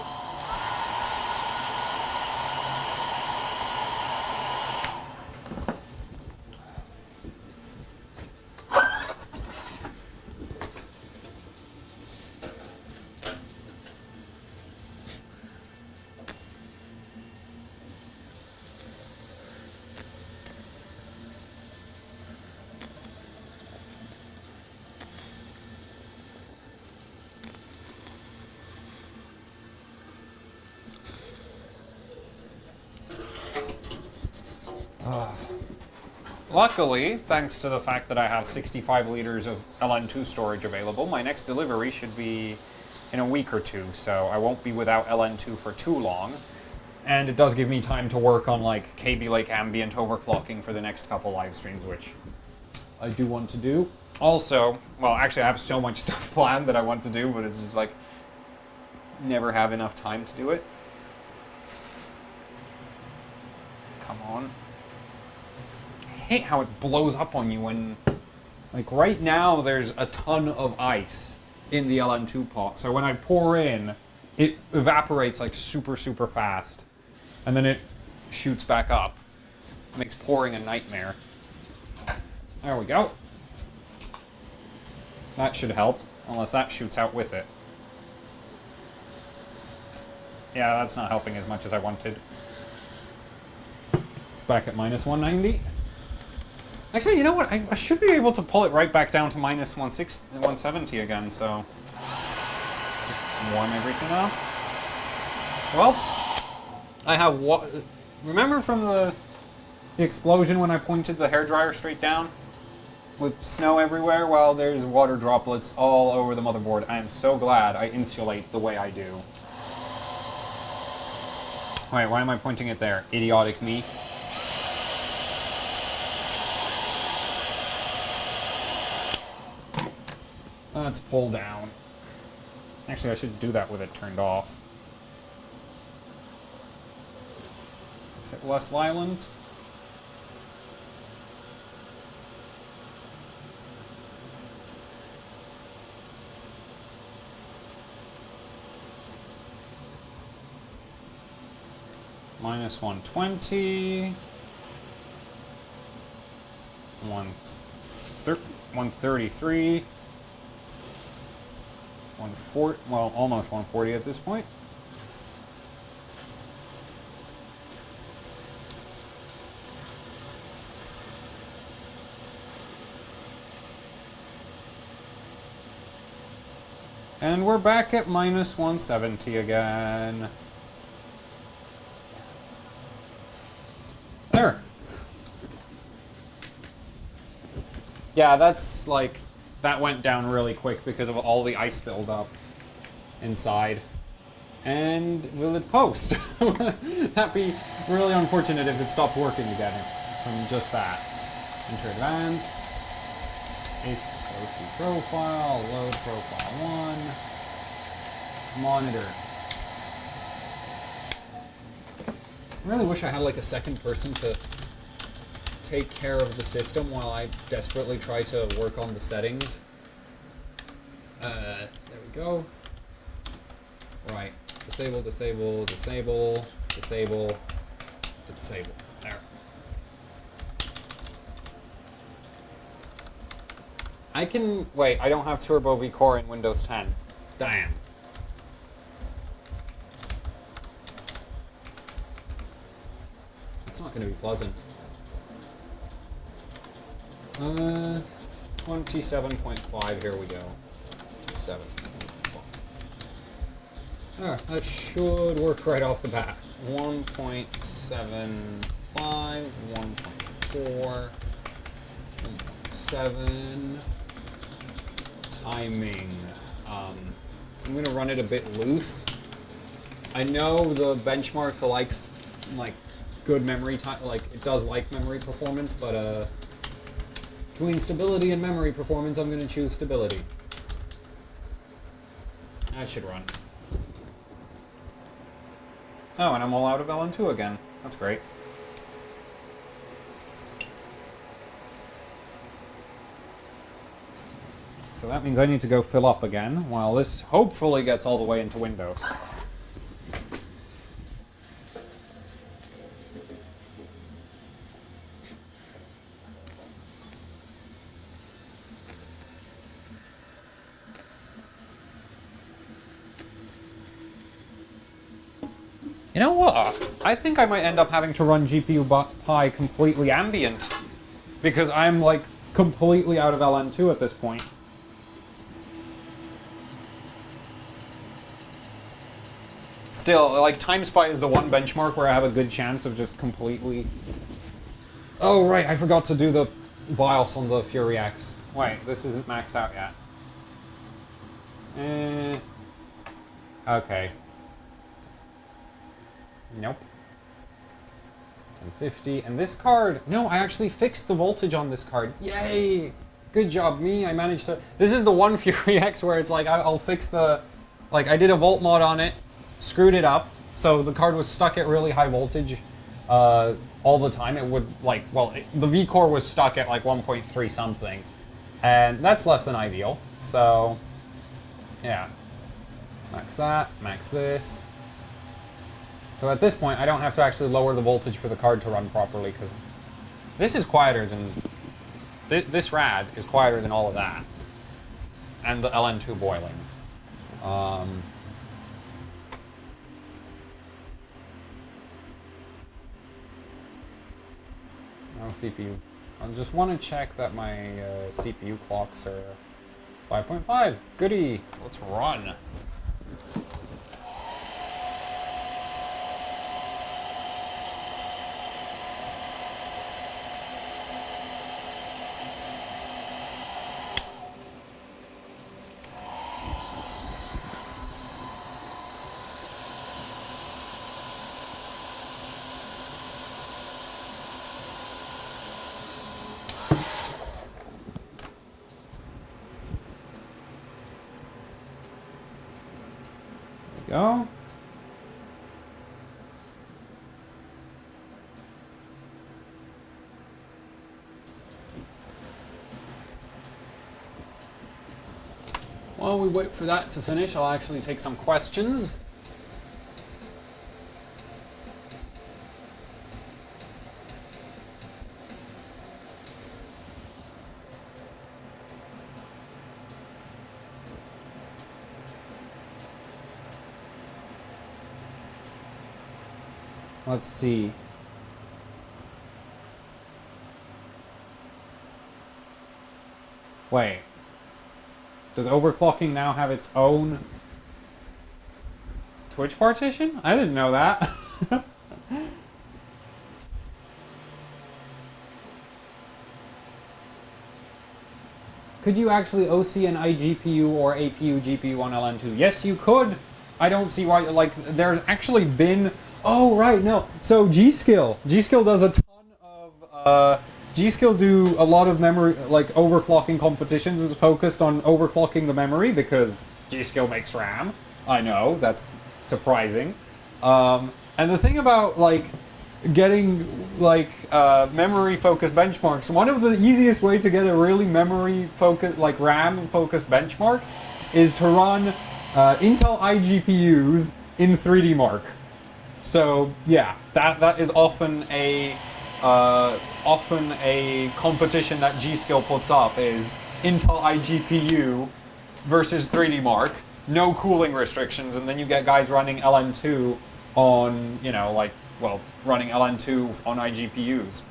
Luckily, thanks to the fact that I have 65 liters of LN2 storage available, my next delivery should be in a week or two, so I won't be without LN2 for too long. And it does give me time to work on like KB Lake ambient overclocking for the next couple live streams, which I do want to do. Also, well, actually I have so much stuff planned that I want to do, but it's just like never have enough time to do it. Come on. I hate how it blows up on you when, like right now there's a ton of ice in the LN2 pot, so when I pour in, it evaporates like super fast, and then it shoots back up. It makes pouring a nightmare. There we go. That should help, unless that shoots out with it. Yeah, that's not helping as much as I wanted. Back at minus 190. Actually, you know what? I should be able to pull it right back down to minus 170 again, so... Just warm everything up. Well, I have what... Remember from the explosion when I pointed the hairdryer straight down? With snow everywhere? Well, there's water droplets all over the motherboard. I am so glad I insulate the way I do. Wait, why am I pointing it there? Idiotic me. Let's pull down. Actually, I should do that with it turned off. Is it less violent? Minus 120. 133. 140, well, almost 140 at this point. And we're back at minus 170 again. There. Yeah, that's like... That went down really quick because of all the ice buildup inside. And will it post? That'd be really unfortunate if it stopped working again from just that. Enter advance. Ace OC profile, load profile 1. Monitor. I really wish I had like a second person to take care of the system while I desperately try to work on the settings. There we go. Right. Disable, disable, disable, disable, disable. There. I can... Wait, I don't have Turbo V Core in Windows 10. Damn. It's not going to be pleasant. 27.5, here we go. 7.5. That should work right off the bat. 1.75, 1.4, 1.7. Timing. I'm gonna run it a bit loose. I know the benchmark likes, like, good memory time, like, it does like memory performance, but, between stability and memory performance, I'm going to choose stability. That should run. Oh, and I'm all out of LN2 again. That's great. so that means I need to go fill up again, while this hopefully gets all the way into Windows. You know what? I think I might end up having to run GPU Pi completely ambient, because I'm like completely out of LN2 at this point. Still, like, TimeSpy is the one benchmark where I have a good chance of just completely... Oh, right, I forgot to do the BIOS on the Fury X. Wait, this isn't maxed out yet. Okay. Nope. 1050. And this card... No, I actually fixed the voltage on this card. Yay! Good job, me. I managed to... This is the one Fury X where it's like, I'll fix the... Like, I did a volt mod on it, screwed it up, so the card was stuck at really high voltage all the time. It would, like... Well, the V-core was stuck at, like, 1.3 something. And that's less than ideal. So, yeah. Max that. Max this. So at this point, I don't have to actually lower the voltage for the card to run properly, because this is quieter than... This rad is quieter than all of that. And the LN2 boiling. No CPU. I just want to check that my CPU clocks are 5.5. Goody. Let's run. Go. While we wait for that to finish, I'll actually take some questions. Let's see. Wait. Does overclocking now have its own Twitch partition? I didn't know that. Could you actually OC an iGPU or APU GPU on LN2? Yes, you could. I don't see why, like, there's actually been... Oh, right, no. So G-Skill does a ton of, G-Skill do a lot of memory, like, overclocking competitions is focused on overclocking the memory because G-Skill makes RAM. I know, that's surprising. And the thing about, like, getting, like, memory-focused benchmarks, one of the easiest way to get a really memory-focused, like, RAM-focused benchmark is to run Intel iGPUs in 3D Mark. So yeah, that is often a competition that G-Skill puts up is Intel iGPU versus 3D Mark, no cooling restrictions, and then you get guys running LN2 on, you know, like, well, running LN2 on iGPUs.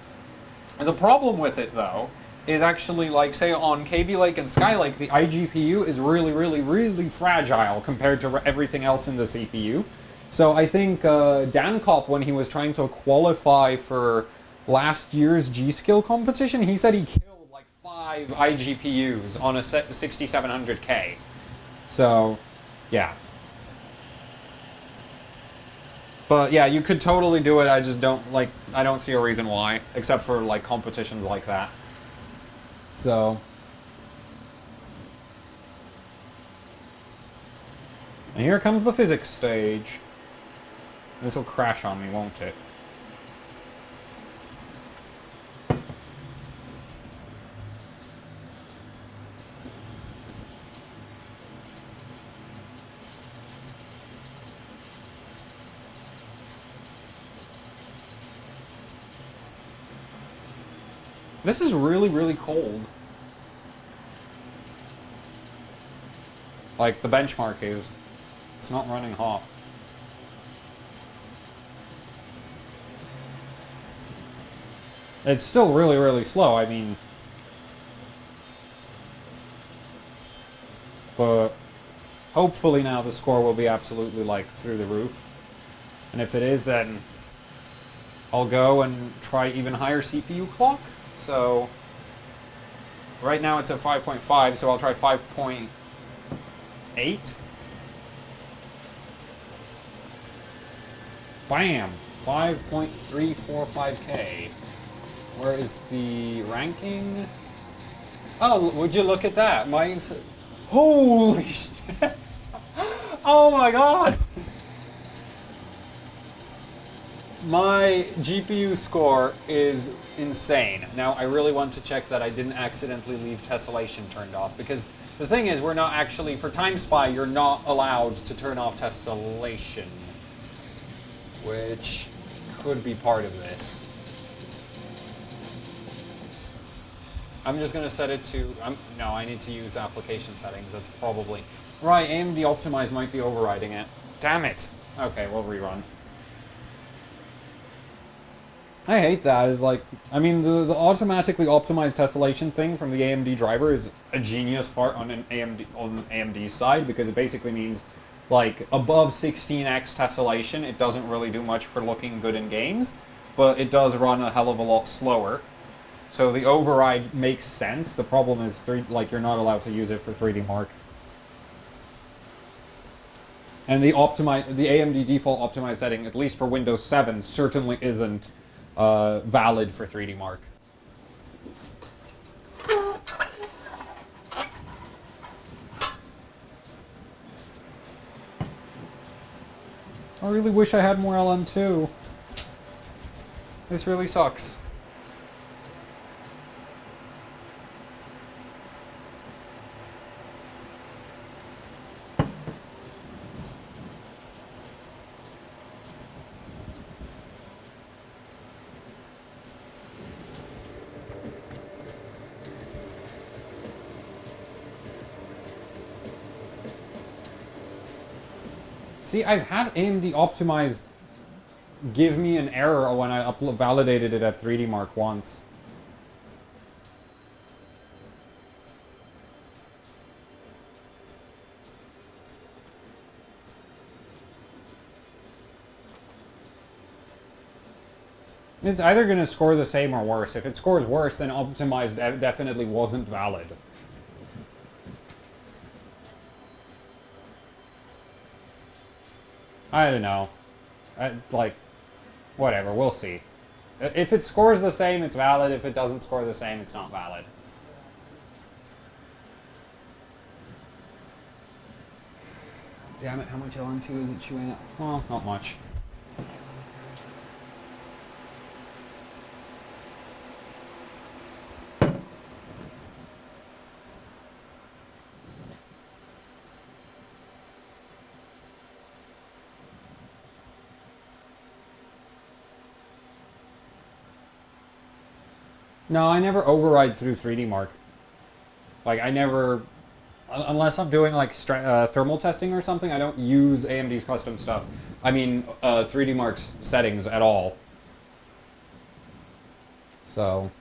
And the problem with it though is actually, like, say on KB Lake and Skylake, the iGPU is really, really, really fragile compared to everything else in the CPU. So I think Dancop, when he was trying to qualify for last year's G-Skill competition, he said he killed like 5 iGPUs on a 6700K. So, yeah. But yeah, you could totally do it, I just don't, like, I don't see a reason why, except for, like, competitions like that. So. And here comes the physics stage. This will crash on me, won't it? This is really, really cold. Like, the benchmark is. It's not running hot. It's still really, really slow, I mean... But... hopefully now the score will be absolutely, like, through the roof. And if it is, then... I'll go and try even higher CPU clock. So... right now it's at 5.5, so I'll try 5.8. Bam! 5.345K. Where is the ranking? Oh, would you look at that? Holy shit! Oh my god! My GPU score is insane. Now, I really want to check that I didn't accidentally leave tessellation turned off, because the thing is, we're not actually, for Time Spy, you're not allowed to turn off tessellation, which could be part of this. I'm just going to set it to, no, I need to use application settings, that's probably, right, AMD Optimize might be overriding it. Damn it! Okay, we'll rerun. I hate that. Is like, I mean, the automatically optimized tessellation thing from the AMD driver is a genius part on AMD's side, because it basically means, like, above 16x tessellation, it doesn't really do much for looking good in games, but it does run a hell of a lot slower. So the override makes sense. The problem is, you're not allowed to use it for 3D Mark. And the AMD default optimized setting, at least for Windows 7, certainly isn't valid for 3D Mark. I really wish I had more LM2. This really sucks. See, I've had AMD Optimized give me an error when I validated it at 3D Mark once. It's either going to score the same or worse. If it scores worse, then Optimized definitely wasn't valid. I don't know. Whatever, we'll see. If it scores the same, it's valid. If it doesn't score the same, it's not valid. Damn it, how much LM2 is it chewing up? Well, not much. No, I never override through 3D Mark. Like, I never... Unless I'm doing, like, thermal testing or something, I don't use AMD's custom stuff. I mean, 3D Mark's settings at all. So...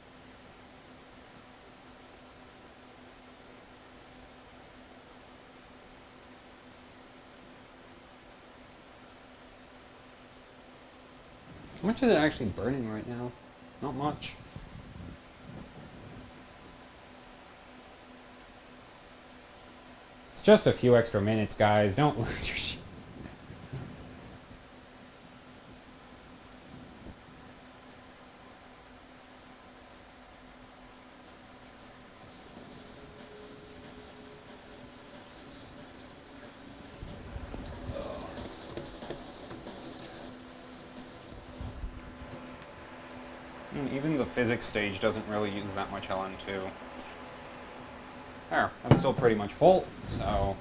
How much is it actually burning right now? Not much. It's just a few extra minutes, guys. Don't lose your shit. Even the physics stage doesn't really use that much LN2. There, that's still pretty much full, so...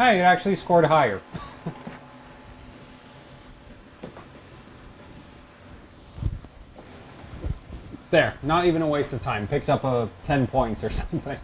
Hey, it actually scored higher. There, not even a waste of time. Picked up 10 points or something.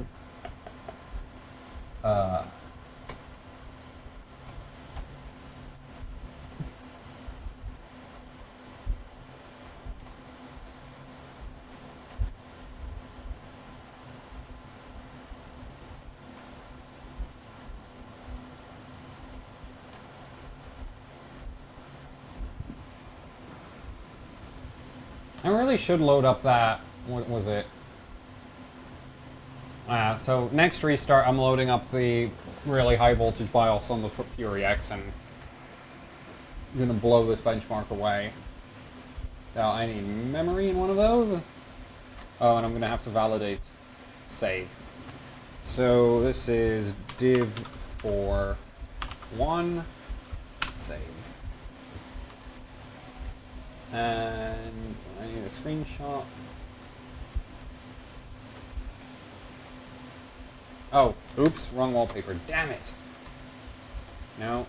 I really should load up that, what was it? So next restart I'm loading up the really high voltage BIOS on the Fury X and I'm gonna blow this benchmark away. Now I need memory in one of those. Oh, and I'm gonna have to validate save. So this is div for 1 save. And I need a screenshot. Oh, oops, wrong wallpaper. Damn it. No.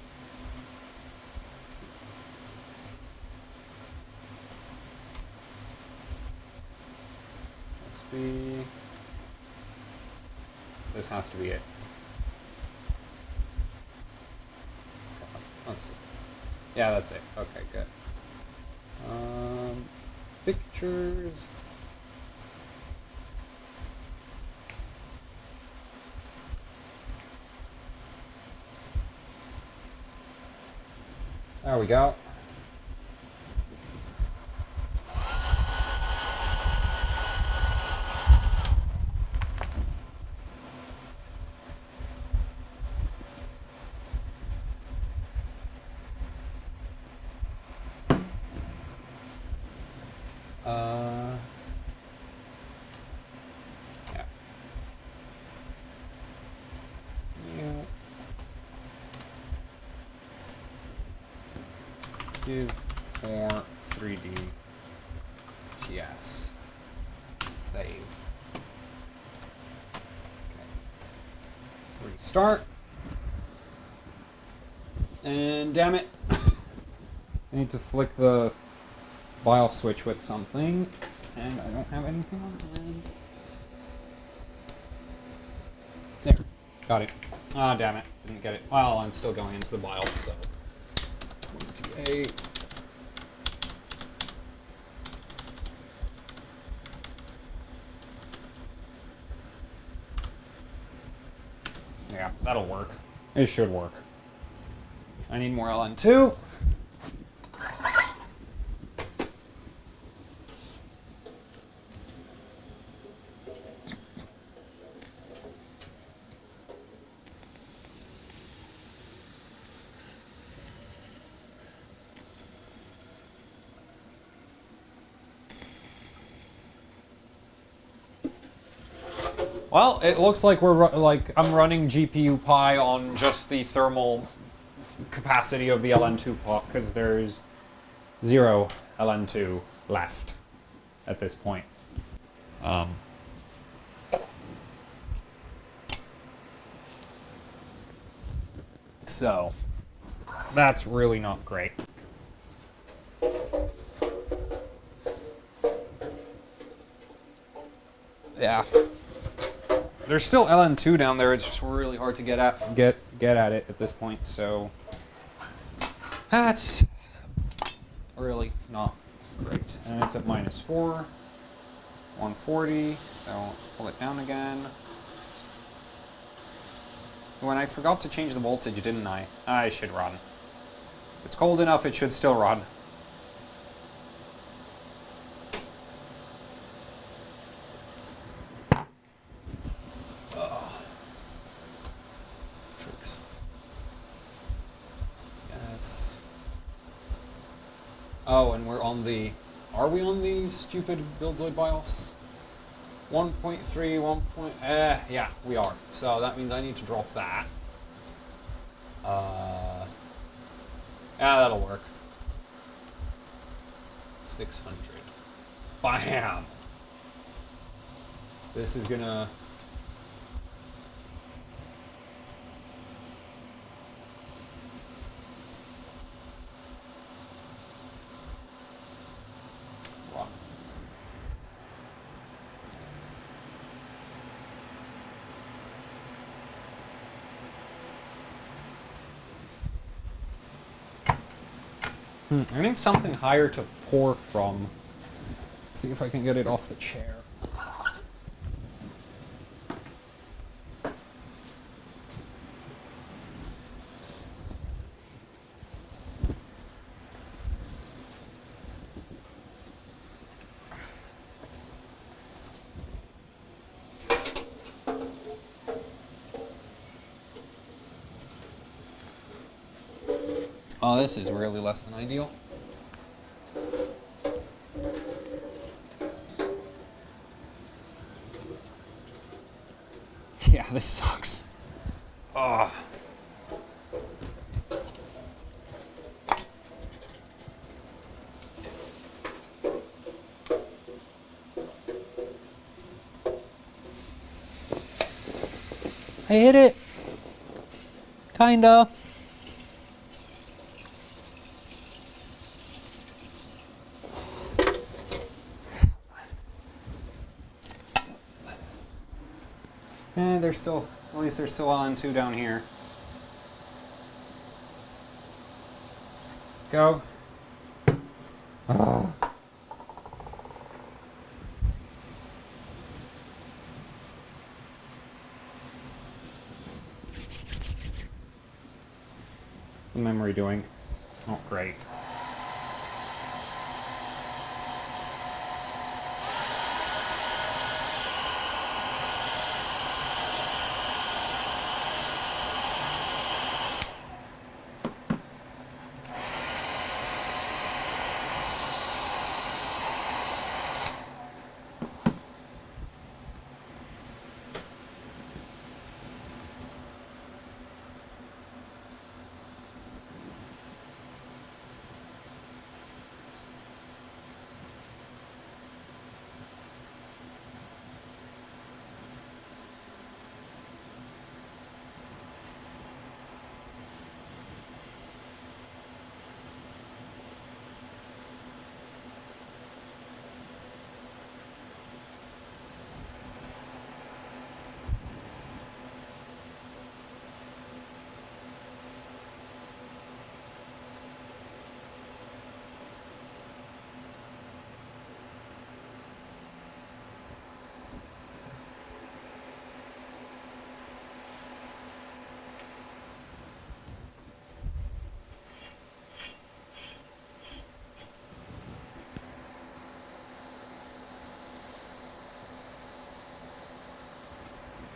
Must be. This has to be it. Let's see. Yeah, that's it. Okay, good. Pictures. There we go. Yeah. Yeah. Div for 3D TS. Save. Okay. Restart. And damn it. I need to flick the BIOS switch with something. And I don't have anything on hand. There. Got it. Ah, damn it. Didn't get it. Well, I'm still going into the BIOS, so. 28. Yeah, that'll work. It should work. I need more LN2. Well, it looks like I'm running GPU Pi on just the thermal capacity of the LN2 pot because there's 0 LN2 left at this point. So that's really not great. Yeah. There's still LN2 down there. It's just really hard to get at it at this point. So that's really not great. And it's at -4, 140. So let's pull it down again. When I forgot to change the voltage, didn't I? I should run. If it's cold enough, it should still run. Oh, and we're on the... Are we on the stupid Buildzoid BIOS? 1.3, 1. Yeah, we are. So that means I need to drop that. Yeah, that'll work. 600. Bam! This is gonna... I need something higher to pour from. Let's see if I can get it off the chair. Oh, this is really less than ideal. Yeah, this sucks. Ugh. I hit it. Kinda. They're still, at least they're still on 2 down here. Go. Oh. The memory doing? Oh, great.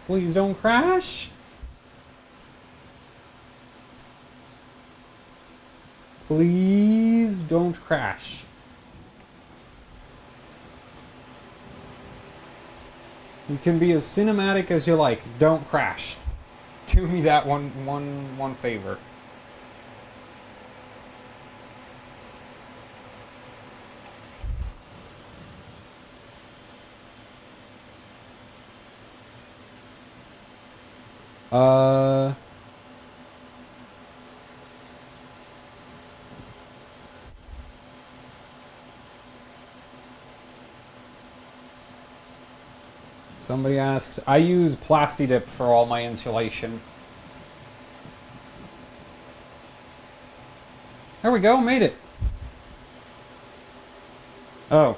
Please don't crash. Please don't crash. You can be as cinematic as you like. Don't crash. Do me that one favor. Somebody asked, I use Plastidip for all my insulation. There we go, made it. Oh.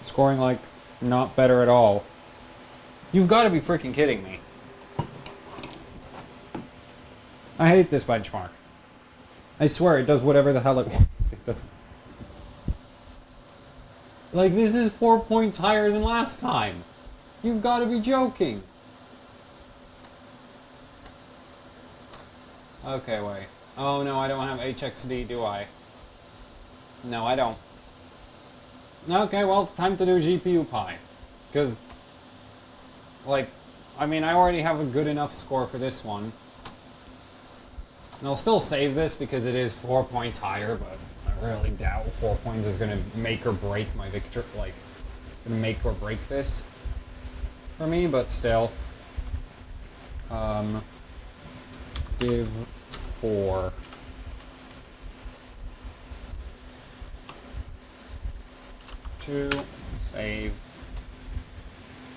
Scoring like not better at all. You've got to be freaking kidding me. I hate this benchmark. I swear it does whatever the hell it wants. It doesn't. Like, this is 4 points higher than last time. You've got to be joking. Okay, wait. Oh no, I don't have HXD, do I? No, I don't. Okay, well, time to do GPU Pi. Because, like, I mean, I already have a good enough score for this one. And I'll still save this because it is 4 points higher, but I really doubt 4 points is going to make or break my victory. Like, going to make or break this for me, but still. Div 4. Save.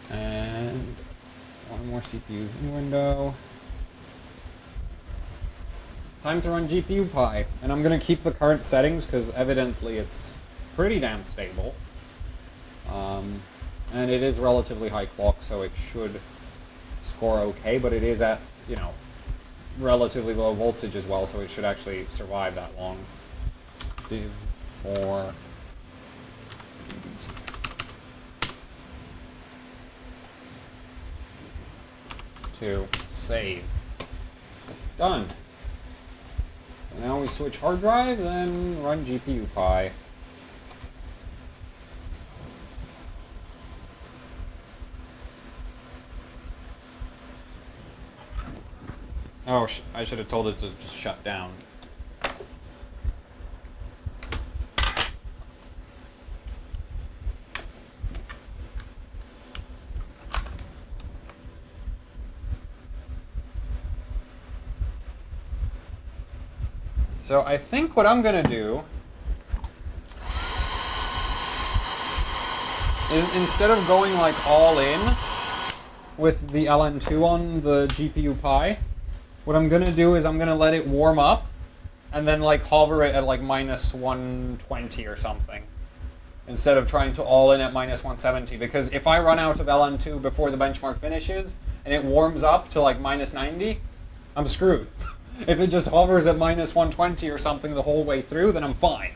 And one more CPUs in window. Time to run GPU Pi. And I'm going to keep the current settings because evidently it's pretty damn stable. And it is relatively high clock, so it should score okay, but it is at, you know, relatively low voltage as well, so it should actually survive that long. Div 4. To save. Done. And now we switch hard drives and run GPU Pi. Oh, I should have told it to just shut down. So I think what I'm gonna do is, instead of going like all in with the LN2 on the GPU Pi, what I'm gonna do is I'm gonna let it warm up and then like hover it at like minus 120 or something, instead of trying to all in at minus 170, because if I run out of LN2 before the benchmark finishes and it warms up to like minus 90, I'm screwed. If it just hovers at minus 120 or something the whole way through, then I'm fine.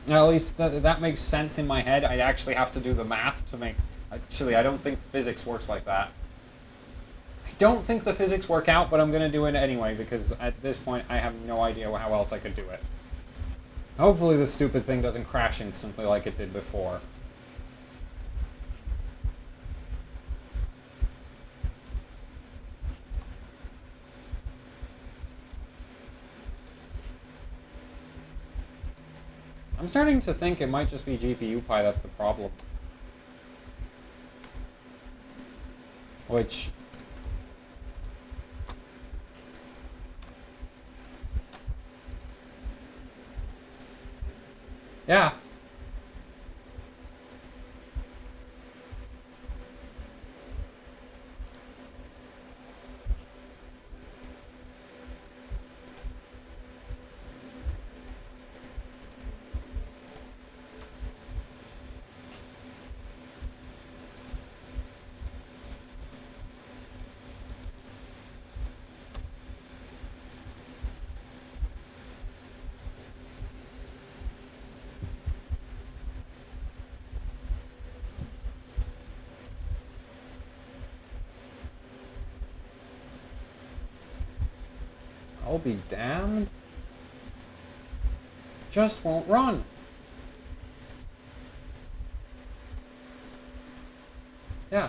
Now, at least that makes sense in my head. I actually have to do the math to make... Actually, I don't think physics works like that. I don't think the physics work out, but I'm going to do it anyway, because at this point I have no idea how else I could do it. Hopefully this stupid thing doesn't crash instantly like it did before. I'm starting to think it might just be GPU Pi that's the problem. Which... yeah. I'll be damned. Just won't run. Yeah.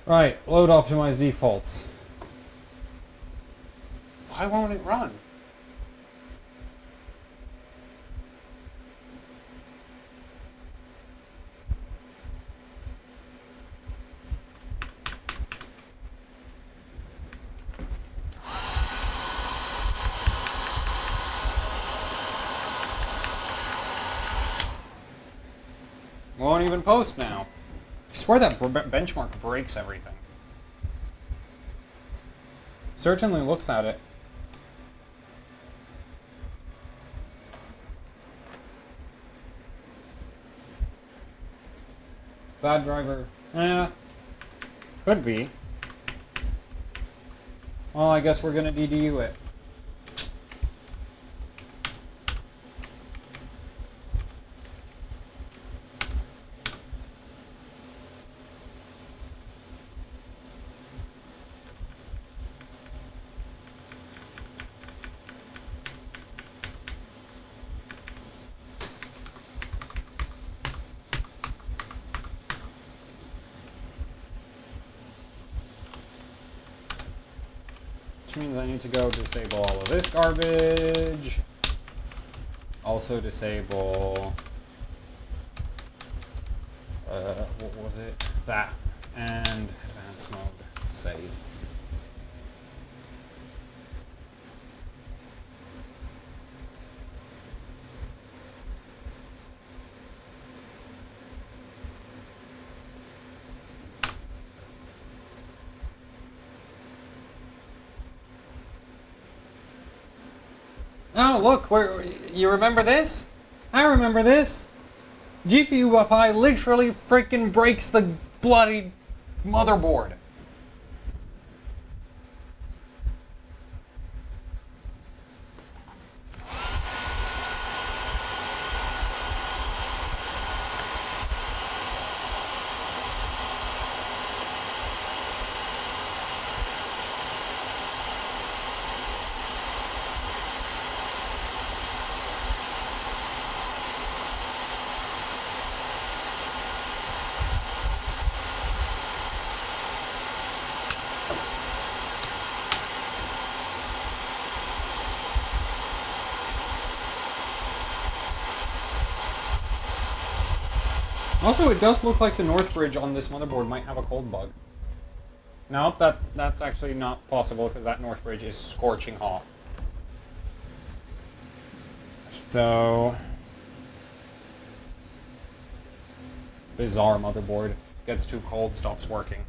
Right, load optimize defaults. Why won't it run? Won't even post now. I swear that benchmark breaks everything. Certainly looks at it. Bad driver. Could be. Well, I guess we're gonna DDU it. Which means I need to go disable all of this garbage. Also disable, what was it? That. And advanced mode. Save. Oh, look, you remember this? I remember this. HWbot literally freaking breaks the bloody motherboard. Also, it does look like the north bridge on this motherboard might have a cold bug. Nope, that's actually not possible because that north bridge is scorching hot. So... bizarre motherboard. Gets too cold, stops working.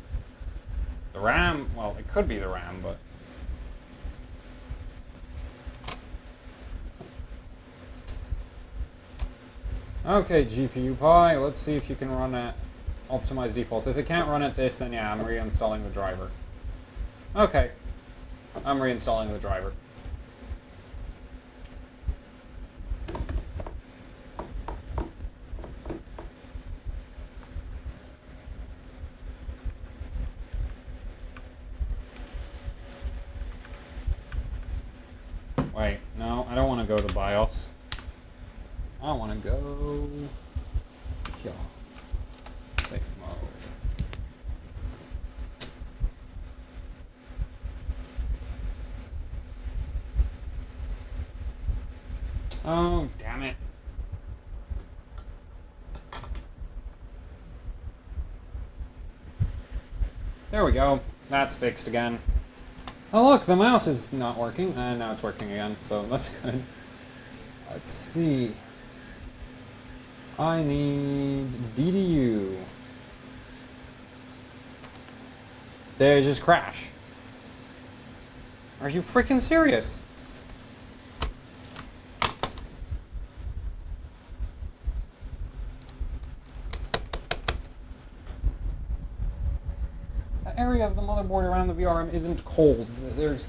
The RAM, well, it could be the RAM, but... okay, HWbot, let's see if you can run at optimized defaults. If it can't run at this, then yeah, I'm reinstalling the driver. Okay, I'm reinstalling the driver. Wait, no, I don't want to go to BIOS. I want to go... yeah. Safe mode. Oh, damn it. There we go. That's fixed again. Oh look, the mouse is not working, and now it's working again, so that's good. Let's see. I need DDU. They just crash. Are you freaking serious? The area of the motherboard around the VRM isn't cold. There's...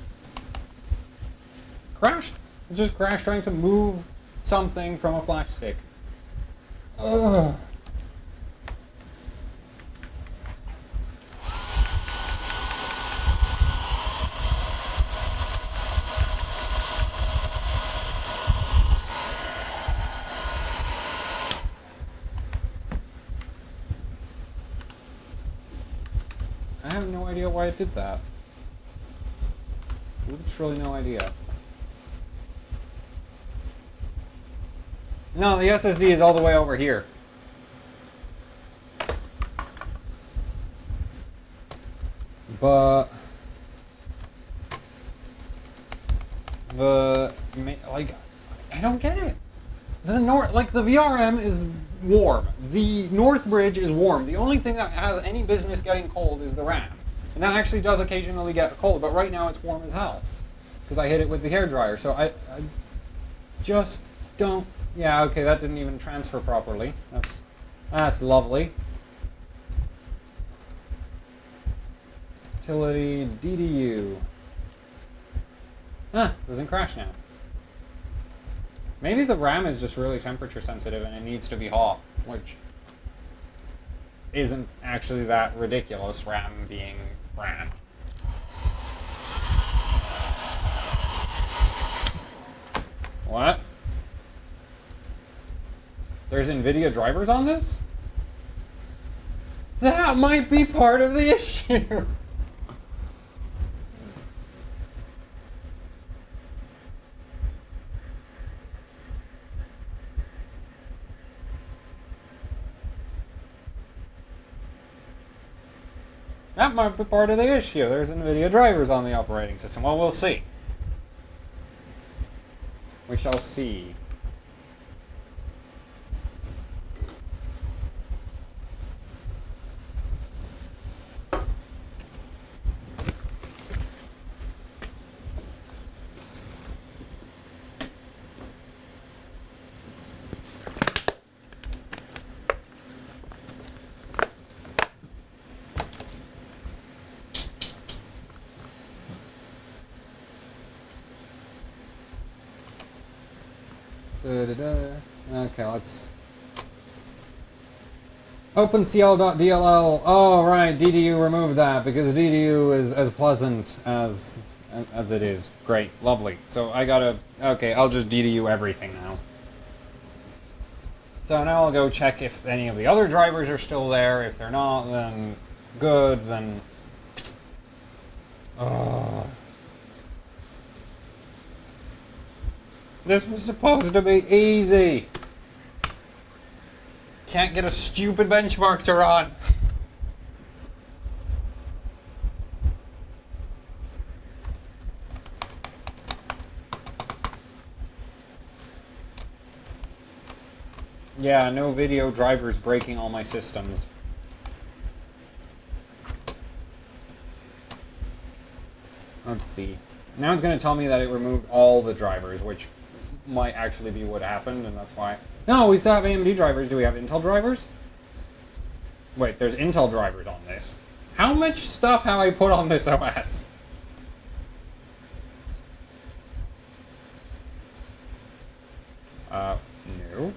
crashed. It just crashed trying to move something from a flash stick. Ugh. I have no idea why it did that. Literally no idea. No, the SSD is all the way over here. But like, I don't get it. The VRM is warm. The north bridge is warm. The only thing that has any business getting cold is the RAM. And that actually does occasionally get cold, but right now it's warm as hell. Because I hit it with the hairdryer. So I just don't... yeah, okay, that didn't even transfer properly. That's lovely. Utility DDU. Huh, doesn't crash now. Maybe the RAM is just really temperature sensitive and it needs to be hot, which isn't actually that ridiculous, RAM being RAM. What? There's NVIDIA drivers on this? That might be part of the issue. That might be part of the issue. There's NVIDIA drivers on the operating system. Well, we'll see. We shall see. Okay, let's... OpenCL.dll. Oh, right, DDU removed that because DDU is as pleasant as it is. Great, lovely. So I gotta... Okay, I'll just DDU everything now. So now I'll go check if any of the other drivers are still there. If they're not, then good, then... This was supposed to be easy. Can't get a stupid benchmark to run. Yeah, no video drivers breaking all my systems. Let's see. Now it's going to tell me that it removed all the drivers, which might actually be what happened, and that's why... No, we still have AMD drivers. Do we have Intel drivers? Wait, there's Intel drivers on this. How much stuff have I put on this OS? No.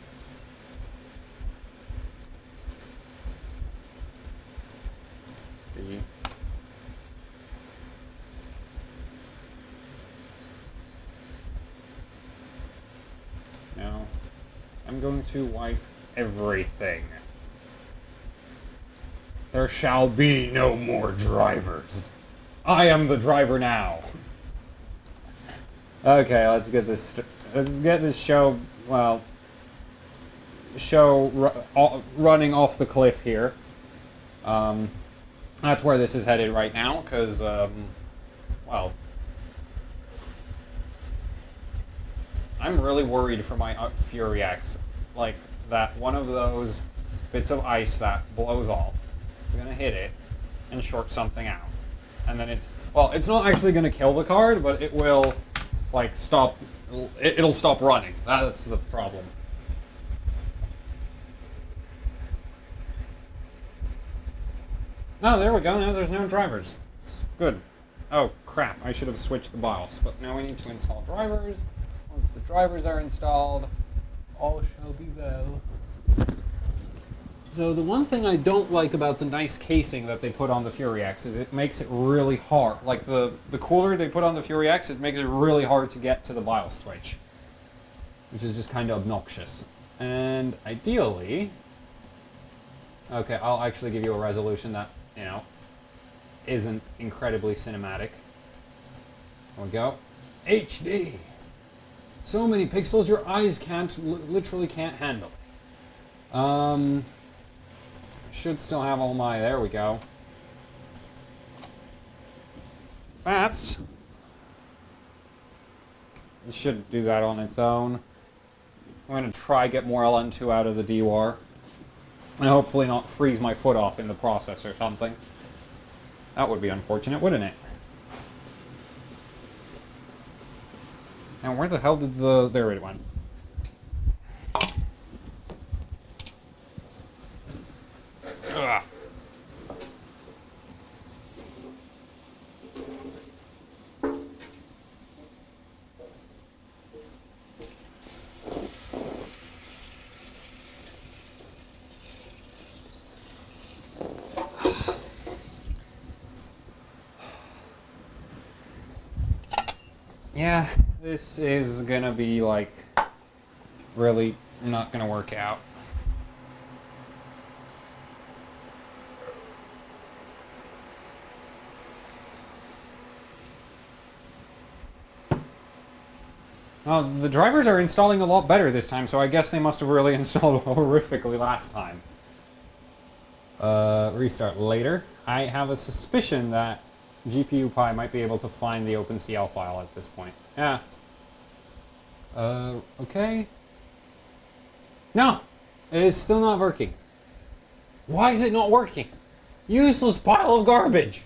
No. I'm going to wipe everything. There shall be no more drivers. I am the driver now. Okay, let's get this show, well, running off the cliff here. That's where this is headed right now, because, well, I'm really worried for my Fury X. Like, that one of those bits of ice that blows off is going to hit it and short something out. And then it's not actually going to kill the card, but it will, like, stop, it'll stop running. That's the problem. Oh, there we go. Now there's no drivers. It's good. Oh, crap. I should have switched the BIOS. But now we need to install drivers. Once the drivers are installed, all shall be well. So the one thing I don't like about the nice casing that they put on the Fury X is it makes it really hard. Like the cooler they put on the Fury X, it makes it really hard to get to the BIOS switch. Which is just kind of obnoxious. And ideally... Okay, I'll actually give you a resolution that, you know, isn't incredibly cinematic. There we go. HD! So many pixels your eyes literally can't handle. Should still have all my, there we go. That's... It should do that on its own. I'm going to try get more LN2 out of the DWAR. And hopefully not freeze my foot off in the process or something. That would be unfortunate, wouldn't it? Now, where the hell did the... There it went. Ugh. Yeah, this is gonna be, like, really not gonna work out. Oh, the drivers are installing a lot better this time, so I guess they must have really installed horrifically last time. restart later. I have a suspicion that GPU Pi might be able to find the OpenCL file at this point. Yeah. Okay. No! It is still not working. Why is it not working? Useless pile of garbage!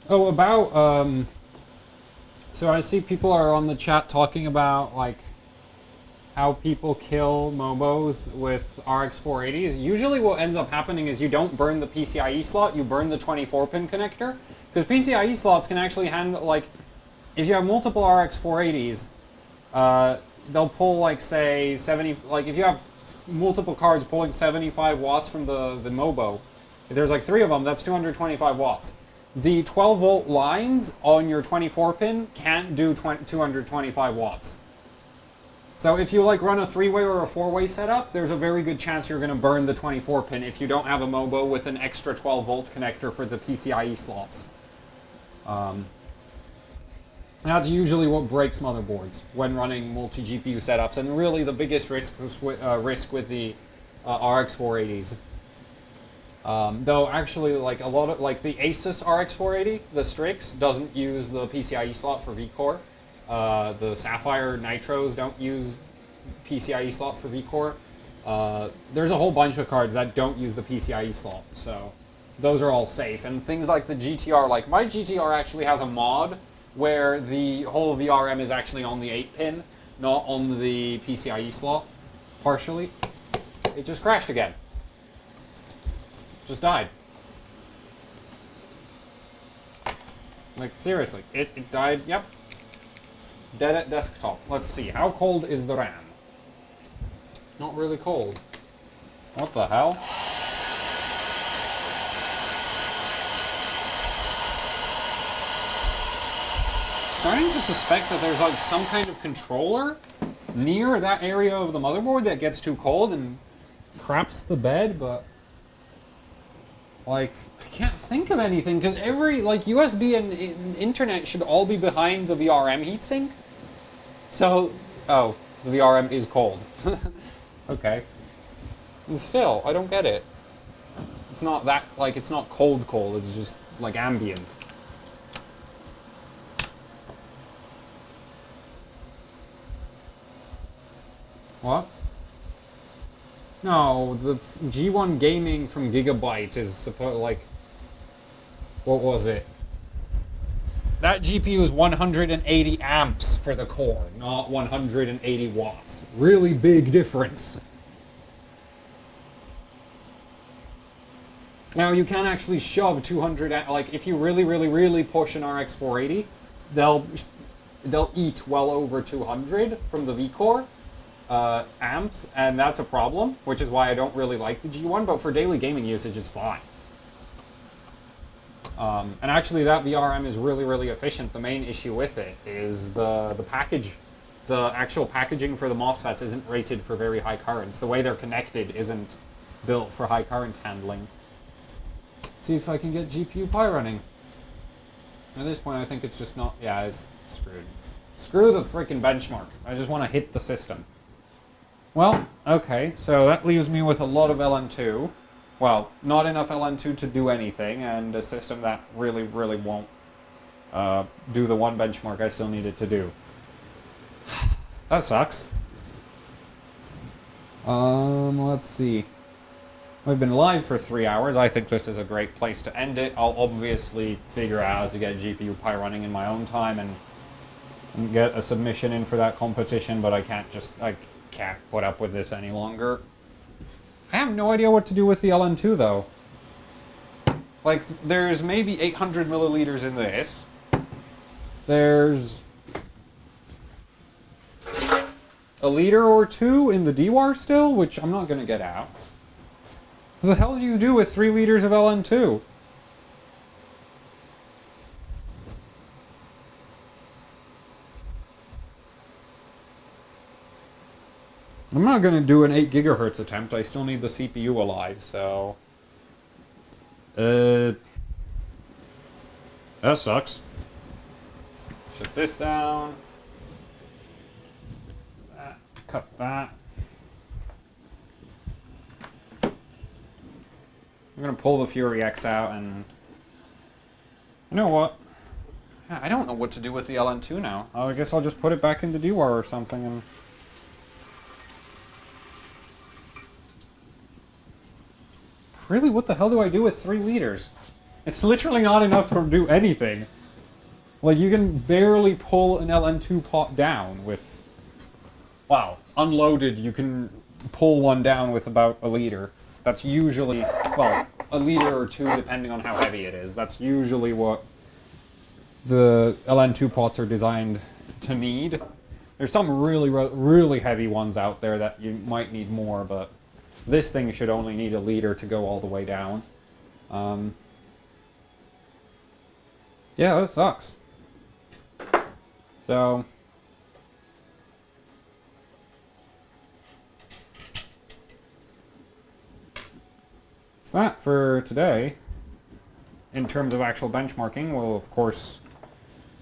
Oh, about, so I see people are on the chat talking about, like, how people kill Mobos with RX 480s. Usually what ends up happening is you don't burn the PCIe slot, you burn the 24-pin connector. Because PCIe slots can actually handle, like, if you have multiple RX 480s, they'll pull, like, say, 70, like, if you have multiple cards pulling 75 watts from the Mobo, if there's, like, 3 of them, that's 225 watts. The 12-volt lines on your 24-pin can't do 225 watts. So if you like run a 3-way or a 4-way setup, there's a very good chance you're going to burn the 24-pin if you don't have a Mobo with an extra 12-volt connector for the PCIe slots. That's usually what breaks motherboards when running multi-GPU setups, and really the biggest risk with the RX 480s. Though actually, like a lot of the Asus RX 480, the Strix doesn't use the PCIe slot for vCore. The Sapphire Nitros don't use PCIe slot for vCore. There's a whole bunch of cards that don't use the PCIe slot, so those are all safe. And things like the GTR, like my GTR actually has a mod where the whole VRM is actually on the 8-pin, not on the PCIe slot, partially. It just crashed again. Just died. Like, seriously, it died, yep. Dead at desktop. Let's see, how cold is the RAM? Not really cold. What the hell? Starting to suspect that there's like some kind of controller near that area of the motherboard that gets too cold and craps the bed, but like, I can't think of anything, because every, like, USB and internet should all be behind the VRM heatsink. So, oh, the VRM is cold. Okay. And still, I don't get it. It's not that, like, it's not cold, it's just, like, ambient. What? No, the G1 Gaming from Gigabyte is supposed, like, what was it? That GPU is 180 amps for the core, not 180 watts. Really big difference. Now, you can actually shove 200, like, if you really push an RX 480, they'll eat well over 200 from the vCore. Amps, and that's a problem, which is why I don't really like the G1, but for daily gaming usage, it's fine. And actually, that VRM is really efficient. The main issue with it is the package. The actual packaging for the MOSFETs isn't rated for very high currents. The way they're connected isn't built for high current handling. See if I can get GPU Pi running. At this point, I think it's just not... Yeah, it's screwed. Screw the freaking benchmark. I just want to hit the system. Well, okay, so that leaves me with a lot of LN2. Well, not enough LN2 to do anything, and a system that really won't do the one benchmark I still need it to do. That sucks. Let's see. We've been live for 3 hours. I think this is a great place to end it. I'll obviously figure out how to get GPU Pi running in my own time and and get a submission in for that competition, but I can't put up with this any longer. I have no idea what to do with the LN2 though. Like, there's maybe 800 milliliters in this. There's a liter or two in the DWAR still, which I'm not gonna get out. What the hell do you do with 3 liters of LN2? I'm not gonna do an 8 gigahertz attempt. I still need the CPU alive, so... that sucks. Shut this down. Cut that. I'm gonna pull the Fury X out and... You know what? I don't know what to do with the LN2 now. I guess I'll just put it back into DWAR or something and... Really, what the hell do I do with 3 liters? It's literally not enough to do anything. Like, you can barely pull an LN2 pot down with... Wow, unloaded, you can pull one down with about a liter. That's usually, well, a liter or two, depending on how heavy it is. That's usually what the LN2 pots are designed to need. There's some really heavy ones out there that you might need more, but this thing should only need a liter to go all the way down. Yeah, that sucks. So... that for today. In terms of actual benchmarking, we'll of course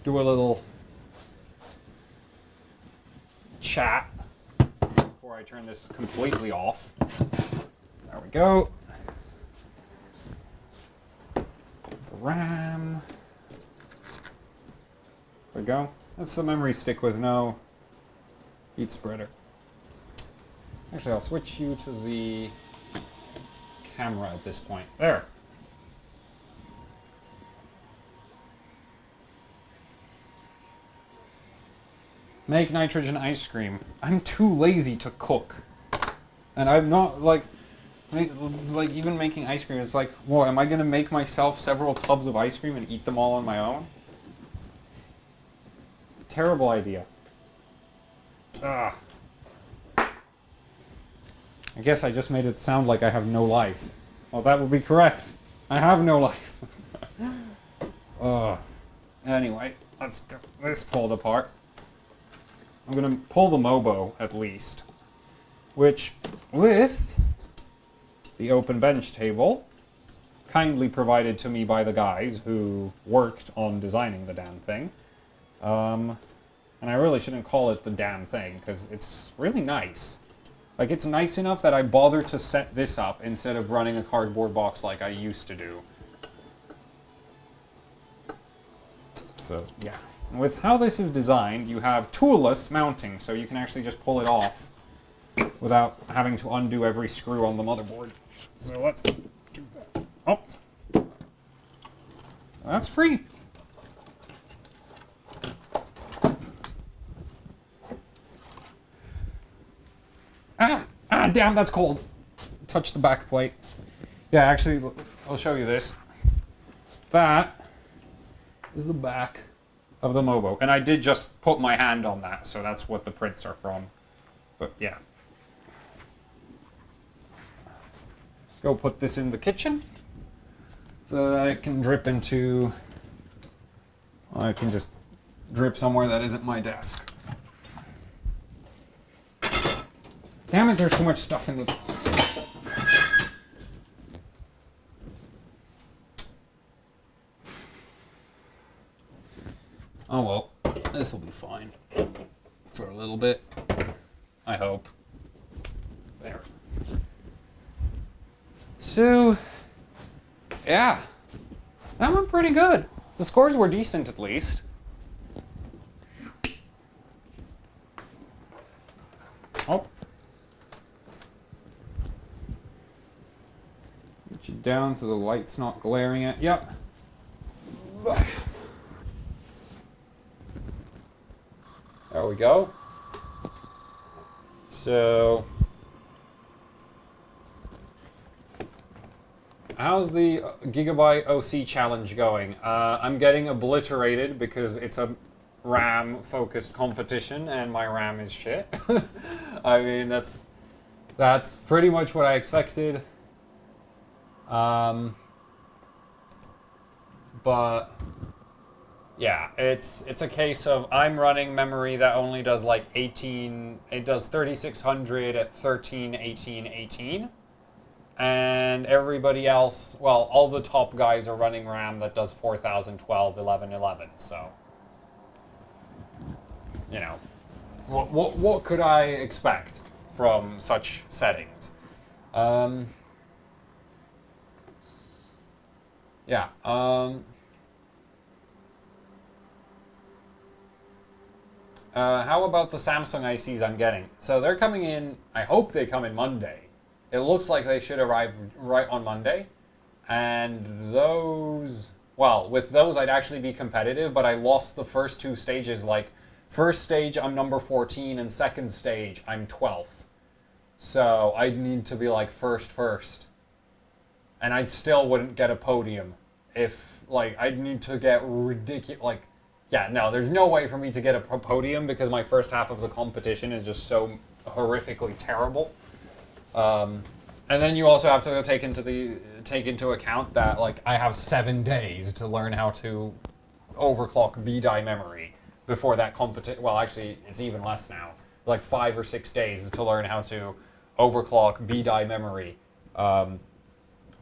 do a little chat before I turn this completely off. There we go. The RAM. There we go. That's the memory stick with no heat spreader. Actually, I'll switch you to the camera at this point. There. Make nitrogen ice cream. I'm too lazy to cook. And I'm not, like... It's like, even making ice cream, it's like, well, am I gonna make myself several tubs of ice cream and eat them all on my own? Terrible idea. Ugh. I guess I just made it sound like I have no life. Well, that would be correct. I have no life. Anyway, let's get this pulled apart. I'm going to pull the Mobo, at least. Which, with the open bench table, kindly provided to me by the guys who worked on designing the damn thing. And I really shouldn't call it the damn thing, because it's really nice. Like, it's nice enough that I bother to set this up instead of running a cardboard box like I used to do. So, yeah. With how this is designed, you have toolless mounting, so you can actually just pull it off without having to undo every screw on the motherboard. So let's do that. Oh. That's free. Ah, damn, that's cold. Touch the back plate. Yeah, actually, I'll show you this. That is the back of the Mobo. And I did just put my hand on that, so that's what the prints are from. But, yeah. Go put this in the kitchen so that it can drip into... Well, I can just drip somewhere that isn't my desk. Damn it, there's too much stuff in the... Oh well, this will be fine. For a little bit. I hope. There. So, yeah. That went pretty good. The scores were decent, at least. Oh. Get you down so the light's not glaring at you. we go. So, how's the Gigabyte OC challenge going? I'm getting obliterated because it's a RAM-focused competition and my RAM is shit. I mean, that's pretty much what I expected. But yeah, it's a case of I'm running memory that only does like 18, it does 3600 at 13, 18, 18. And everybody else, well, all the top guys are running RAM that does 4000, 12, 11, 11. So, you know, what could I expect from such settings? Yeah. How about the Samsung ICs I'm getting? So they're coming in, I hope they come in Monday. It looks like they should arrive right on Monday. And those, well, with those I'd actually be competitive, but I lost the first two stages. Like, first stage I'm number 14, and second stage I'm 12th. So I'd need to be like first. And I still wouldn't get a podium if, like, I'd need to get ridiculous, like, yeah, no, there's no way for me to get a podium because my first half of the competition is just so horrifically terrible. And then you also have to take into account that, like, I have 7 days to learn how to overclock B-die memory before that competition. Well, actually, it's even less now. Like 5 or 6 days to learn how to overclock B-die memory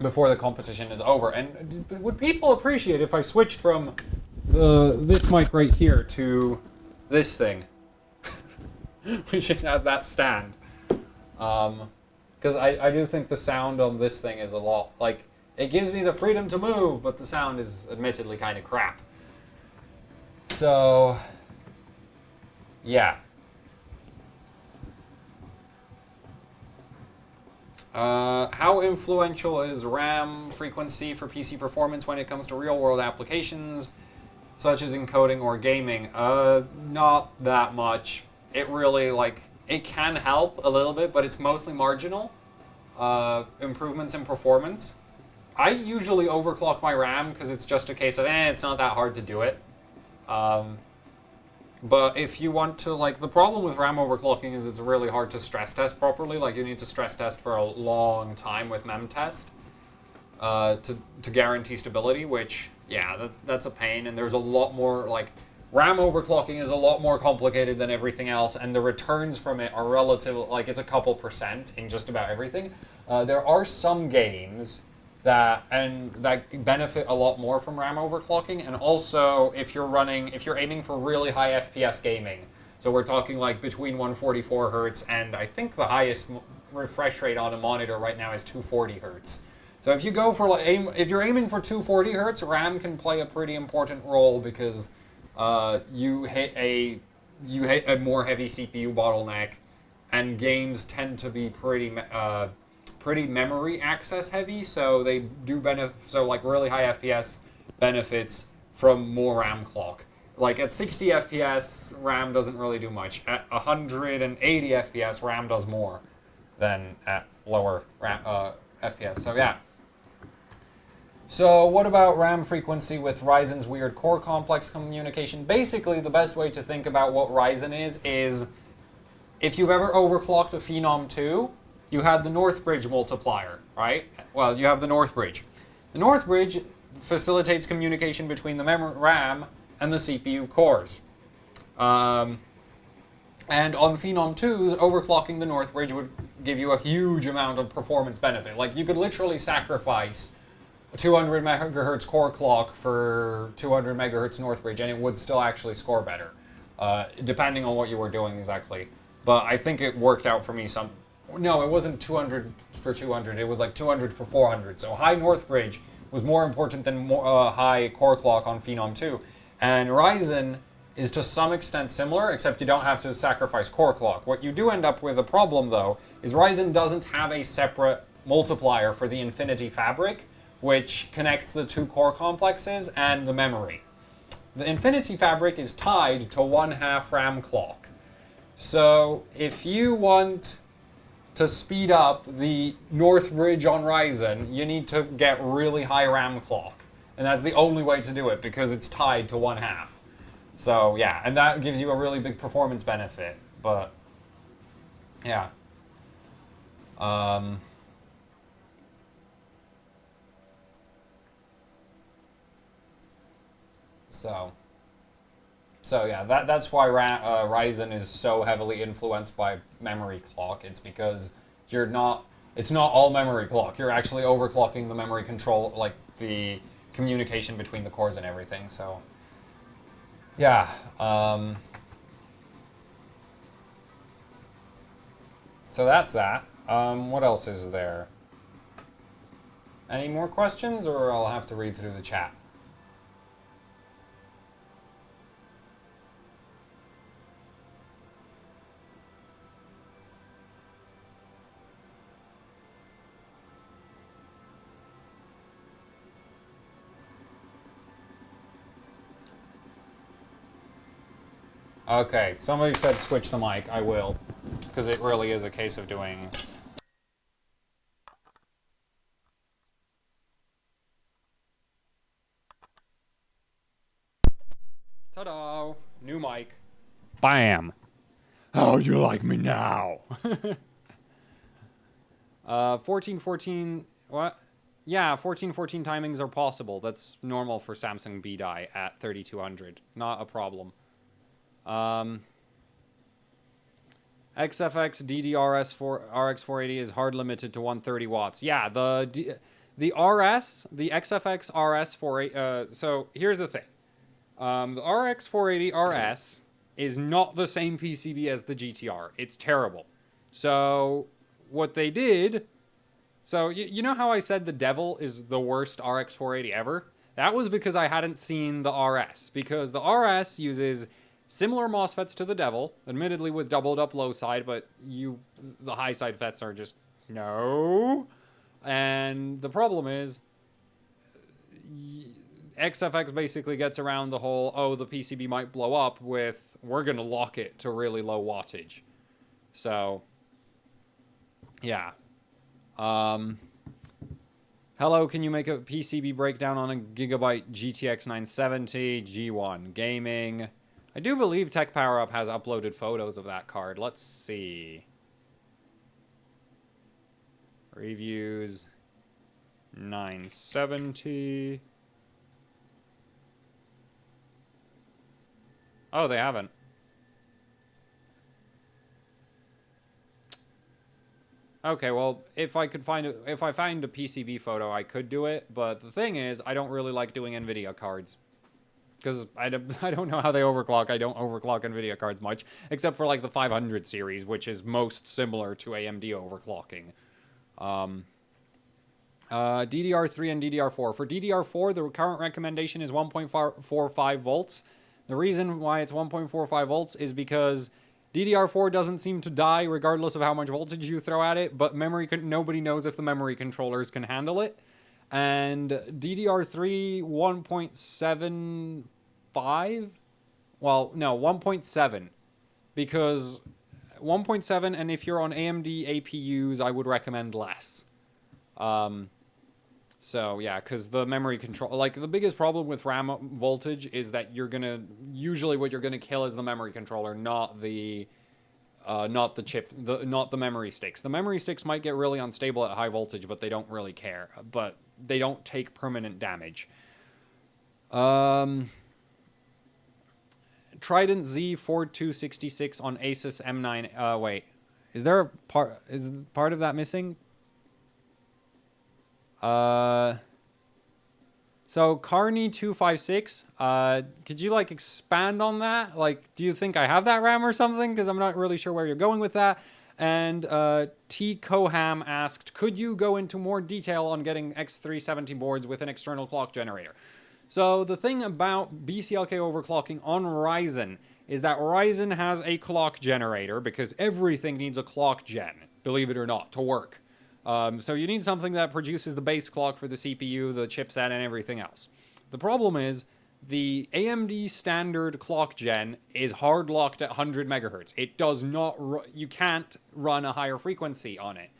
before the competition is over. And would people appreciate if I switched from this mic right here to this thing, which just has that stand? Because I do think the sound on this thing is a lot, like, it gives me the freedom to move, but the sound is admittedly kind of crap. So, yeah. How influential is RAM frequency for PC performance when it comes to real-world applications, such as encoding or gaming? Not that much. It really, like, it can help a little bit, but it's mostly marginal improvements in performance. I usually overclock my RAM because it's just a case of, it's not that hard to do it. But if you want to, like, the problem with RAM overclocking is it's really hard to stress test properly. Like, you need to stress test for a long time with memtest to guarantee stability, which, yeah, that's a pain. And there's a lot more, like, RAM overclocking is a lot more complicated than everything else, and the returns from it are relative, like, it's a couple percent in just about everything. There are some games that benefit a lot more from RAM overclocking, and also if you're aiming for really high FPS gaming, so we're talking like between 144 hertz and I think the highest refresh rate on a monitor right now is 240 hertz. So if you go for if you're aiming for 240 hertz, RAM can play a pretty important role because you hit a more heavy CPU bottleneck, and games tend to be pretty memory access heavy, so they do benefit. So like really high FPS benefits from more RAM clock. Like at 60 FPS, RAM doesn't really do much. At 180 FPS, RAM does more than at lower RAM, FPS. So yeah. So what about RAM frequency with Ryzen's weird core complex communication? Basically, the best way to think about what Ryzen is if you've ever overclocked a Phenom 2, you had the Northbridge multiplier, right? Well, you have the Northbridge. The Northbridge facilitates communication between the RAM and the CPU cores. And on Phenom 2s, overclocking the Northbridge would give you a huge amount of performance benefit. Like, you could literally sacrifice a 200 megahertz core clock for 200 megahertz Northbridge, and it would still actually score better, depending on what you were doing exactly. But I think it worked out for me No, it wasn't 200 for 200. It was like 200 for 400. So high Northbridge was more important than high core clock on Phenom 2. And Ryzen is to some extent similar, except you don't have to sacrifice core clock. What you do end up with a problem, though, is Ryzen doesn't have a separate multiplier for the Infinity Fabric, which connects the two core complexes and the memory. The Infinity Fabric is tied to 1/2 RAM clock. So if you want to speed up the North Ridge on Ryzen, you need to get really high RAM clock. And that's the only way to do it because it's tied to 1/2. So yeah, and that gives you a really big performance benefit. But yeah. So yeah, that's why Ryzen is so heavily influenced by memory clock. It's because it's not all memory clock. You're actually overclocking the memory control, like the communication between the cores and everything. So yeah. So that's that. What else is there? Any more questions, or I'll have to read through the chat? Okay, somebody said switch the mic. I will, because it really is a case of doing. Ta-da! New mic. Bam! How you like me now? 1414. What? Yeah, 1414 timings are possible. That's normal for Samsung B die at 3200. Not a problem. XFX DDRS RX 480 is hard limited to 130 watts. Yeah, the RS, the XFX RS 480. So here's the thing. The RX 480 RS is not the same PCB as the GTR. It's terrible. So what they did. So you know how I said the Devil is the worst RX 480 ever? That was because I hadn't seen the RS. Because the RS uses similar MOSFETs to the Devil, admittedly with doubled up low side, but the high side FETs are just no. And the problem is, XFX basically gets around the whole, the PCB might blow up with, we're going to lock it to really low wattage. So, yeah. Hello, can you make a PCB breakdown on a Gigabyte GTX 970 G1 Gaming? I do believe Tech Power Up has uploaded photos of that card. Let's see. Reviews 970. Oh, they haven't. Okay, well, if I find a PCB photo, I could do it. But the thing is, I don't really like doing NVIDIA cards. Because I don't know how they overclock. I don't overclock NVIDIA cards much. Except for, like, the 500 series, which is most similar to AMD overclocking. DDR3 and DDR4. For DDR4, the current recommendation is 1.45 volts. The reason why it's 1.45 volts is because DDR4 doesn't seem to die regardless of how much voltage you throw at it, but nobody knows if the memory controllers can handle it. And DDR3 1.75? Well, no, 1.7. Because 1.7, and if you're on AMD APUs, I would recommend less. So, yeah, because the memory control... Like, the biggest problem with RAM voltage is that you're going to... Usually what you're going to kill is the memory controller, not the chip, not the memory sticks. The memory sticks might get really unstable at high voltage, but they don't really care. But they don't take permanent damage. Trident Z4266 on Asus M9... wait. Is there a part... Is part of that missing? So Carney256, could you, like, expand on that? Like, do you think I have that RAM or something? Because I'm not really sure where you're going with that. And T. Coham asked, could you go into more detail on getting X370 boards with an external clock generator? So the thing about BCLK overclocking on Ryzen is that Ryzen has a clock generator because everything needs a clock gen, believe it or not, to work. So you need something that produces the base clock for the CPU, the chipset, and everything else. The problem is The AMD standard clock gen is hard locked at 100 megahertz. It does not, you can't run a higher frequency on it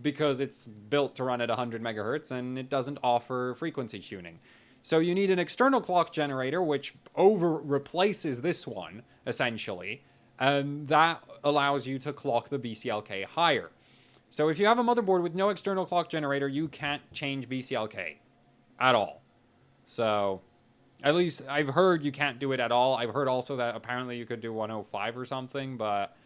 because it's built to run at 100 megahertz and it doesn't offer frequency tuning. So you need an external clock generator which replaces this one, essentially, and that allows you to clock the BCLK higher. So if you have a motherboard with no external clock generator, you can't change BCLK at all. So at least I've heard you can't do it at all. I've heard also that apparently you could do 105 or something, but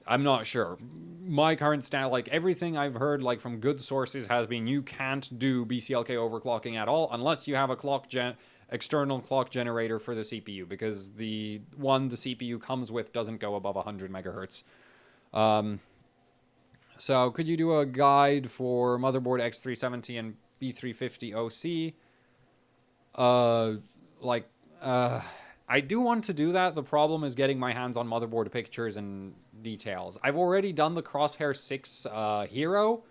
I'm not sure. My current stat, like everything I've heard, like from good sources, has been you can't do BCLK overclocking at all unless you have a external clock generator for the CPU, because the one the CPU comes with doesn't go above 100 megahertz. So could you do a guide for motherboard X370 and B350 OC? I do want to do that. The problem is getting my hands on motherboard pictures and details. I've already done the Crosshair 6 Hero.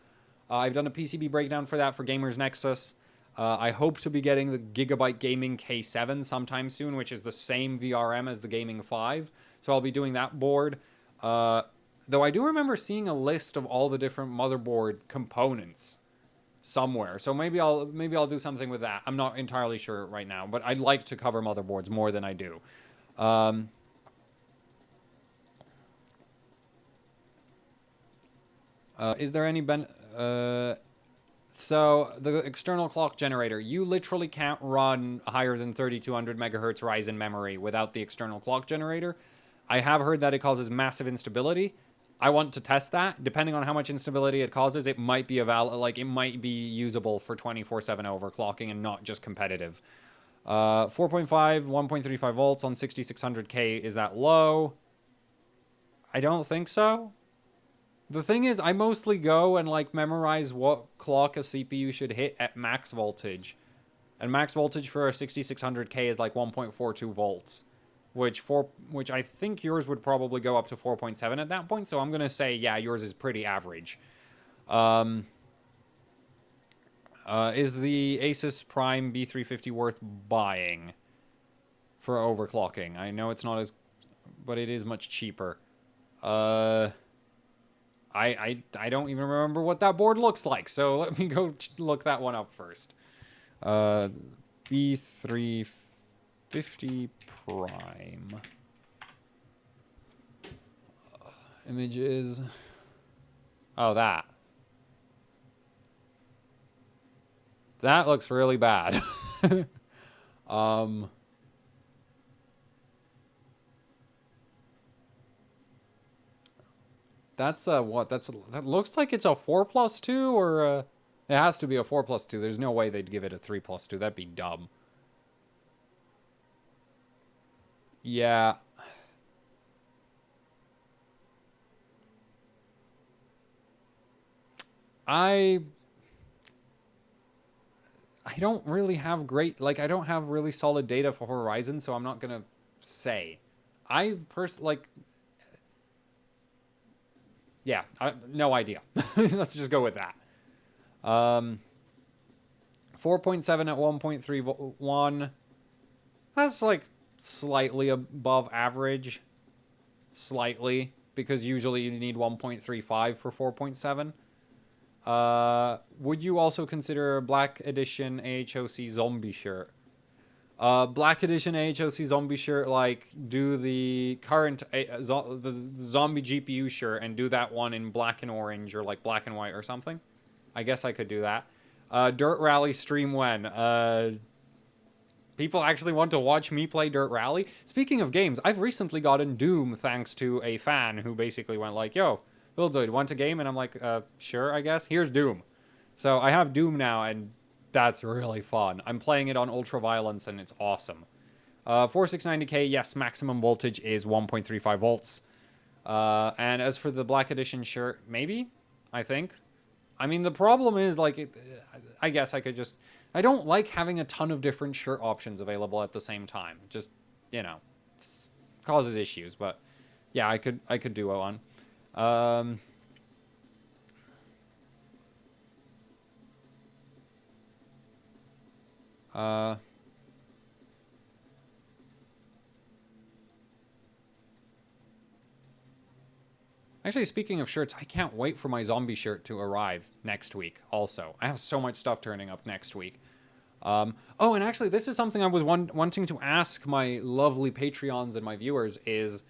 I've done a PCB breakdown for that for Gamers Nexus. I hope to be getting the Gigabyte Gaming K7 sometime soon, which is the same VRM as the Gaming 5. So I'll be doing that board. Though I do remember seeing a list of all the different motherboard components somewhere. So maybe I'll do something with that. I'm not entirely sure right now, but I'd like to cover motherboards more than I do. Is there any so the external clock generator, you literally can't run higher than 3200 megahertz Ryzen memory without the external clock generator. I have heard that it causes massive instability. I want to test that. Depending on how much instability it causes, it might be it might be usable for 24/7 overclocking and not just competitive. 4.5, 1.35 volts on 6600K, is that low? I don't think so. The thing is, I mostly go and like memorize what clock a CPU should hit at max voltage. And max voltage for a 6600K is like 1.42 volts. Which I think yours would probably go up to 4.7 at that point. So I'm going to say, yeah, yours is pretty average. Is the Asus Prime B350 worth buying for overclocking? I know it's not as, but it is much cheaper. I don't even remember what that board looks like, so let me go look that one up first. B350 Prime. Images. Oh, that. That looks really bad. That's what? That looks like it's a 4+2 or it has to be a 4+2. There's no way they'd give it a 3+2. That'd be dumb. Yeah. I don't really have I don't have really solid data for Horizon, so I'm not gonna say. Yeah, no idea. Let's just go with that. 4.7 at 1.31. That's like slightly above average. Slightly, because usually you need 1.35 for 4.7. Would you also consider a Black Edition AHOC zombie shirt? Black Edition AHOC zombie shirt, like, do the current, the zombie GPU shirt and do that one in black and orange or, like, black and white or something. I guess I could do that. Dirt Rally stream when? People actually want to watch me play Dirt Rally? Speaking of games, I've recently gotten Doom thanks to a fan who basically went like, yo, Buildzoid, want a game? And I'm like, sure, I guess. Here's Doom. So I have Doom now, and that's really fun. I'm playing it on Ultra Violence, and it's awesome. 4690K, yes, maximum voltage is 1.35 volts. And as for the Black Edition shirt, maybe? I think. I mean, the problem is, like, I guess I could just... I don't like having a ton of different shirt options available at the same time. Just, you know, causes issues. But, yeah, I could do one. Actually, speaking of shirts, I can't wait for my zombie shirt to arrive next week also. I have so much stuff turning up next week. Oh, and actually, this is something I was wanting to ask my lovely Patreons and my viewers is,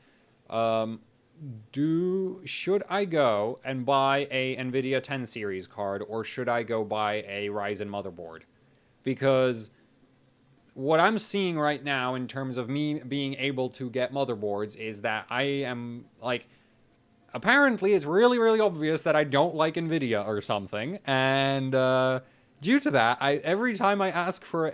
should I go and buy a NVIDIA 10 series card, or should I go buy a Ryzen motherboard? Because what I'm seeing right now in terms of me being able to get motherboards is that I am, like, apparently it's really, really obvious that I don't like NVIDIA or something, and, due to that, every time I ask for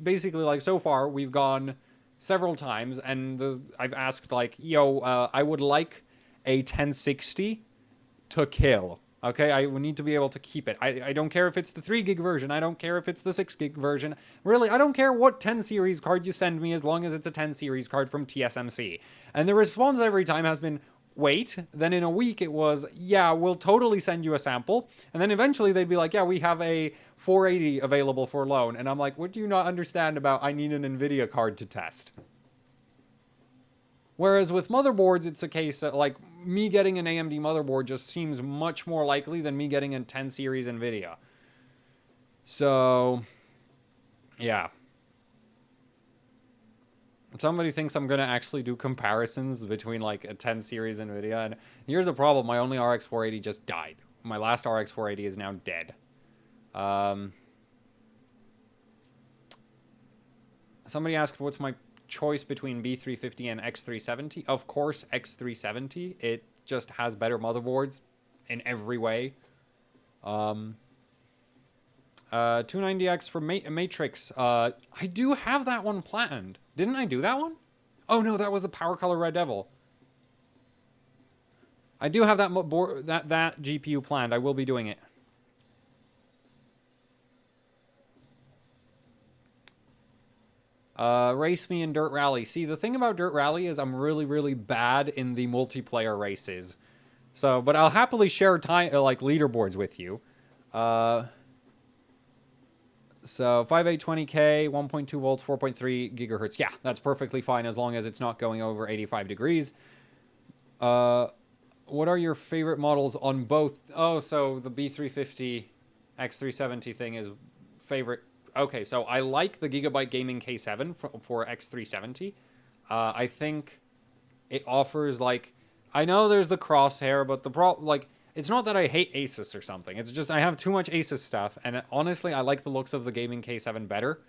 basically, like, so far, we've gone several times, and I've asked, like, yo, I would like a 1060 to kill. Okay, I need to be able to keep it. I don't care if it's the 3 gig version. I don't care if it's the 6 gig version. Really, I don't care what 10 series card you send me as long as it's a 10 series card from TSMC. And the response every time has been, wait. Then in a week it was, yeah, we'll totally send you a sample. And then eventually they'd be like, yeah, we have a 480 available for loan. And I'm like, what do you not understand about I need an NVIDIA card to test? Whereas with motherboards, it's a case that, like, me getting an AMD motherboard just seems much more likely than me getting a 10 series NVIDIA. So, yeah. Somebody thinks I'm going to actually do comparisons between, like, a 10 series NVIDIA. And here's the problem. My only RX 480 just died. My last RX 480 is now dead. Somebody asked what's my choice between B350 and X370. Of course, X370. It just has better motherboards in every way. 290X for Matrix. I do have that one planned. Didn't I do that one? Oh no, that was the Power Color Red Devil. I do have that that GPU planned. I will be doing it. Race me in Dirt Rally. See, the thing about Dirt Rally is I'm really, really bad in the multiplayer races. So, but I'll happily share like leaderboards with you. So 5820K, 1.2 volts, 4.3 gigahertz. Yeah, that's perfectly fine as long as it's not going over 85 degrees. What are your favorite models on both? Oh, so the B350 X370 thing is favorite. Okay, so I like the Gigabyte Gaming K7 for X370. I think it offers, like, I know there's the crosshair, but it's not that I hate Asus or something. It's just I have too much Asus stuff, and honestly, I like the looks of the Gaming K7 better.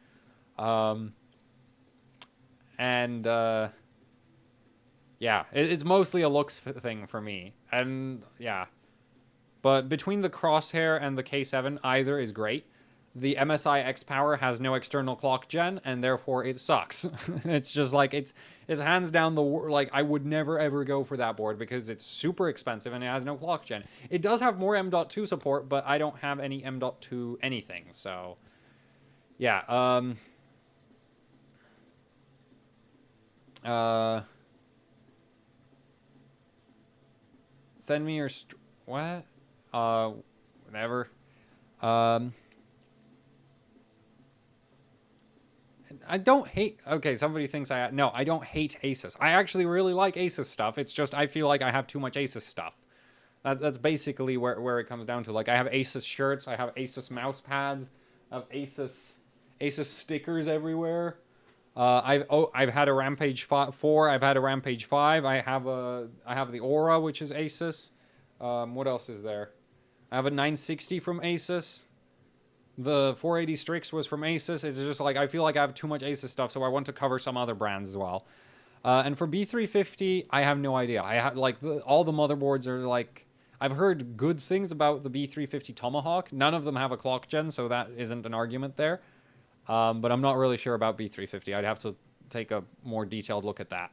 Yeah, it's mostly a looks thing for me, and yeah. But between the crosshair and the K7, either is great. The MSI X-Power has no external clock gen, and therefore it sucks. It's just like, it's hands down like, I would never ever go for that board because it's super expensive and it has no clock gen. It does have more M.2 support, but I don't have any M.2 anything, so yeah. Send me your what? Whatever. I don't hate... Okay, somebody thinks No, I don't hate Asus. I actually really like Asus stuff. It's just I feel like I have too much Asus stuff. That's basically where it comes down to. Like, I have Asus shirts. I have Asus mouse pads. I have Asus stickers everywhere. I've had a Rampage 4. I've had a Rampage 5. I have the Aura, which is Asus. What else is there? I have a 960 from Asus. The 480 Strix was from Asus. It's just like, I feel like I have too much Asus stuff, so I want to cover some other brands as well. And for B350, I have no idea. I have, like, all the motherboards are, like... I've heard good things about the B350 Tomahawk. None of them have a clock gen, so that isn't an argument there. But I'm not really sure about B350. I'd have to take a more detailed look at that.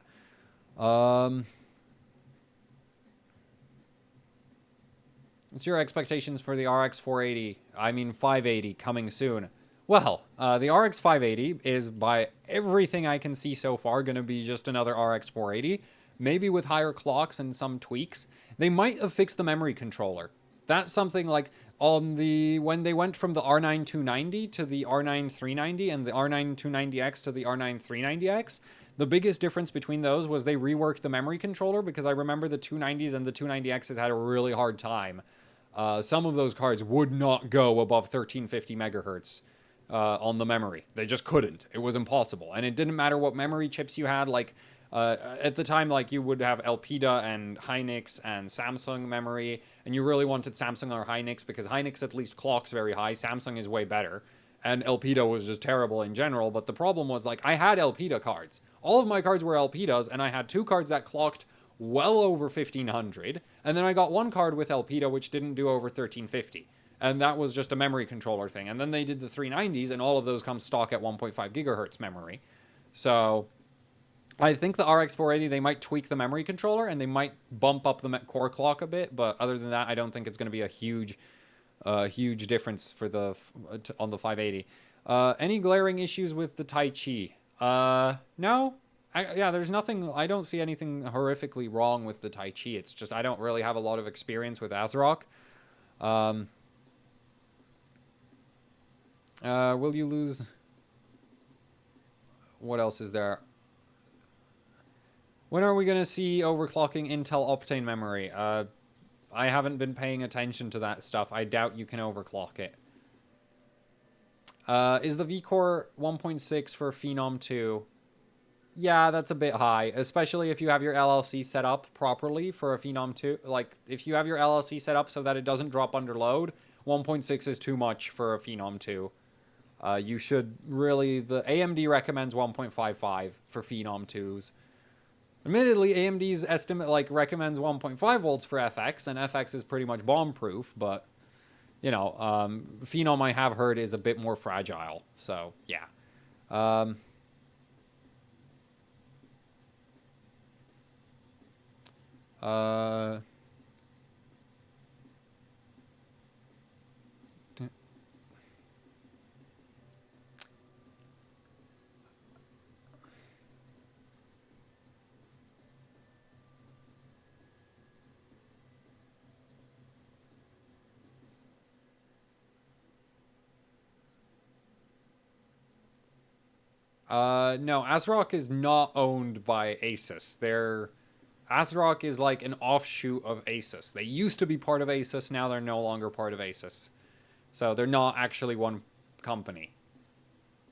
What's your expectations for the RX 480? I mean 580 coming soon. Well, the RX 580 is, by everything I can see so far, going to be just another RX 480. Maybe with higher clocks and some tweaks. They might have fixed the memory controller. That's something like when they went from the R9 290 to the R9 390 and the R9 290X to the R9 390X, The biggest difference between those was they reworked the memory controller, because I remember the 290s and the 290Xs had a really hard time. Some of those cards would not go above 1350 megahertz on the memory. They just couldn't. It was impossible. And it didn't matter what memory chips you had. Like, at the time, like, you would have Elpida and Hynix and Samsung memory, and you really wanted Samsung or Hynix because Hynix at least clocks very high. Samsung is way better. And Elpida was just terrible in general. But the problem was, like, I had Elpida cards. All of my cards were Elpidas, and I had 2 cards that clocked well over 1500, and then I got 1 card with Elpida which didn't do over 1350, and that was just a memory controller thing. And then they did the 390s, and all of those come stock at 1.5 gigahertz memory. So I think the RX 480, they might tweak the memory controller, and they might bump up the core clock a bit, but other than that, I don't think it's going to be a huge difference for on the 580. Any glaring issues with the Tai Chi? No. Yeah, there's nothing. I don't see anything horrifically wrong with the Tai Chi. It's just I don't really have a lot of experience with ASRock. Will you lose? What else is there? When are we going to see overclocking Intel Optane memory? I haven't been paying attention to that stuff. I doubt you can overclock it. Is the V-Core 1.6 for Phenom 2? Yeah, that's a bit high, especially if you have your LLC set up properly for a Phenom 2. Like, if you have your LLC set up so that it doesn't drop under load, 1.6 is too much for a Phenom 2. You should really... The AMD recommends 1.55 for Phenom 2s. Admittedly, AMD's estimate, like, recommends 1.5 volts for FX, and FX is pretty much bomb-proof, but, you know, Phenom, I have heard, is a bit more fragile, so, yeah. No, ASRock is not owned by Asus. ASRock is like an offshoot of Asus. They used to be part of Asus, now they're no longer part of Asus. So they're not actually one company.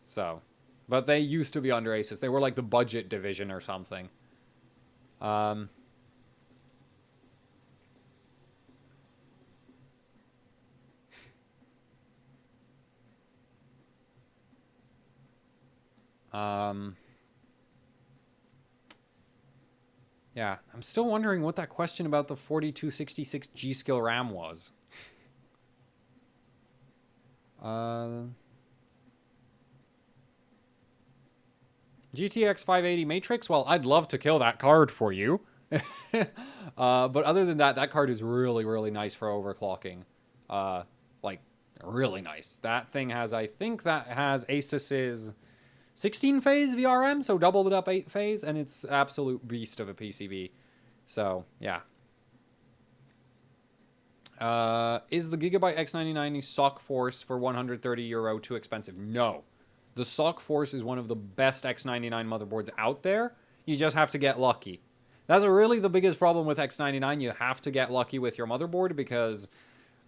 So, but they used to be under Asus. They were like the budget division or something. Yeah, I'm still wondering what that question about the 4266 G-Skill RAM was. GTX 580 Matrix? Well, I'd love to kill that card for you. But other than that, that card is really, really nice for overclocking. Like, really nice. That thing has, I think that has Asus's 16-phase VRM, so doubled it up 8-phase, and it's absolute beast of a PCB. So, yeah. Is the Gigabyte X99 Sock Force for €130 too expensive? No. The Sock Force is one of the best X99 motherboards out there. You just have to get lucky. That's really the biggest problem with X99. You have to get lucky with your motherboard because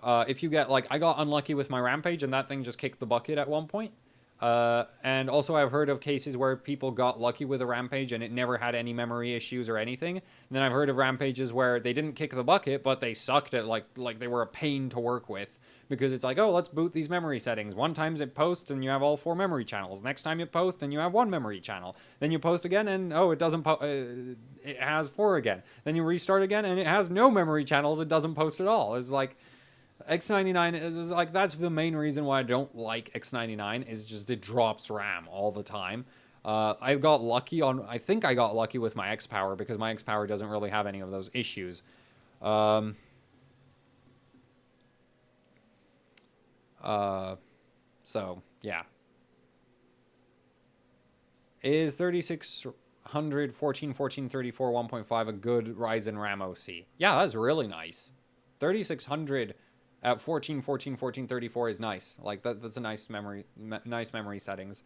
if you get, like, I got unlucky with my Rampage and that thing just kicked the bucket at one point. And also I've heard of cases where people got lucky with a Rampage and it never had any memory issues or anything. And then I've heard of Rampages where they didn't kick the bucket, but they sucked at, like they were a pain to work with. Because it's like, oh, let's boot these memory settings. One time it posts and you have all 4 memory channels. Next time you post and you have 1 memory channel. Then you post again and, oh, it doesn't it has 4 again. Then you restart again and it has no memory channels. It doesn't post at all. It's like, X99 is like, that's the main reason why I don't like X99 is just it drops RAM all the time. I got lucky I think I got lucky with my X-Power because my X-Power doesn't really have any of those issues. So, yeah. Is 3600 1434 1.5 a good Ryzen RAM OC? Yeah, that's really nice. 3600 at 1434 is nice. Like that's a nice memory settings.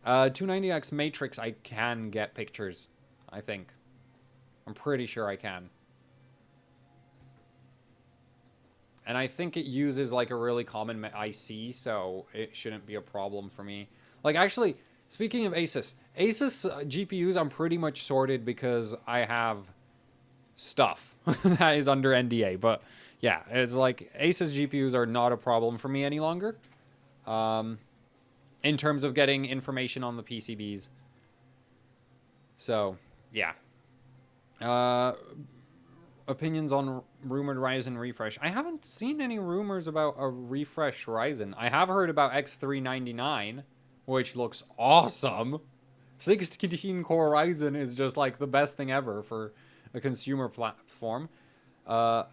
290X Matrix, I can get pictures, I think. I'm pretty sure I can. And I think it uses like a really common IC, so it shouldn't be a problem for me. Like, actually, speaking of Asus GPUs, I'm pretty much sorted because I have stuff that is under NDA. But yeah, it's like Asus GPUs are not a problem for me any longer. In terms of getting information on the PCBs. So, yeah. Opinions on rumored Ryzen refresh. I haven't seen any rumors about a refresh Ryzen. I have heard about X399, which looks awesome. 16-core Ryzen is just like the best thing ever for a consumer platform. HBM.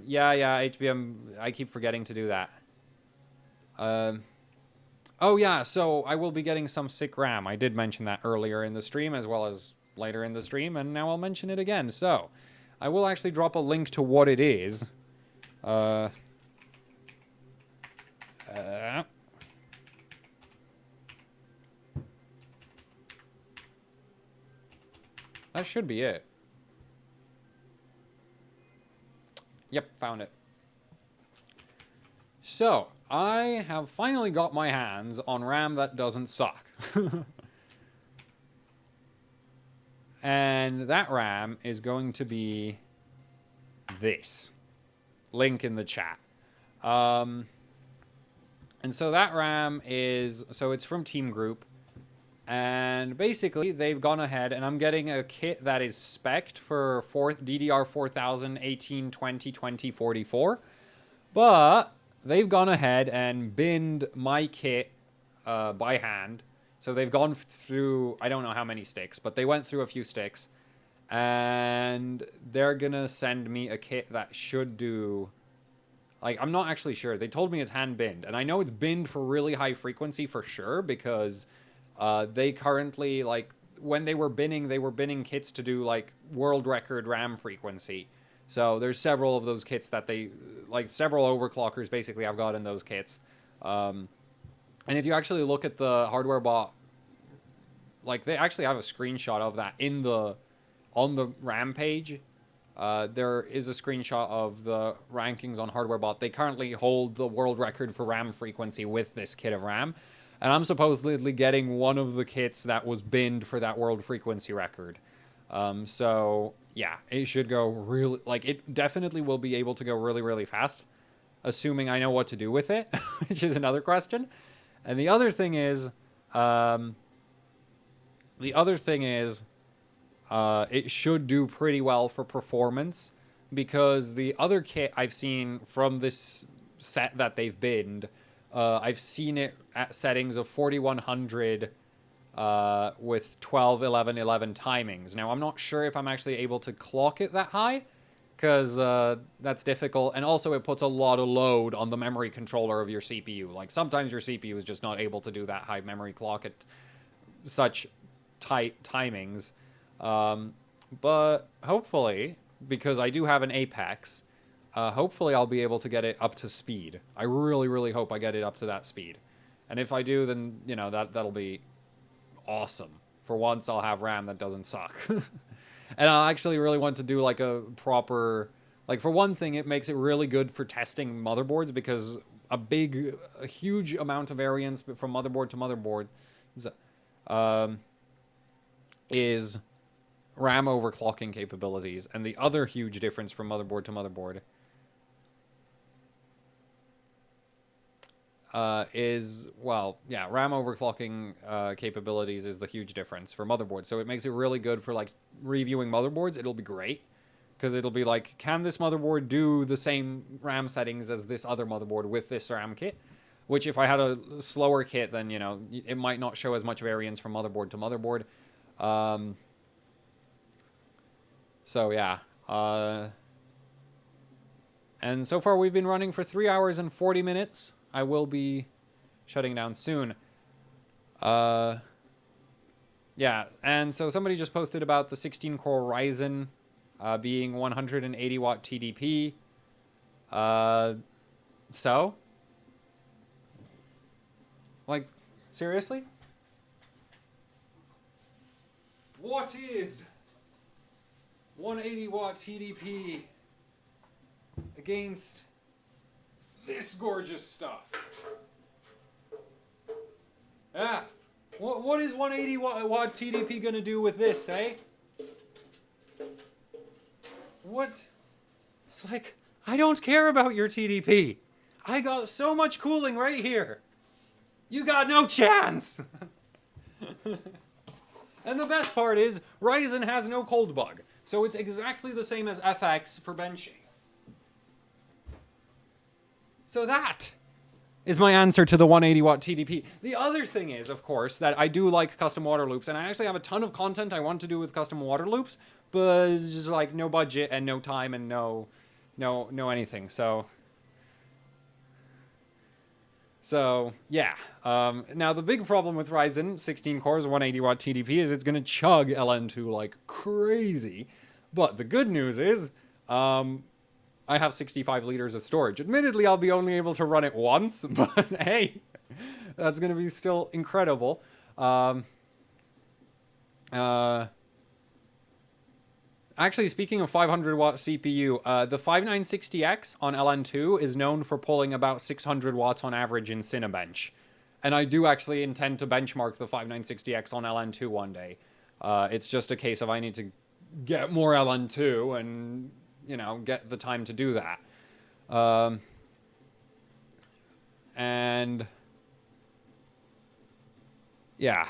Yeah, HBM. I keep forgetting to do that. Oh yeah, so I will be getting some sick RAM. I did mention that earlier in the stream as well as later in the stream, and now I'll mention it again. So, I will actually drop a link to what it is. That should be it. Yep, found it. So, I have finally got my hands on RAM that doesn't suck. And that RAM is going to be this. Link in the chat. And so that RAM is... So it's from Team Group. And basically, they've gone ahead, and I'm getting a kit that is spec'd for DDR4000 1820 2044. But they've gone ahead and binned my kit by hand. So they've gone through, I don't know how many sticks, but they went through a few sticks. And they're going to send me a kit that should do... Like, I'm not actually sure. They told me it's hand binned. And I know it's binned for really high frequency for sure, because they currently, like, when they were binning kits to do, like, world record RAM frequency. So there's several of those kits that they, like, several overclockers basically I've got in those kits. And if you actually look at the HWbot, like, they actually have a screenshot of that on the RAM page. There is a screenshot of the rankings on HWbot. They currently hold the world record for RAM frequency with this kit of RAM. And I'm supposedly getting one of the kits that was binned for that world frequency record. So, yeah, it should go really... Like, it definitely will be able to go really, really fast. Assuming I know what to do with it, which is another question. And the other thing is... it should do pretty well for performance, because the other kit I've seen from this set that they've binned, I've seen it at settings of 4100 with 12, 11, 11 timings. Now, I'm not sure if I'm actually able to clock it that high, because that's difficult, and also it puts a lot of load on the memory controller of your CPU. Like, sometimes your CPU is just not able to do that high memory clock at such tight timings. But hopefully, because I do have an Apex, hopefully I'll be able to get it up to speed. I really, really hope I get it up to that speed. And if I do, then, you know, that'll be awesome. For once, I'll have RAM that doesn't suck. And I actually really want to do, like, a proper... Like, for one thing, it makes it really good for testing motherboards, because a huge amount of variance from motherboard to motherboard is RAM overclocking capabilities. And the other huge difference from motherboard to motherboard is, well, yeah, RAM overclocking capabilities is the huge difference for motherboards. So it makes it really good for, like, reviewing motherboards. It'll be great, because it'll be like, can this motherboard do the same RAM settings as this other motherboard with this RAM kit? Which, if I had a slower kit, then, you know, it might not show as much variance from motherboard to motherboard. So, yeah. And so far, we've been running for 3 hours and 40 minutes. I will be shutting down soon. Yeah, and so somebody just posted about the 16-core Ryzen being 180 watt TDP. So, like, Seriously? What is 180 watt TDP against this gorgeous stuff? Ah, what is 180 watt TDP gonna do with this, eh? What? It's like, I don't care about your TDP. I got so much cooling right here. You got no chance. And the best part is, Ryzen has no cold bug. So it's exactly the same as FX for benching. So that is my answer to the 180 watt TDP. The other thing is, of course, that I do like custom water loops, and I actually have a ton of content I want to do with custom water loops, but it's just like no budget and no time and no anything. So yeah. Now the big problem with Ryzen 16 cores 180 watt TDP is it's gonna chug LN2 like crazy. But the good news is, I have 65 liters of storage. Admittedly, I'll be only able to run it once, but hey, that's gonna be still incredible. Actually, speaking of 500 watt CPU, the 5960X on LN2 is known for pulling about 600 watts on average in Cinebench. And I do actually intend to benchmark the 5960X on LN2 one day. It's just a case of I need to get more LN2 and, you know, get the time to do that. And yeah,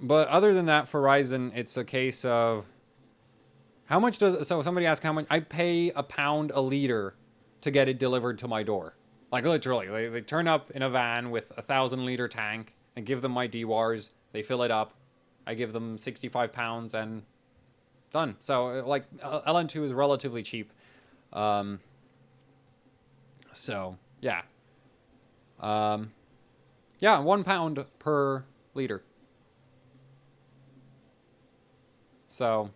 but other than that, for Ryzen, it's a case of how much does, so somebody asked how much, I pay £1 a liter to get it delivered to my door. Like literally, they turn up in a van with a 1,000-liter tank and give them my DWARs. They fill it up. I give them £65 and done. So like LN2 is relatively cheap. So yeah. Yeah, £1 per liter. So,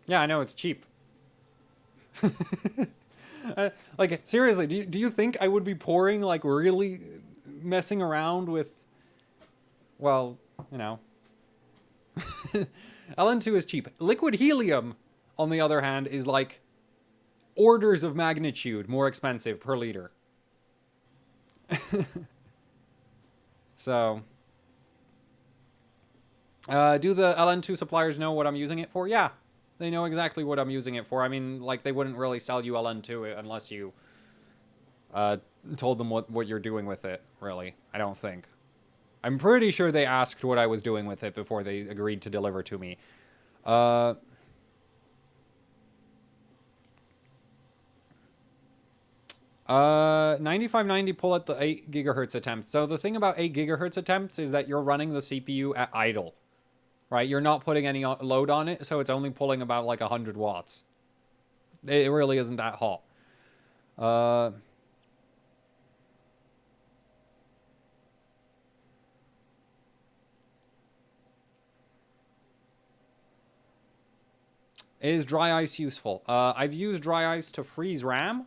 yeah, I know it's cheap. Like, seriously, do you think I would be pouring, like, really messing around with, well, you know. LN2 is cheap. Liquid helium, on the other hand, is, like, orders of magnitude more expensive per liter. So, do the LN2 suppliers know what I'm using it for? Yeah, they know exactly what I'm using it for. I mean, like, they wouldn't really sell you LN2 unless you told them what you're doing with it, really. I don't think. I'm pretty sure they asked what I was doing with it before they agreed to deliver to me. 9590 pull at the 8 gigahertz attempt. So the thing about 8 gigahertz attempts is that you're running the CPU at idle, right? You're not putting any load on it, so it's only pulling about like 100 watts. It really isn't that hot. Is dry ice useful? I've used dry ice to freeze RAM.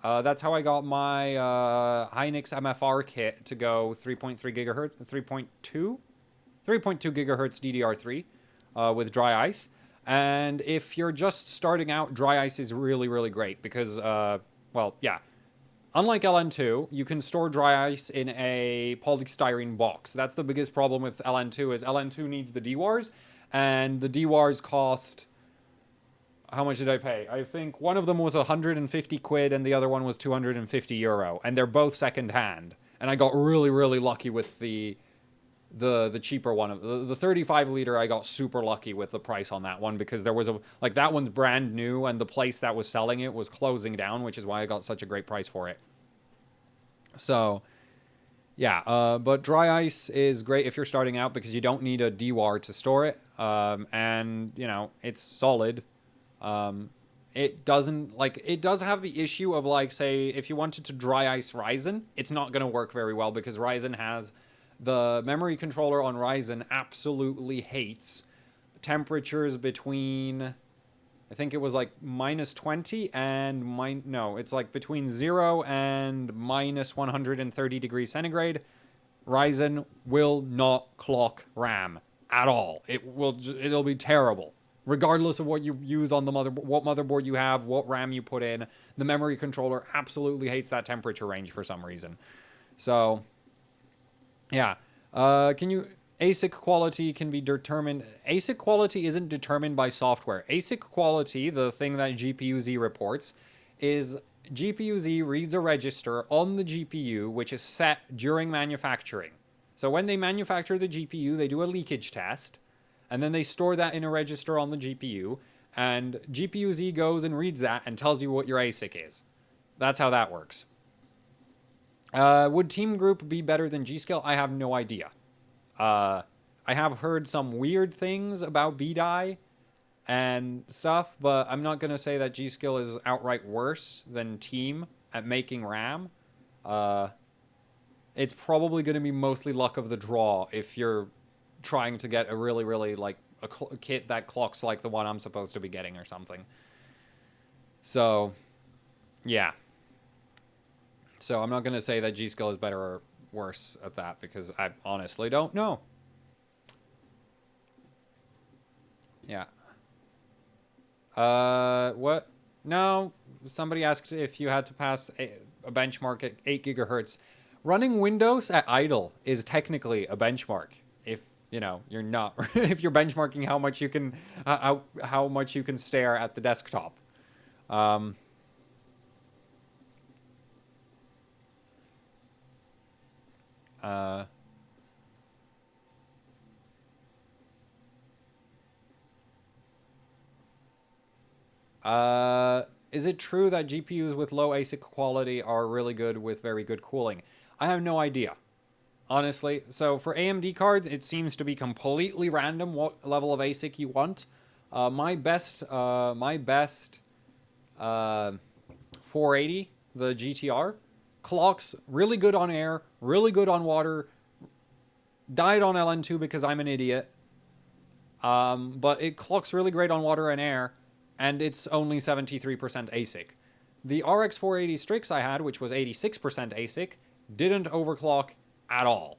That's how I got my Hynix MFR kit to go 3.3 gigahertz, 3.2 gigahertz DDR3 with dry ice. And if you're just starting out, dry ice is really, really great because, well, yeah. Unlike LN2, you can store dry ice in a polystyrene box. That's the biggest problem with LN2 is LN2 needs the DWARs, and the DWARs cost... How much did I pay? I think one of them was 150 quid and the other one was 250 euro. And they're both second hand. And I got really, really lucky with the cheaper one. The 35 liter, I got super lucky with the price on that one because there was a, like that one's brand new and the place that was selling it was closing down, which is why I got such a great price for it. So, yeah, but dry ice is great if you're starting out because you don't need a DWAR to store it. And, you know, it's solid. It doesn't, like, it does have the issue of, like, say, if you wanted to dry ice Ryzen, it's not going to work very well because Ryzen has, the memory controller on Ryzen absolutely hates temperatures between I think it was like minus 20 and no, it's like between 0 and minus 130 degrees centigrade. Ryzen will not clock RAM at all. It'll be terrible. Regardless of what you use on the motherboard, what motherboard you have, what RAM you put in, the memory controller absolutely hates that temperature range for some reason. So, yeah. ASIC quality can be determined. ASIC quality isn't determined by software. ASIC quality, the thing that GPU-Z reports, is GPU-Z reads a register on the GPU which is set during manufacturing. So when they manufacture the GPU, they do a leakage test, and then they store that in a register on the GPU, and GPU-Z goes and reads that and tells you what your ASIC is. That's how that works. Would Team Group be better than G-Skill? I have no idea. I have heard some weird things about B-Die and stuff, but I'm not going to say that G-Skill is outright worse than Team at making RAM. It's probably going to be mostly luck of the draw if you're trying to get a really, really, like, a kit that clocks like the one I'm supposed to be getting or something. So, yeah. So I'm not going to say that G-Skill is better or worse at that because I honestly don't know. Yeah. What? No. Somebody asked if you had to pass a benchmark at 8 gigahertz. Running Windows at idle is technically a benchmark. If, you know, you're not, if you're benchmarking how much you can, how much you can stare at the desktop. Is it true that GPUs with low ASIC quality are really good with very good cooling? I have no idea, honestly. So for AMD cards, it seems to be completely random what level of ASIC you want. My best 480, the GTR, clocks really good on air, really good on water. Died on LN2 because I'm an idiot. But it clocks really great on water and air, and it's only 73% ASIC. The RX 480 Strix I had, which was 86% ASIC, didn't overclock at all.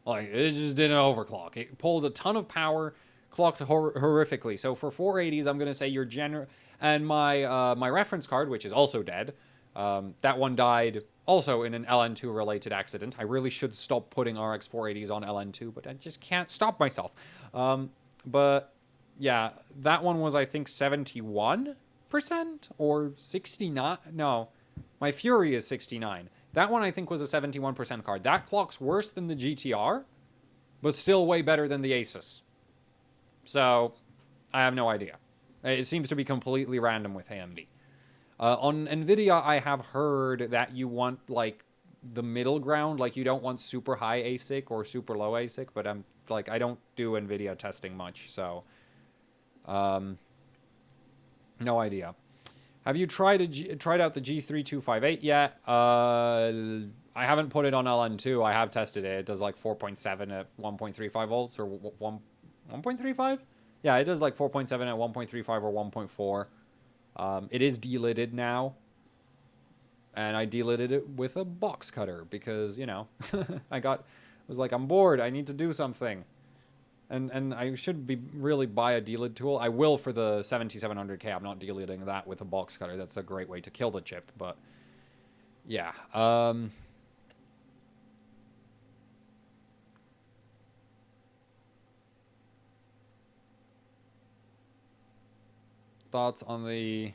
Like, it just didn't overclock. It pulled a ton of power, clocked horrifically. So for 480s, I'm going to say your general... And my reference card, which is also dead, that one died also in an LN2 related accident. I really should stop putting RX 480s on LN2, but I just can't stop myself. But yeah, that one was, I think, 71% or 69. No, my Fury is 69. That one, I think, was a 71% card. That clock's worse than the GTR, but still way better than the Asus. So, I have no idea. It seems to be completely random with AMD. On NVIDIA, I have heard that you want, like, the middle ground. Like, you don't want super high ASIC or super low ASIC, but I'm, like, I don't do NVIDIA testing much, so... no idea. Have you tried out the G3258 yet? I haven't put it on LN2. I have tested it. It does like 4.7 at 1.35 volts or 1.35? Yeah, it does like 4.7 at 1.35 or 1.4. It is delidded now. And I delidded it with a box cutter because, you know, was like, I'm bored. I need to do something. And I should be really buy a delid tool. I will for the 7700K. I'm not delidding that with a box cutter. That's a great way to kill the chip, but yeah. Thoughts on the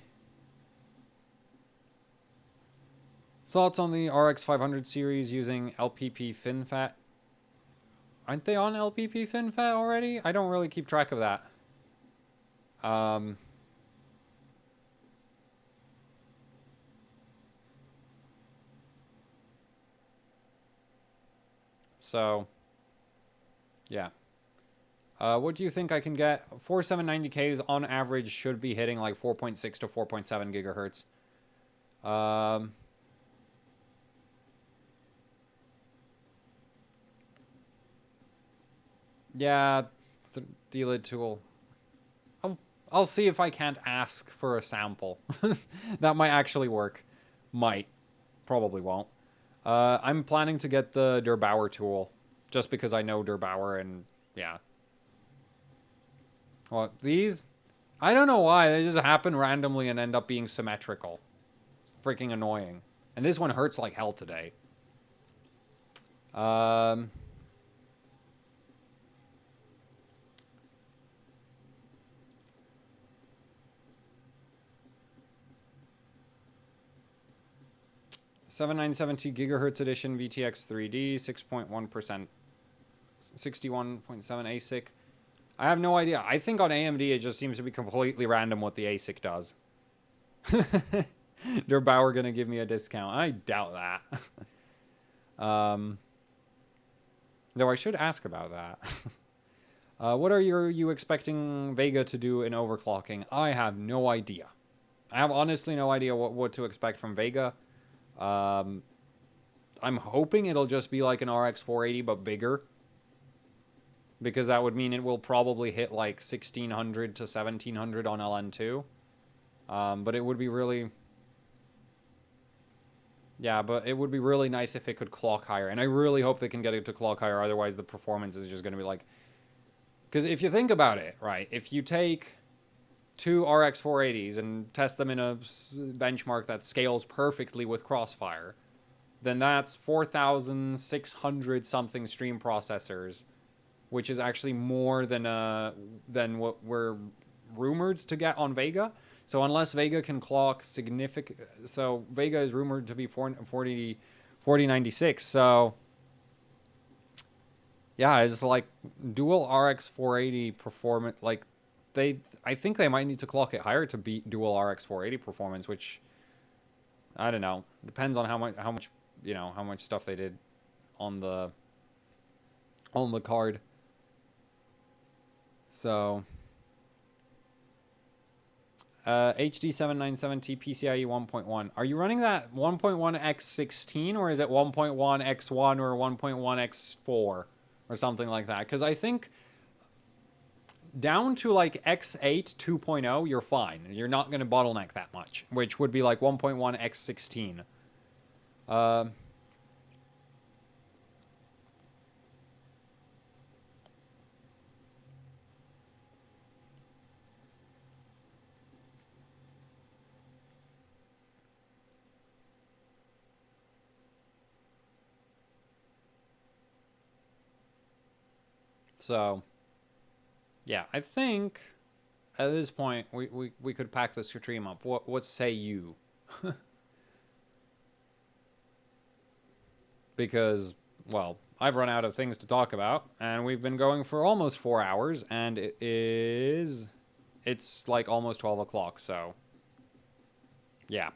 RX 500 series using LPP FinFET? Aren't they on LPP FinFET already? I don't really keep track of that. So, yeah. What do you think I can get? 4790Ks on average should be hitting like 4.6 to 4.7 gigahertz. Yeah, delid tool. I'll see if I can't ask for a sample. That might actually work. Might. Probably won't. I'm planning to get the Der Bauer tool, just because I know Der Bauer and, yeah. Well, these, I don't know why, they just happen randomly and end up being symmetrical. It's freaking annoying. And this one hurts like hell today. 7970 gigahertz edition VTX 3D, 6.1%, 61.7 ASIC. I have no idea. I think on AMD it just seems to be completely random what the ASIC does. Der Bauer gonna give me a discount. I doubt that. Though I should ask about that. What are you expecting Vega to do in overclocking? I have no idea. I have honestly no idea what to expect from Vega. I'm hoping it'll just be like an RX 480 but bigger. Because that would mean it will probably hit like 1600 to 1700 on LN2. But it would be really... Yeah, but it would be really nice if it could clock higher. And I really hope they can get it to clock higher, otherwise the performance is just going to be like... Because if you think about it, right, if you take two RX 480s and test them in a benchmark that scales perfectly with Crossfire, then that's 4,600 something stream processors, which is actually more than what we're rumored to get on Vega. So unless Vega can clock significant... So Vega is rumored to be 4096. So yeah, it's like dual RX 480 performance. Like I think they might need to clock it higher to beat dual RX 480 performance, which I don't know. Depends on how much stuff they did on the card. So HD 7970 PCIe 1.1. Are you running that 1.1x16 or is it 1.1x1 or 1.1x4 or something like that? Because I think down to like X8 2.0, you're fine. You're not going to bottleneck that much, which would be like 1.1x16. So, yeah, I think at this point we could pack this stream up. What say you? Because, well, I've run out of things to talk about, and we've been going for almost 4 hours, and it's like almost 12 o'clock, so yeah.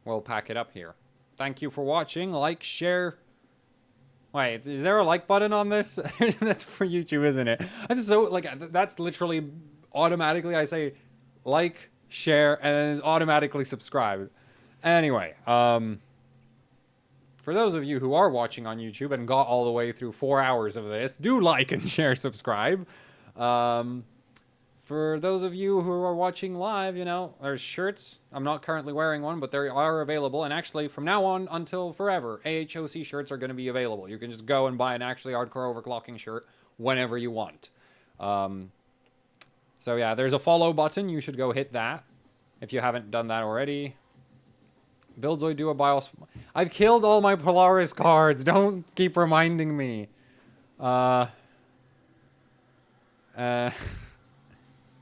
We'll pack it up here. Thank you for watching. Like, share. Wait, is there a like button on this? That's for YouTube, isn't it? I'm so, like, that's literally automatically I say like, share, and then automatically subscribe. Anyway, for those of you who are watching on YouTube and got all the way through 4 hours of this, do like and share, subscribe. For those of you who are watching live, you know, there's shirts. I'm not currently wearing one, but they are available. And actually, from now on until forever, AHOC shirts are going to be available. You can just go and buy an actually hardcore overclocking shirt whenever you want. So yeah, there's a follow button. You should go hit that if you haven't done that already. Buildzoid do a BIOS. I've killed all my Polaris cards. Don't keep reminding me.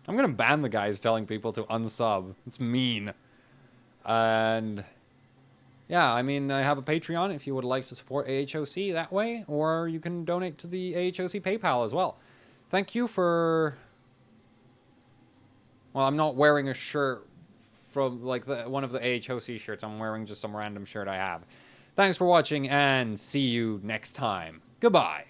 I'm gonna ban the guys telling people to unsub. It's mean. And yeah, I mean, I have a Patreon if you would like to support AHOC that way, or you can donate to the AHOC PayPal as well. Thank you for... Well, I'm not wearing a shirt from, like, one of the AHOC shirts. I'm wearing just some random shirt I have. Thanks for watching, and see you next time. Goodbye.